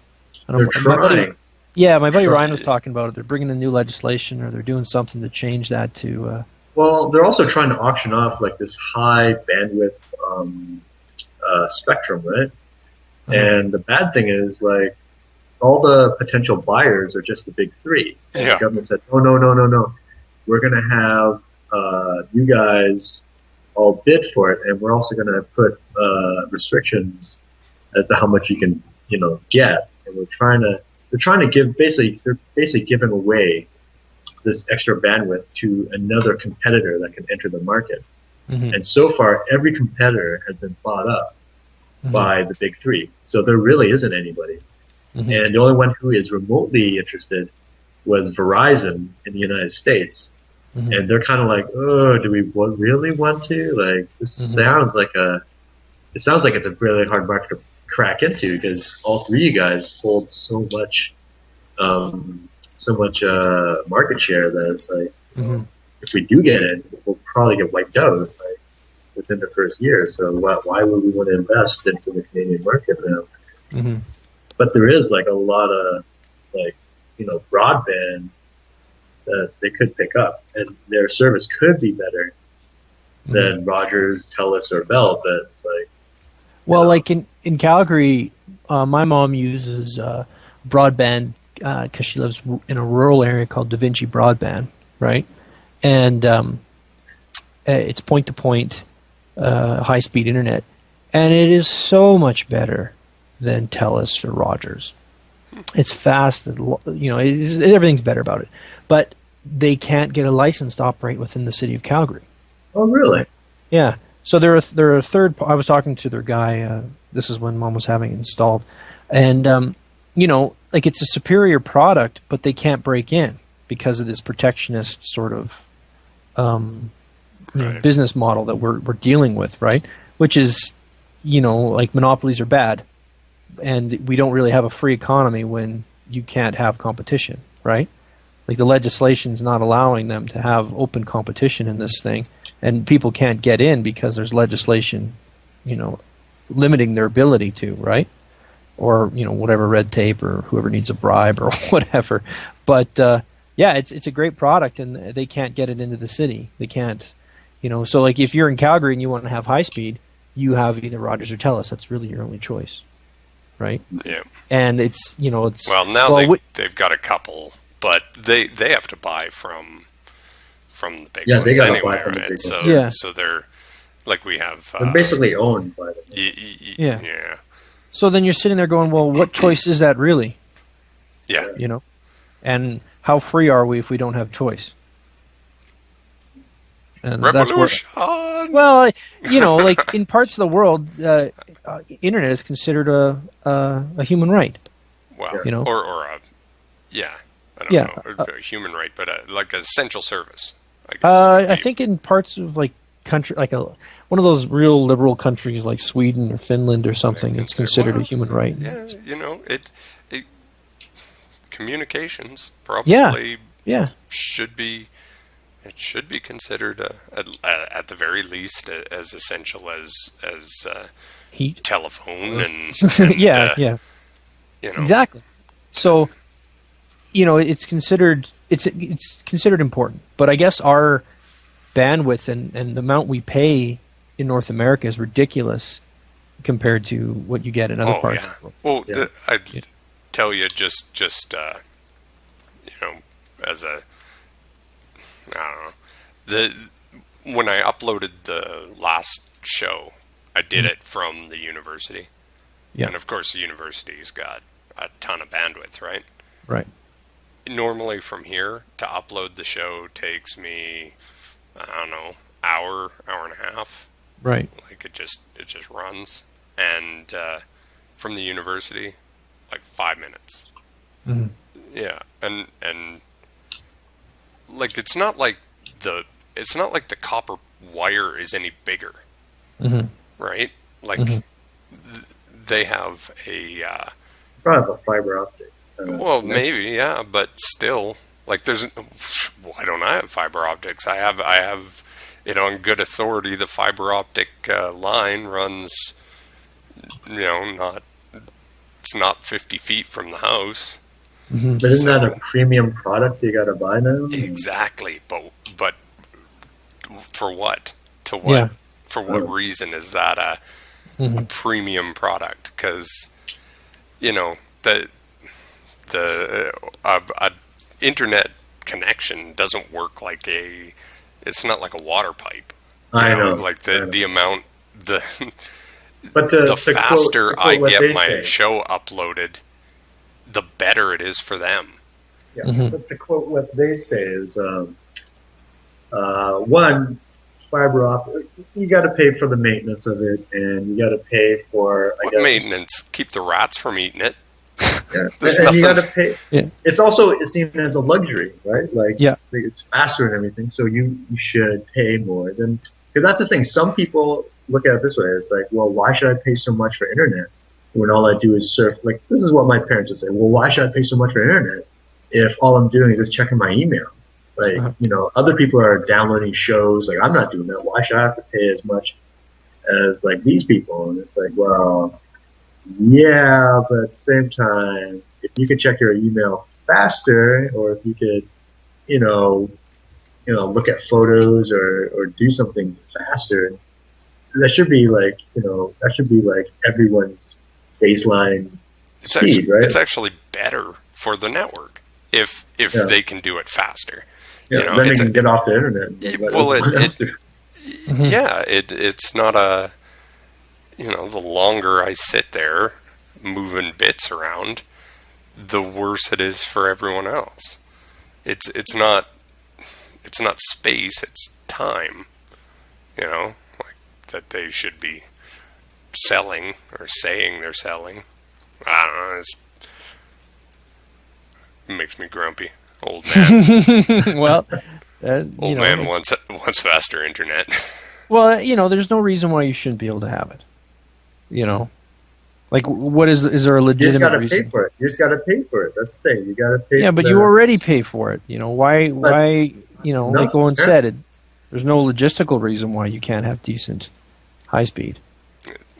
[SPEAKER 1] They're trying.
[SPEAKER 2] My buddy Ryan was talking about it. They're bringing in new legislation, or they're doing something to change that to.
[SPEAKER 1] Well, they're also trying to auction off like this high bandwidth spectrum, right? And the bad thing is, like, all the potential buyers are just the big 3. And the government said, no. We're going to have you guys all bid for it, and we're also going to put restrictions as to how much you can, get. And they're trying to give they're basically giving away this extra bandwidth to another competitor that can enter the market. Mm-hmm. And so far, every competitor has been bought up by the big 3. So there really isn't anybody. Mm-hmm. And the only one who is remotely interested was Verizon in the United States. Mm-hmm. And they're kind of like, oh, do we really want to? Like, this sounds like it's a really hard market to crack into, because all 3 of you guys hold so much market share that it's like, if we do get in, we'll probably get wiped out like within the first year. So why would we want to invest into the Canadian market now? Mm-hmm. But there is like a lot of broadband that they could pick up, and their service could be better than Rogers, TELUS, or Bell. But it's like,
[SPEAKER 2] like in Calgary, my mom uses broadband because she lives in a rural area called Da Vinci Broadband, right? And it's point-to-point high-speed internet, and it is so much better than TELUS or Rogers. It's fast, everything's better about it. But they can't get a license to operate within the city of Calgary.
[SPEAKER 1] Oh, really?
[SPEAKER 2] Yeah. So they're a third. I was talking to their guy. This is when Mom was having it installed, and like it's a superior product, but they can't break in because of this protectionist sort of business model that we're dealing with, right? Which is, like monopolies are bad, and we don't really have a free economy when you can't have competition, right? Like the legislation's not allowing them to have open competition in this thing, and people can't get in because there's legislation, limiting their ability to, right? or whatever red tape or whoever needs a bribe or whatever. But yeah, it's a great product, and they can't get it into the city. They can't, So like if you're in Calgary and you want to have high speed, you have either Rogers or TELUS. That's really your only choice, right?
[SPEAKER 3] Yeah.
[SPEAKER 2] And it's
[SPEAKER 3] they've got a couple, but they have to buy from the big
[SPEAKER 1] Yeah,
[SPEAKER 3] ones
[SPEAKER 1] they gotta
[SPEAKER 3] anyway,
[SPEAKER 1] buy from the
[SPEAKER 3] right?
[SPEAKER 1] big
[SPEAKER 3] So
[SPEAKER 1] ones.
[SPEAKER 2] Yeah.
[SPEAKER 3] so they're like we have.
[SPEAKER 1] They're basically owned by them.
[SPEAKER 2] Yeah.
[SPEAKER 3] Yeah.
[SPEAKER 2] So then you're sitting there going, well, what choice is that really?
[SPEAKER 3] Yeah.
[SPEAKER 2] And how free are we if we don't have choice? And
[SPEAKER 3] Revolution.
[SPEAKER 2] Well, like in parts of the world, internet is considered a human right.
[SPEAKER 3] Well,
[SPEAKER 2] Yeah.
[SPEAKER 3] or a I don't know, a human right, but like an essential service. I guess.
[SPEAKER 2] I think in parts of like country, like one of those real liberal countries like Sweden or Finland or something, it's considered a human right.
[SPEAKER 3] Yeah, it communications probably should be considered at the very least as essential as
[SPEAKER 2] Heat,
[SPEAKER 3] telephone and
[SPEAKER 2] yeah, exactly. So it's considered important, but I guess our bandwidth and the amount we pay in North America is ridiculous compared to what you get in other parts of the world.
[SPEAKER 3] Well, I'd tell you just as a I don't know, when I uploaded the last show, I did it from the university. Yeah. And of course the university's got a ton of bandwidth, right?
[SPEAKER 2] Right.
[SPEAKER 3] Normally from here to upload the show takes me, I don't know, hour and a half.
[SPEAKER 2] Right.
[SPEAKER 3] Like it just runs. And from the university, like 5 minutes.
[SPEAKER 2] Mm-hmm.
[SPEAKER 3] Yeah. And like it's not like the copper wire is any bigger.
[SPEAKER 2] Mm-hmm.
[SPEAKER 3] Right? Like they have a
[SPEAKER 1] probably have a fiber optic.
[SPEAKER 3] Well, maybe, yeah, but still, like, why don't I have fiber optics? I have it on good authority. The fiber optic line runs, it's not 50 feet from the house.
[SPEAKER 2] Mm-hmm.
[SPEAKER 1] But isn't that a premium product you got to buy now?
[SPEAKER 3] Exactly, but for what? To what?
[SPEAKER 2] Yeah.
[SPEAKER 3] For what reason is that a premium product? Because the internet connection doesn't work like it's not like a water pipe.
[SPEAKER 1] I know.
[SPEAKER 3] Like the amount
[SPEAKER 1] but
[SPEAKER 3] the faster
[SPEAKER 1] quote
[SPEAKER 3] I get my
[SPEAKER 1] say.
[SPEAKER 3] show uploaded, the better it is for them.
[SPEAKER 1] Yeah, but to quote what they say is one, fiber optic, you got to pay for the maintenance of it, and you got to pay for
[SPEAKER 3] maintenance? Keep the rats from eating it.
[SPEAKER 1] Yeah.
[SPEAKER 3] There's
[SPEAKER 1] and
[SPEAKER 3] nothing.
[SPEAKER 1] you got to pay.
[SPEAKER 2] Yeah.
[SPEAKER 1] It's seen as a luxury, right? Like, it's faster and everything, so you should pay more. Because that's the thing. Some people look at it this way. It's like, well, why should I pay so much for internet when all I do is surf? Like, this is what my parents would say. Well, why should I pay so much for internet if all I'm doing is just checking my email? Like, other people are downloading shows. Like, I'm not doing that. Why should I have to pay as much as like these people? And it's like, well, yeah, but at the same time, if you could check your email faster, or if you could, look at photos or do something faster, that should be like, everyone's baseline speed, right?
[SPEAKER 3] It's actually better for the network if they can do it faster.
[SPEAKER 1] Yeah, then they can get off the internet.
[SPEAKER 3] It's not a. The longer I sit there moving bits around, the worse it is for everyone else. It's not space, it's time. Like that they should be selling or saying they're selling. I don't know. It makes me grumpy. Old man.
[SPEAKER 2] Well,
[SPEAKER 3] old man wants faster internet.
[SPEAKER 2] Well, there's no reason why you shouldn't be able to have it. Like, what is there a legitimate reason?
[SPEAKER 1] You just got to pay for it. You just got to pay for it. That's the thing. You got to pay.
[SPEAKER 2] Yeah, but you already pay for it. Why? Like Owen said, there's no logistical reason why you can't have decent high speed.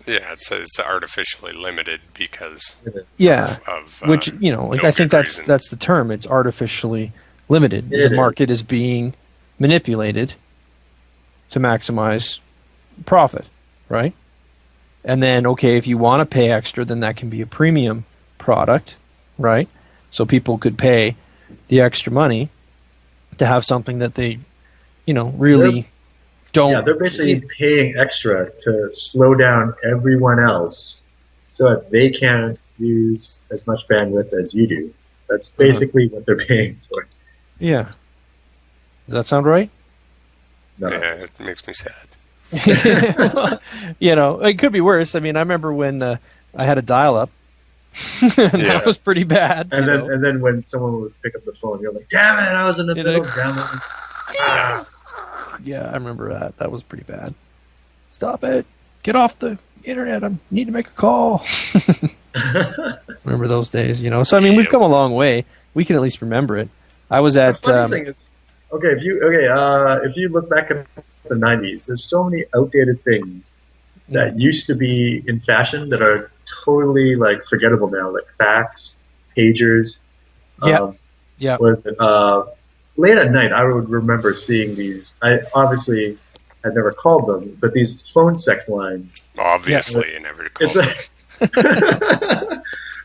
[SPEAKER 3] Yeah, it's artificially limited because
[SPEAKER 2] Yeah,
[SPEAKER 3] of
[SPEAKER 2] which like
[SPEAKER 3] no
[SPEAKER 2] I think
[SPEAKER 3] good
[SPEAKER 2] that's
[SPEAKER 3] reason.
[SPEAKER 2] that's the term. It's artificially limited.
[SPEAKER 1] It
[SPEAKER 2] The
[SPEAKER 1] is.
[SPEAKER 2] market is being manipulated to maximize profit, right? And then, okay, if you want to pay extra, then that can be a premium product, right? So people could pay the extra money to have something that they, really don't.
[SPEAKER 1] Yeah, they're basically paying extra to slow down everyone else so that they can't use as much bandwidth as you do. That's basically what they're paying for.
[SPEAKER 2] Yeah. Does that sound right?
[SPEAKER 1] No.
[SPEAKER 3] Yeah, it makes me sad.
[SPEAKER 2] It could be worse. I mean, I remember when I had a dial-up. That was pretty bad.
[SPEAKER 1] And then when someone would pick up the phone, you're like, "Damn it! I was in the middle."
[SPEAKER 2] Yeah, I remember that. That was pretty bad. Stop it! Get off the internet! I need to make a call. Remember those days? So I mean, we've come a long way. We can at least remember it. I was at.
[SPEAKER 1] The funny thing is, if you look back at the '90s, there's so many outdated things that used to be in fashion that are totally like forgettable now, like fax, pagers.
[SPEAKER 2] Yeah.
[SPEAKER 1] Was it? Late at night, I would remember seeing these. I obviously had never called them, but these phone sex lines.
[SPEAKER 3] Obviously, you never called them.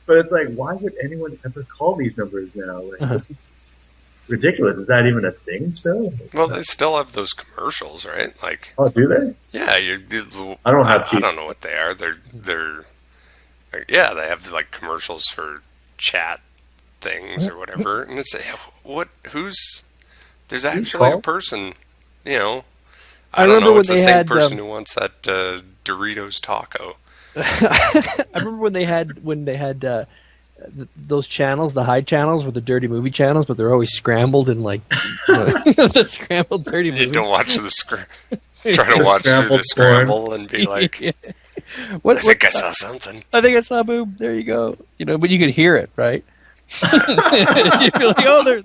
[SPEAKER 1] But it's like, why would anyone ever call these numbers now? Like, this is ridiculous. Is that even a thing still?
[SPEAKER 3] Well, they still have those commercials, right? Like,
[SPEAKER 1] oh, do they?
[SPEAKER 3] Yeah,
[SPEAKER 1] I don't have.
[SPEAKER 3] I don't know what they are. They're yeah, they have like commercials for chat things or whatever, and it's there's actually a person, I don't know, it's the same person who wants that Doritos taco.
[SPEAKER 2] I remember when they had those channels, the high channels were the dirty movie channels, but they're always scrambled and like the scrambled dirty movies.
[SPEAKER 3] You don't watch try to watch through the scramble and be like, I think I saw something.
[SPEAKER 2] I think I saw a boob. There you go. But you could hear it, right? You'd be like, oh, they're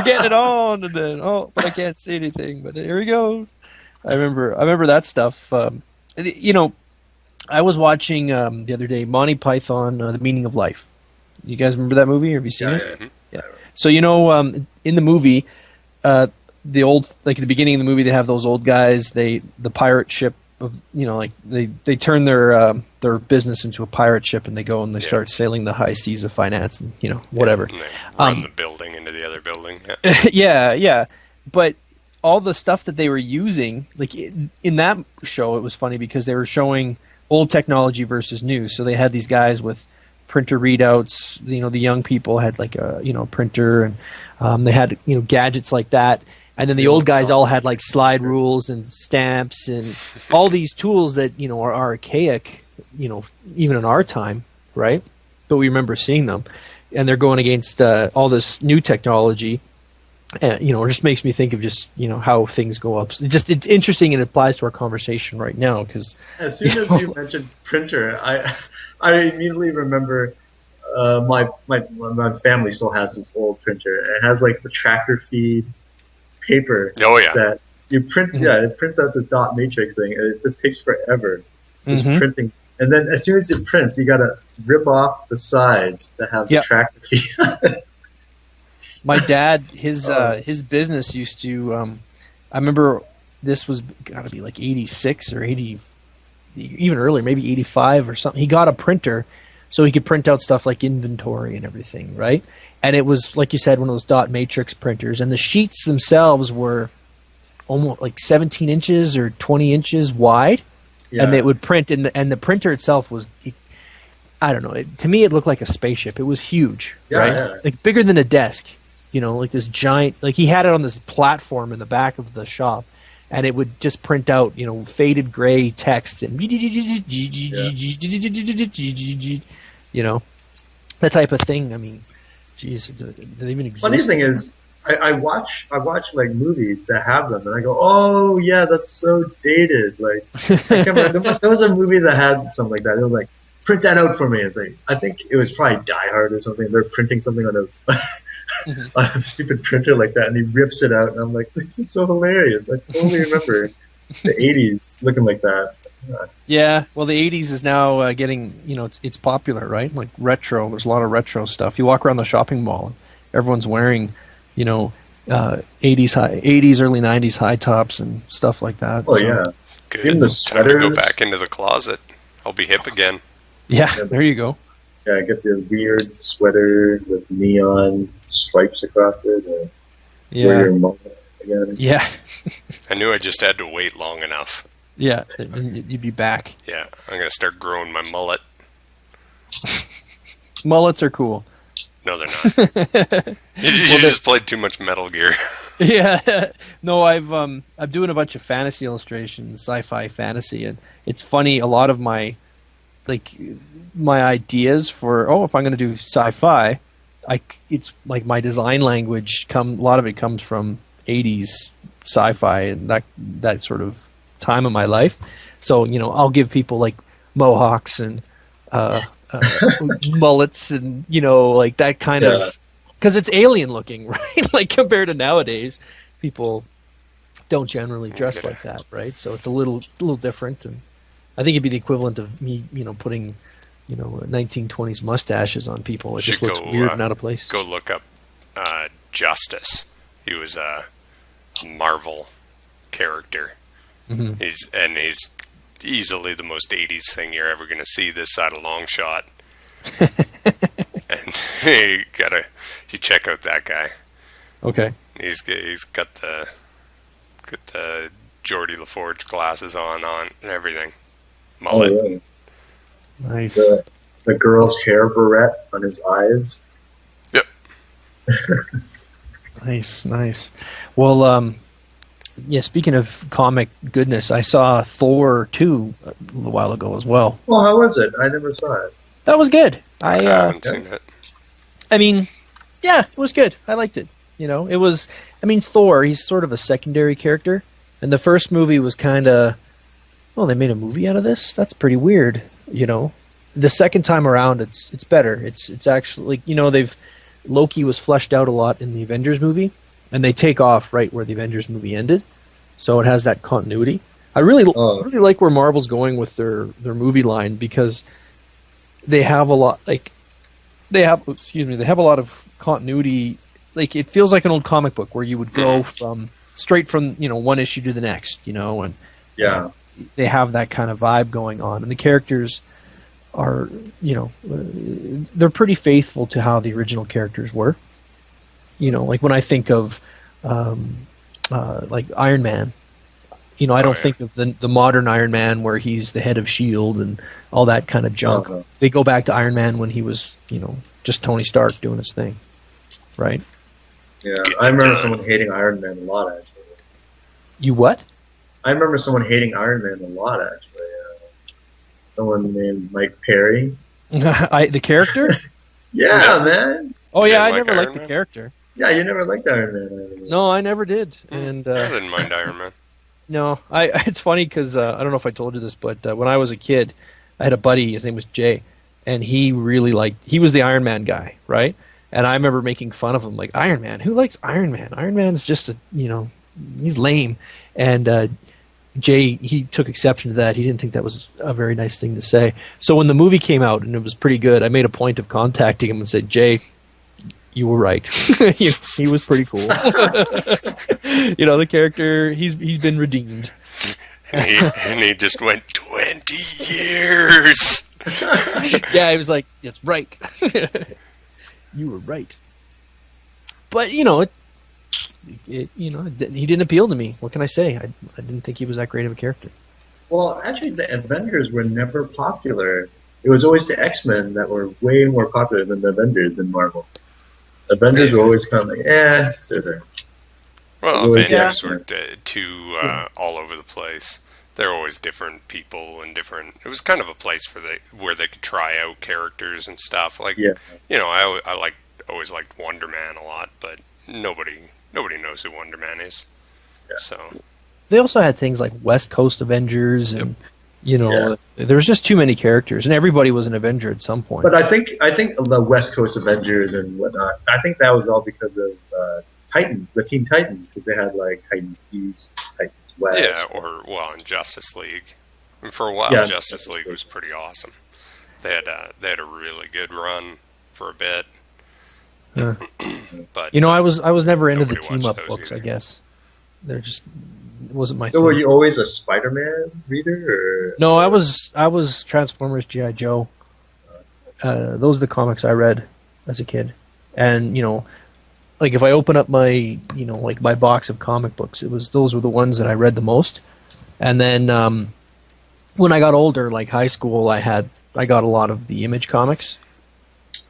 [SPEAKER 2] getting it on, and then but I can't see anything. But here he goes. I remember that stuff. I was watching the other day Monty Python, The Meaning of Life. You guys remember that movie? Have you seen it? Yeah. So in the movie, the old at the beginning of the movie, they have those old guys. The pirate ship. They turn their business into a pirate ship, and they go and they start sailing the high seas of finance, and whatever.
[SPEAKER 3] And they run the building into the other building.
[SPEAKER 2] Yeah. But all the stuff that they were using, like in that show, it was funny because they were showing old technology versus new. So they had these guys with printer readouts. The young people had like a printer, and they had gadgets like that. And then the old guys all had like slide rules and stamps and all these tools that are archaic, even in our time, right? But we remember seeing them, and they're going against all this new technology. And it just makes me think of just how things go up. It's interesting, and it applies to our conversation right now because
[SPEAKER 1] as soon as you mentioned printer, I immediately remember my family still has this old printer. It has like the tractor feed paper that you print. It prints out the dot matrix thing, and it just takes forever. It's printing, and then as soon as it prints, you gotta rip off the sides that have the tractor feed.
[SPEAKER 2] My dad, his business used to. I remember this was got to be like 86 or 80, even earlier, maybe 85 or something. He got a printer so he could print out stuff like inventory and everything, right? And it was, like you said, one of those dot matrix printers. And the sheets themselves were almost like 17 inches or 20 inches wide. Yeah. And they would print, and the printer itself was, I don't know, to me it looked like a spaceship. It was huge, right? Yeah. Like bigger than a desk, like this giant, like he had it on this platform in the back of the shop. And it would just print out, faded gray text and, that type of thing. I mean, geez, do they even exist?
[SPEAKER 1] Funny thing is, I watch like movies that have them, and I go, oh yeah, that's so dated. Like, I can't remember, there was a movie that had something like that. It was like, print that out for me. It's like, I think it was probably Die Hard or something. They're printing something on on a stupid printer like that, and he rips it out, and I'm like, this is so hilarious. I totally remember the 80s looking like that.
[SPEAKER 2] Yeah, well, the '80s is now getting, it's popular, right? Like retro. There's a lot of retro stuff. You walk around the shopping mall, and everyone's wearing, '80s, early '90s high tops and stuff like that.
[SPEAKER 1] Oh yeah,
[SPEAKER 3] Good.
[SPEAKER 1] even the
[SPEAKER 3] Time to
[SPEAKER 1] sweaters.
[SPEAKER 3] go back into the closet. I'll be hip again.
[SPEAKER 2] Yeah, there you go.
[SPEAKER 1] Yeah, get the weird sweaters with neon stripes across it. Or wear your mullet again.
[SPEAKER 2] Yeah.
[SPEAKER 3] I knew I just had to wait long enough.
[SPEAKER 2] Yeah, and you'd be back.
[SPEAKER 3] Yeah, I'm going to start growing my mullet.
[SPEAKER 2] Mullets are cool.
[SPEAKER 3] No, they're not. you just played too much Metal Gear.
[SPEAKER 2] Yeah. No, I'm doing a bunch of fantasy illustrations, sci-fi fantasy, and it's funny, a lot of my ideas for, if I'm going to do sci-fi, it's like my design language a lot of it comes from 80s sci-fi and that sort of time of my life. So, I'll give people like mohawks and mullets and, like that kind of, because it's alien looking, right? Like compared to nowadays, people don't generally dress like that, right? So it's a little different, and I think it'd be the equivalent of me, putting, 1920s mustaches on people. It just looks weird and out of place.
[SPEAKER 3] Go look up Justice. He was a Marvel character. Mm-hmm. He's easily the most 80s thing you're ever going to see this side of long shot. And you check out that guy.
[SPEAKER 2] Okay.
[SPEAKER 3] He's got the Geordie LaForge glasses on and everything. Mullet.
[SPEAKER 1] Oh, yeah.
[SPEAKER 2] Nice.
[SPEAKER 1] The girl's hair barrette on his eyes.
[SPEAKER 3] Yep.
[SPEAKER 2] Nice. Well, speaking of comic goodness, I saw Thor 2 a little while ago as well.
[SPEAKER 1] Well, how was it? I never saw it.
[SPEAKER 2] That was good.
[SPEAKER 3] I haven't seen it.
[SPEAKER 2] I mean, yeah, it was good. I liked it. It was, Thor, he's sort of a secondary character. And the first movie was kind of, they made a movie out of this? That's pretty weird, The second time around, it's better. It's actually, Loki was fleshed out a lot in the Avengers movie, and they take off right where the Avengers movie ended. So it has that continuity. I really like where Marvel's going with their movie line, because they have a lot, they have a lot of continuity. Like, it feels like an old comic book where you would go straight from, one issue to the next, and
[SPEAKER 1] yeah.
[SPEAKER 2] They have that kind of vibe going on, and the characters are, they're pretty faithful to how the original characters were. Like when I think of like Iron Man, I don't think of the modern Iron Man where he's the head of S.H.I.E.L.D. and all that kind of junk.
[SPEAKER 1] Uh-huh.
[SPEAKER 2] They go back to Iron Man when he was, just Tony Stark doing his thing, right?
[SPEAKER 1] Yeah, I remember someone hating Iron Man a lot, actually.
[SPEAKER 2] You what?
[SPEAKER 1] I remember someone hating Iron Man a lot, actually. Someone named Mike Perry.
[SPEAKER 2] The character?
[SPEAKER 1] Yeah, man.
[SPEAKER 2] Oh yeah, I
[SPEAKER 3] like
[SPEAKER 2] never
[SPEAKER 3] Iron
[SPEAKER 2] liked
[SPEAKER 3] Man?
[SPEAKER 2] the character.
[SPEAKER 1] Yeah, you never liked Iron Man.
[SPEAKER 2] No, I never did. And
[SPEAKER 3] I didn't mind Iron Man.
[SPEAKER 2] no, it's funny because I don't know if I told you this, but when I was a kid, I had a buddy. His name was Jay, and he was the Iron Man guy, right? And I remember making fun of him, like, Iron Man. Who likes Iron Man? Iron Man's just he's lame. And Jay, he took exception to that. He didn't think that was a very nice thing to say. So when the movie came out and it was pretty good, I made a point of contacting him and said, Jay, you were right. he was pretty cool. The character, he's been redeemed.
[SPEAKER 3] And he just went 20 years.
[SPEAKER 2] Yeah, he was like, that's right. You were right. But, he didn't appeal to me. What can I say? I didn't think he was that great of a character.
[SPEAKER 1] Well, actually, the Avengers were never popular. It was always the X-Men that were way more popular than the Avengers in Marvel. Avengers were always kind of like, they're there.
[SPEAKER 3] Well, Avengers were too all over the place. They're always different people and different. It was kind of a place where they could try out characters and stuff. Like, I always liked Wonder Man a lot, but nobody knows who Wonder Man is. Yeah. So
[SPEAKER 2] they also had things like West Coast Avengers, and there was just too many characters, and everybody was an Avenger at some point.
[SPEAKER 1] But I think the West Coast Avengers and whatnot, I think that was all because of Titans, the Teen Titans, because they had like Titans East, Titans West.
[SPEAKER 3] Yeah, in Justice League. And for a while,
[SPEAKER 1] Yeah,
[SPEAKER 3] Justice League was pretty awesome. They had a really good run for a bit.
[SPEAKER 2] Yeah.
[SPEAKER 3] But
[SPEAKER 2] You know, I was never into the
[SPEAKER 3] nobody
[SPEAKER 2] team
[SPEAKER 3] watched
[SPEAKER 2] up
[SPEAKER 3] those
[SPEAKER 2] books.
[SPEAKER 3] either.
[SPEAKER 2] I guess they're just it wasn't my
[SPEAKER 1] So
[SPEAKER 2] thing.
[SPEAKER 1] were you always a Spider-Man reader? Or?
[SPEAKER 2] No, I was Transformers, G.I. Joe. Those are the comics I read as a kid, and like if I open up my like my box of comic books, those were the ones that I read the most. And then when I got older, like high school, I got a lot of the Image comics,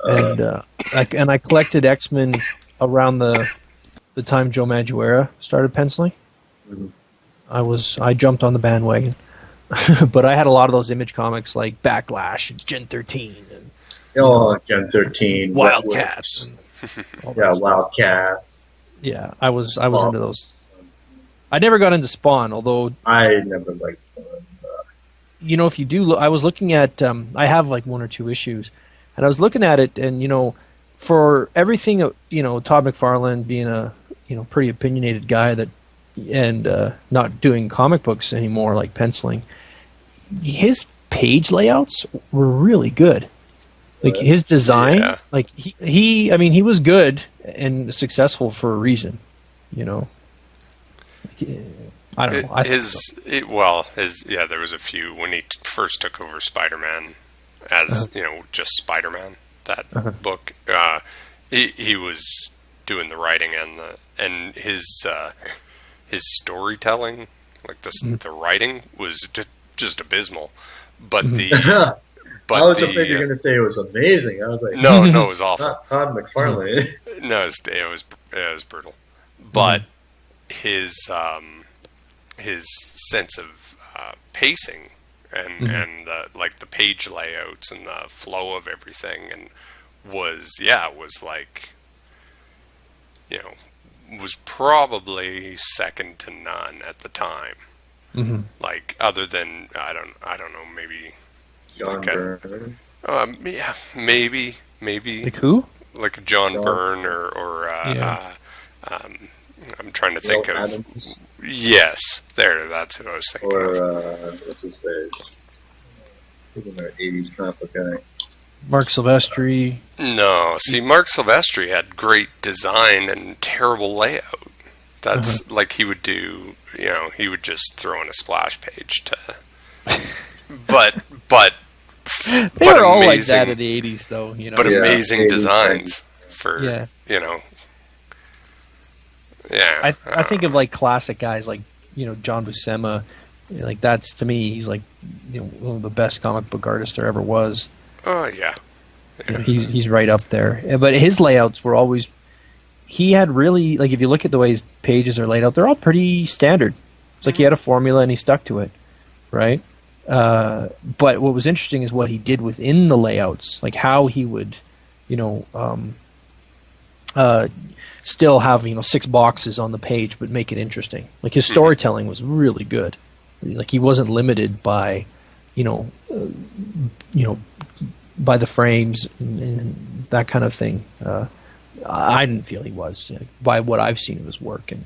[SPEAKER 2] and I collected X-Men around the time Joe Madureira started penciling.
[SPEAKER 1] Mhm.
[SPEAKER 2] I jumped on the bandwagon, but I had a lot of those Image comics like Backlash and Gen 13 and
[SPEAKER 1] Gen 13,
[SPEAKER 2] Wildcats.
[SPEAKER 1] Wet
[SPEAKER 2] And all
[SPEAKER 1] yeah,
[SPEAKER 2] that stuff.
[SPEAKER 1] Wildcats.
[SPEAKER 2] Yeah, I was into those. I never got into Spawn, although
[SPEAKER 1] I never liked Spawn.
[SPEAKER 2] if you do, I was looking at. I have like one or two issues, and I was looking at it, and for everything, Todd McFarlane being a pretty opinionated guy and not doing comic books anymore, like penciling, his page layouts were really good. Like his design,
[SPEAKER 3] Yeah.
[SPEAKER 2] like he was good and successful for a reason, I don't know.
[SPEAKER 3] There was a few when he first took over Spider-Man as just Spider-Man. That book, he was doing the writing and his storytelling, like the writing was just abysmal. But the
[SPEAKER 1] I was afraid you're going to say it was amazing. I was like,
[SPEAKER 3] no, it was awful.
[SPEAKER 1] Not Todd McFarlane.
[SPEAKER 3] No, it was brutal. But his sense of pacing and like the page layouts and the flow of everything and was like was probably second to none at the time.
[SPEAKER 2] Mm-hmm.
[SPEAKER 3] Like other than I don't know, maybe
[SPEAKER 1] John Byrne.
[SPEAKER 3] maybe
[SPEAKER 2] Like who?
[SPEAKER 3] like a John Byrne or I'm trying to think of
[SPEAKER 1] Adams.
[SPEAKER 3] Yes, that's who I was thinking
[SPEAKER 1] Or
[SPEAKER 3] of.
[SPEAKER 1] what's his face? Who's an 80s comic book guy?
[SPEAKER 2] Mark Silvestri.
[SPEAKER 3] No, see, Mark Silvestri had great design and terrible layout. That's like he would do. He would just throw in a splash page to. But
[SPEAKER 2] They were all like that in the 80s, though.
[SPEAKER 3] But
[SPEAKER 1] Yeah,
[SPEAKER 3] amazing
[SPEAKER 1] 80s,
[SPEAKER 3] designs for
[SPEAKER 2] Yeah.
[SPEAKER 3] Yeah,
[SPEAKER 2] I think of like classic guys like John Buscema. Like that's to me, he's like one of the best comic book artists there ever was.
[SPEAKER 3] Oh yeah.
[SPEAKER 2] He's right up there. But his layouts were always. He had really like if you look at the way his pages are laid out, they're all pretty standard. It's like he had a formula and he stuck to it, right? But what was interesting is what he did within the layouts, like how he would, still have 6 boxes on the page, but make it interesting. Like his storytelling was really good. Like he wasn't limited by, by the frames and that kind of thing. I didn't feel he was by what I've seen of his work, and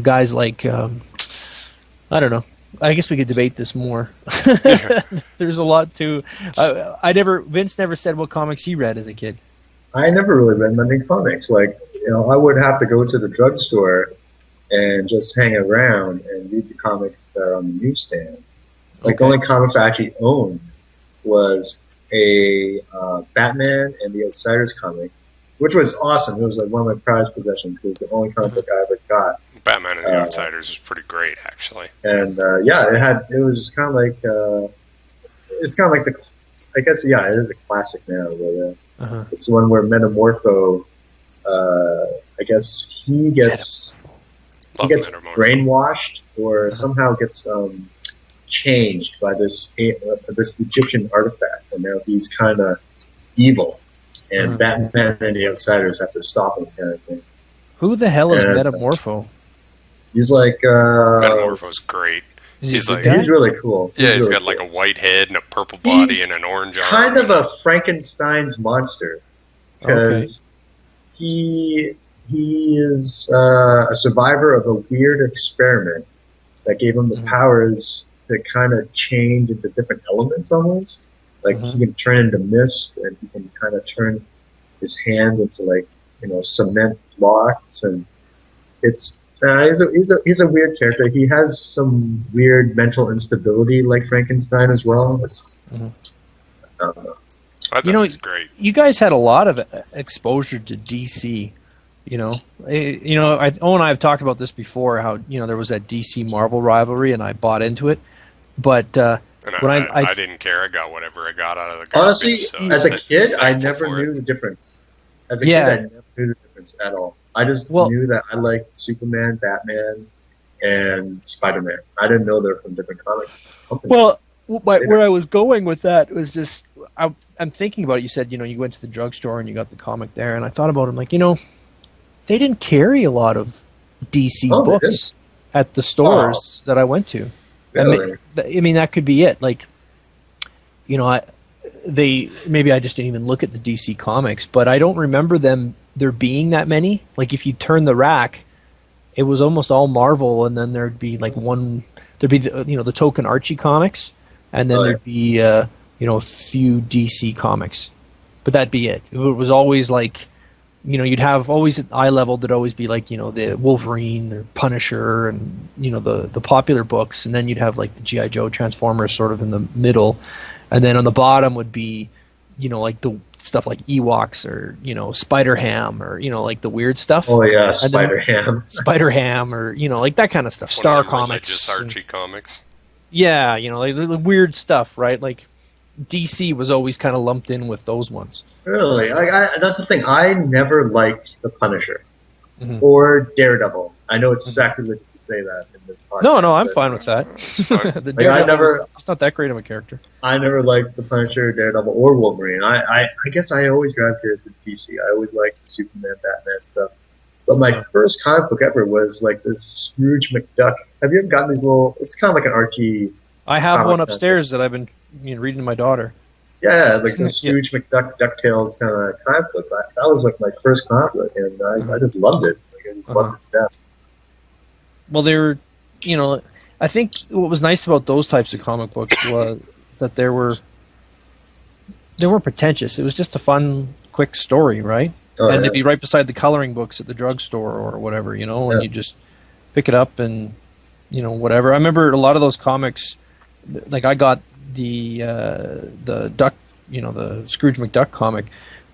[SPEAKER 2] guys like I don't know. I guess we could debate this more. There's a lot to. Vince never said what comics he read as a kid.
[SPEAKER 1] I never really read many comics. Like, I would have to go to the drugstore and just hang around and read the comics that are on the newsstand. Like, the only comics I actually owned was a Batman and the Outsiders comic, which was awesome. It was like one of my prized possessions. It was the only comic book I ever got.
[SPEAKER 3] Batman and the Outsiders was pretty great, actually.
[SPEAKER 1] And it was kind of like it's kind of like I guess it is a classic now. But it's the one where Metamorpho, I guess he gets brainwashed or somehow gets changed by this Egyptian artifact, and now he's kind of evil, and Batman and the Outsiders have to stop him, kind of thing.
[SPEAKER 2] Who the hell is Metamorpho?
[SPEAKER 1] He's like
[SPEAKER 3] Metamorpho's great.
[SPEAKER 2] He's
[SPEAKER 1] really cool.
[SPEAKER 3] He's
[SPEAKER 1] really
[SPEAKER 3] got like a white head and a purple body and an orange arm.
[SPEAKER 1] Kind of a Frankenstein's monster, because he is a survivor of a weird experiment that gave him the powers to kind of change into different elements almost. Like he can turn into mist, and he can kind of turn his hand into like, cement blocks, and he's a weird character. He has some weird mental instability like Frankenstein as well. I don't know.
[SPEAKER 3] I thought it was great.
[SPEAKER 2] You guys had a lot of exposure to DC. Owen and I have talked about this before. How there was that DC Marvel rivalry, and I bought into it. But
[SPEAKER 3] I didn't care. I got whatever I got out of the garbage.
[SPEAKER 1] Honestly, as a kid, I never knew the difference. As a kid, I never knew the difference at all. I just knew that I liked Superman, Batman, and Spider-Man. I didn't know they're from different comic companies.
[SPEAKER 2] Well, where I was going with that was just I'm thinking about it. You said you went to the drugstore and you got the comic there, and I thought about it. They didn't carry a lot of DC books at the stores that I went to.
[SPEAKER 1] Really?
[SPEAKER 2] That could be it. Like, maybe I just didn't even look at the DC comics, but I don't remember there being that many. Like, if you turn the rack, it was almost all Marvel, and then there'd be like the token Archie comics, and then there'd be a few DC comics, but that'd be it. It was always like, you'd have always at eye level, there'd always be like, the Wolverine or Punisher and, the popular books. And then you'd have like the G.I. Joe Transformers sort of in the middle. And then on the bottom would be, like the stuff like Ewoks or, Spider-Ham or, like the weird stuff.
[SPEAKER 1] Oh yeah, Spider-Ham.
[SPEAKER 2] Spider-Ham or, like that kind of stuff. Star Comics.
[SPEAKER 3] Just Archie comics.
[SPEAKER 2] Yeah, like the weird stuff, right? Like DC was always kind of lumped in with those ones.
[SPEAKER 1] Really? That's the thing. I never liked the Punisher or Daredevil. I know it's sacrilege to say that in this podcast.
[SPEAKER 2] No, I'm fine with that. The it's not that great of a character.
[SPEAKER 1] I never liked the Punisher, Daredevil, or Wolverine. I guess I always gravitated to DC. I always liked Superman, Batman stuff. But my first comic book ever was like this Scrooge McDuck. Have you ever gotten these little? It's kind of like an Archie.
[SPEAKER 2] I have one upstairs that I've been reading to my daughter.
[SPEAKER 1] Yeah, like the Scrooge McDuck, DuckTales kind of comic books. That was like my first comic book, and I just loved it. I just loved it to death.
[SPEAKER 2] Well, they were, I think what was nice about those types of comic books was that they weren't pretentious. It was just a fun, quick story, right? And they'd be right beside the coloring books at the drugstore or whatever, and you just pick it up and, whatever. I remember a lot of those comics, like I got the Duck, the Scrooge McDuck comic.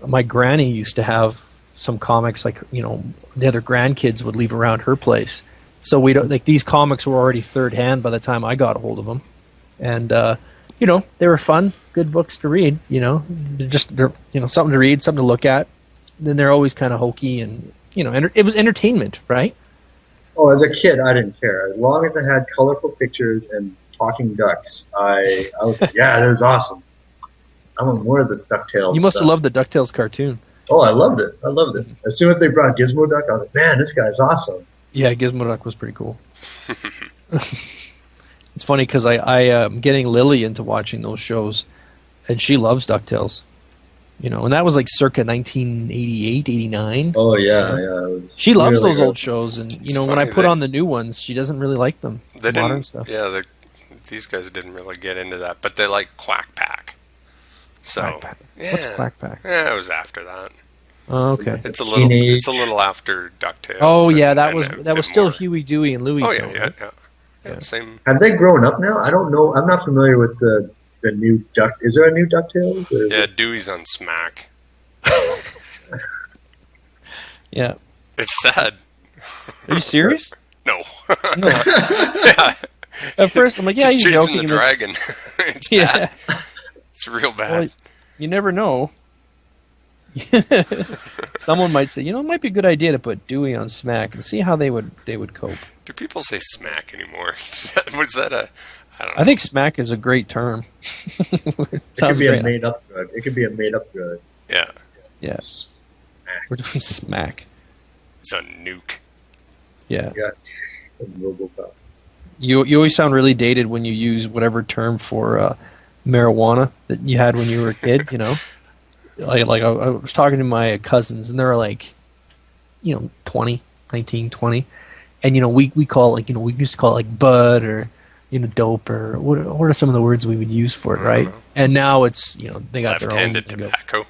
[SPEAKER 2] My granny used to have some comics, like, the other grandkids would leave around her place. So these comics were already third hand by the time I got a hold of them. And, they were fun, good books to read, they're something to read, something to look at. Then they're always kind of hokey and, it was entertainment, right?
[SPEAKER 1] Oh, as a kid, I didn't care. As long as I had colorful pictures and talking ducks, I was like, yeah, that was awesome. I want more of this DuckTales.
[SPEAKER 2] You must have loved the DuckTales cartoon.
[SPEAKER 1] Oh, I loved it. As soon as they brought Gizmo Duck, I was like, man, this guy's awesome.
[SPEAKER 2] Yeah, Gizmo Duck was pretty cool. It's funny because I am getting Lily into watching those shows, and she loves DuckTales. And that was like circa 1988, 89.
[SPEAKER 1] Oh, yeah.
[SPEAKER 2] She loves those old shows, and, when I put on the new ones, she doesn't really like them.
[SPEAKER 3] The
[SPEAKER 2] modern stuff.
[SPEAKER 3] Yeah, these guys didn't really get into that, but they like Quack Pack. So,
[SPEAKER 2] Quack Pack.
[SPEAKER 3] Yeah.
[SPEAKER 2] What's Quack Pack?
[SPEAKER 3] Yeah, it was after that.
[SPEAKER 2] Oh, okay.
[SPEAKER 3] It's a little after DuckTales.
[SPEAKER 2] Oh, yeah, that was still Huey, Dewey, and Louie.
[SPEAKER 3] Oh, yeah. Same.
[SPEAKER 1] Have they grown up now? I don't know. I'm not familiar with the new Duck. Is there a new DuckTales?
[SPEAKER 3] Yeah, Dewey's on Smack.
[SPEAKER 2] Yeah.
[SPEAKER 3] It's sad.
[SPEAKER 2] Are you serious?
[SPEAKER 3] No.
[SPEAKER 2] No.
[SPEAKER 3] Yeah.
[SPEAKER 2] At first, I'm like, yeah,
[SPEAKER 3] he's
[SPEAKER 2] you're
[SPEAKER 3] chasing
[SPEAKER 2] joking.
[SPEAKER 3] the dragon. It's bad. It's real bad.
[SPEAKER 2] Well, you never know. Someone might say, it might be a good idea to put Dewey on Smack and see how they would cope.
[SPEAKER 3] Do people say Smack anymore? Was that I don't know.
[SPEAKER 2] I think Smack is a great term.
[SPEAKER 1] It could be a made-up good.
[SPEAKER 3] Yeah.
[SPEAKER 2] Yeah. We're doing Smack.
[SPEAKER 3] It's a nuke.
[SPEAKER 2] Yeah.
[SPEAKER 1] Yeah. RoboCop.
[SPEAKER 2] You always sound really dated when you use whatever term for marijuana that you had when you were a kid, Like I was talking to my cousins, and they were like, 20, 19, 20. And we call it, we used to call it like bud or dope, or what are some of the words we would use for it, right? And now it's they got their own
[SPEAKER 3] Left-handed
[SPEAKER 2] lingo.
[SPEAKER 3] tobacco.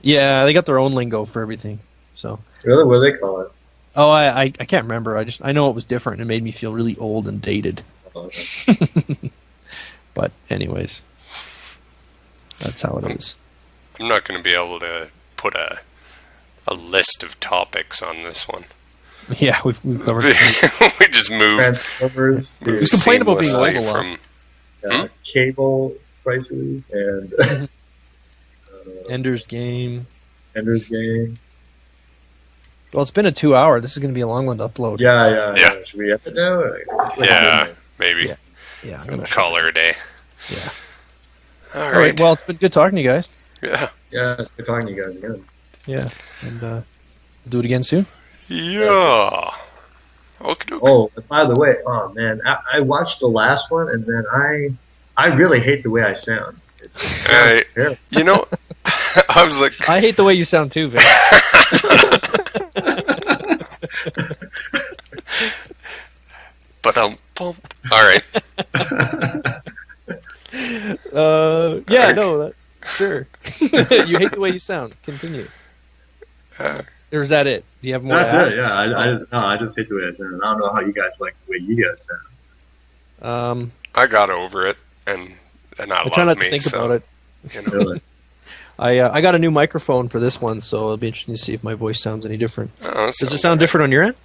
[SPEAKER 2] Yeah, they got their own lingo for everything. So
[SPEAKER 1] Really, what do they call it?
[SPEAKER 2] oh, I can't remember. I know it was different. It made me feel really old and dated.
[SPEAKER 1] Oh, okay.
[SPEAKER 2] But anyways, that's how it is.
[SPEAKER 3] I'm not going to be able to put a list of topics on this one.
[SPEAKER 2] Yeah, we've covered.
[SPEAKER 3] We just moved
[SPEAKER 1] Transformers to
[SPEAKER 2] We complained about being old
[SPEAKER 3] seamlessly
[SPEAKER 2] a lot.
[SPEAKER 3] from
[SPEAKER 1] cable prices and
[SPEAKER 2] Ender's Game.
[SPEAKER 1] Ender's Game.
[SPEAKER 2] Well, it's been a 2 hour. This is going to be a long one to upload.
[SPEAKER 1] Yeah. Should we end it now? It's like midnight.
[SPEAKER 3] maybe
[SPEAKER 2] Yeah, I'm gonna
[SPEAKER 3] call her a day.
[SPEAKER 2] Yeah.
[SPEAKER 3] All
[SPEAKER 2] All right. Well, it's been good talking to you guys.
[SPEAKER 3] Yeah.
[SPEAKER 1] Yeah, it's good talking to you guys again.
[SPEAKER 2] Yeah, and do it again soon.
[SPEAKER 3] Yeah. Okay.
[SPEAKER 1] Oh, and by the way, man, I watched the last one, and then I really hate the way I sound. It sounds terrible.
[SPEAKER 3] You know, I was like,
[SPEAKER 2] I hate the way you sound too, Vince.
[SPEAKER 3] but all right.
[SPEAKER 2] Yeah, no, sure. You hate the way you sound. Continue. Or is that it? Do you have more?
[SPEAKER 1] That's
[SPEAKER 2] to add?
[SPEAKER 1] it. Yeah, I just hate the way I sound. I don't know how you guys like the way you guys sound.
[SPEAKER 3] I got over it, and I
[SPEAKER 2] I
[SPEAKER 3] love
[SPEAKER 2] try not
[SPEAKER 3] me.
[SPEAKER 2] to think
[SPEAKER 3] so,
[SPEAKER 2] about it.
[SPEAKER 3] You know.
[SPEAKER 1] Really.
[SPEAKER 2] I got a new microphone for this one, so it'll be interesting to see if my voice sounds any different.
[SPEAKER 3] Oh, that
[SPEAKER 2] Does it
[SPEAKER 3] sounds
[SPEAKER 2] sound
[SPEAKER 3] right.
[SPEAKER 2] different on your end?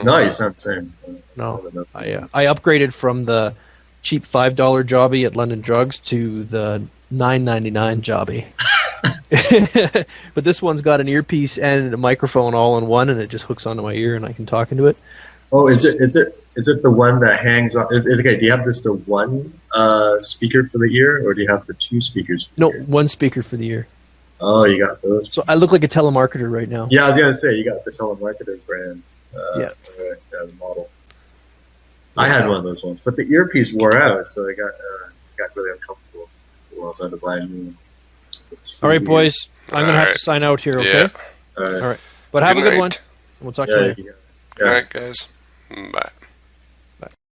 [SPEAKER 1] No, you sound the same.
[SPEAKER 2] No, I upgraded from the cheap $5 jobby at London Drugs to the $9.99 jobby. But this one's got an earpiece and a microphone all in one, and it just hooks onto my ear, and I can talk into it.
[SPEAKER 1] Oh, is it the one that hangs on? Is okay? Do you have just the one speaker for the ear, or do you have the two speakers? For
[SPEAKER 2] No,
[SPEAKER 1] the ear?
[SPEAKER 2] one speaker for the ear.
[SPEAKER 1] Oh, you got those.
[SPEAKER 2] So I look like a telemarketer right now.
[SPEAKER 1] Yeah, I was gonna say you got the telemarketer brand.
[SPEAKER 2] Yeah.
[SPEAKER 1] The model. I had one of those ones, but the earpiece wore out, so I got really uncomfortable. Well, I was had to buy a new one.
[SPEAKER 2] All right, boys. I'm going to have to
[SPEAKER 3] Alright.
[SPEAKER 2] sign out here, okay?
[SPEAKER 3] Yeah.
[SPEAKER 1] All right.
[SPEAKER 2] All right. But have
[SPEAKER 3] Good
[SPEAKER 2] a good
[SPEAKER 3] night.
[SPEAKER 2] one. We'll talk to you later.
[SPEAKER 1] Yeah.
[SPEAKER 3] All right, guys. Bye.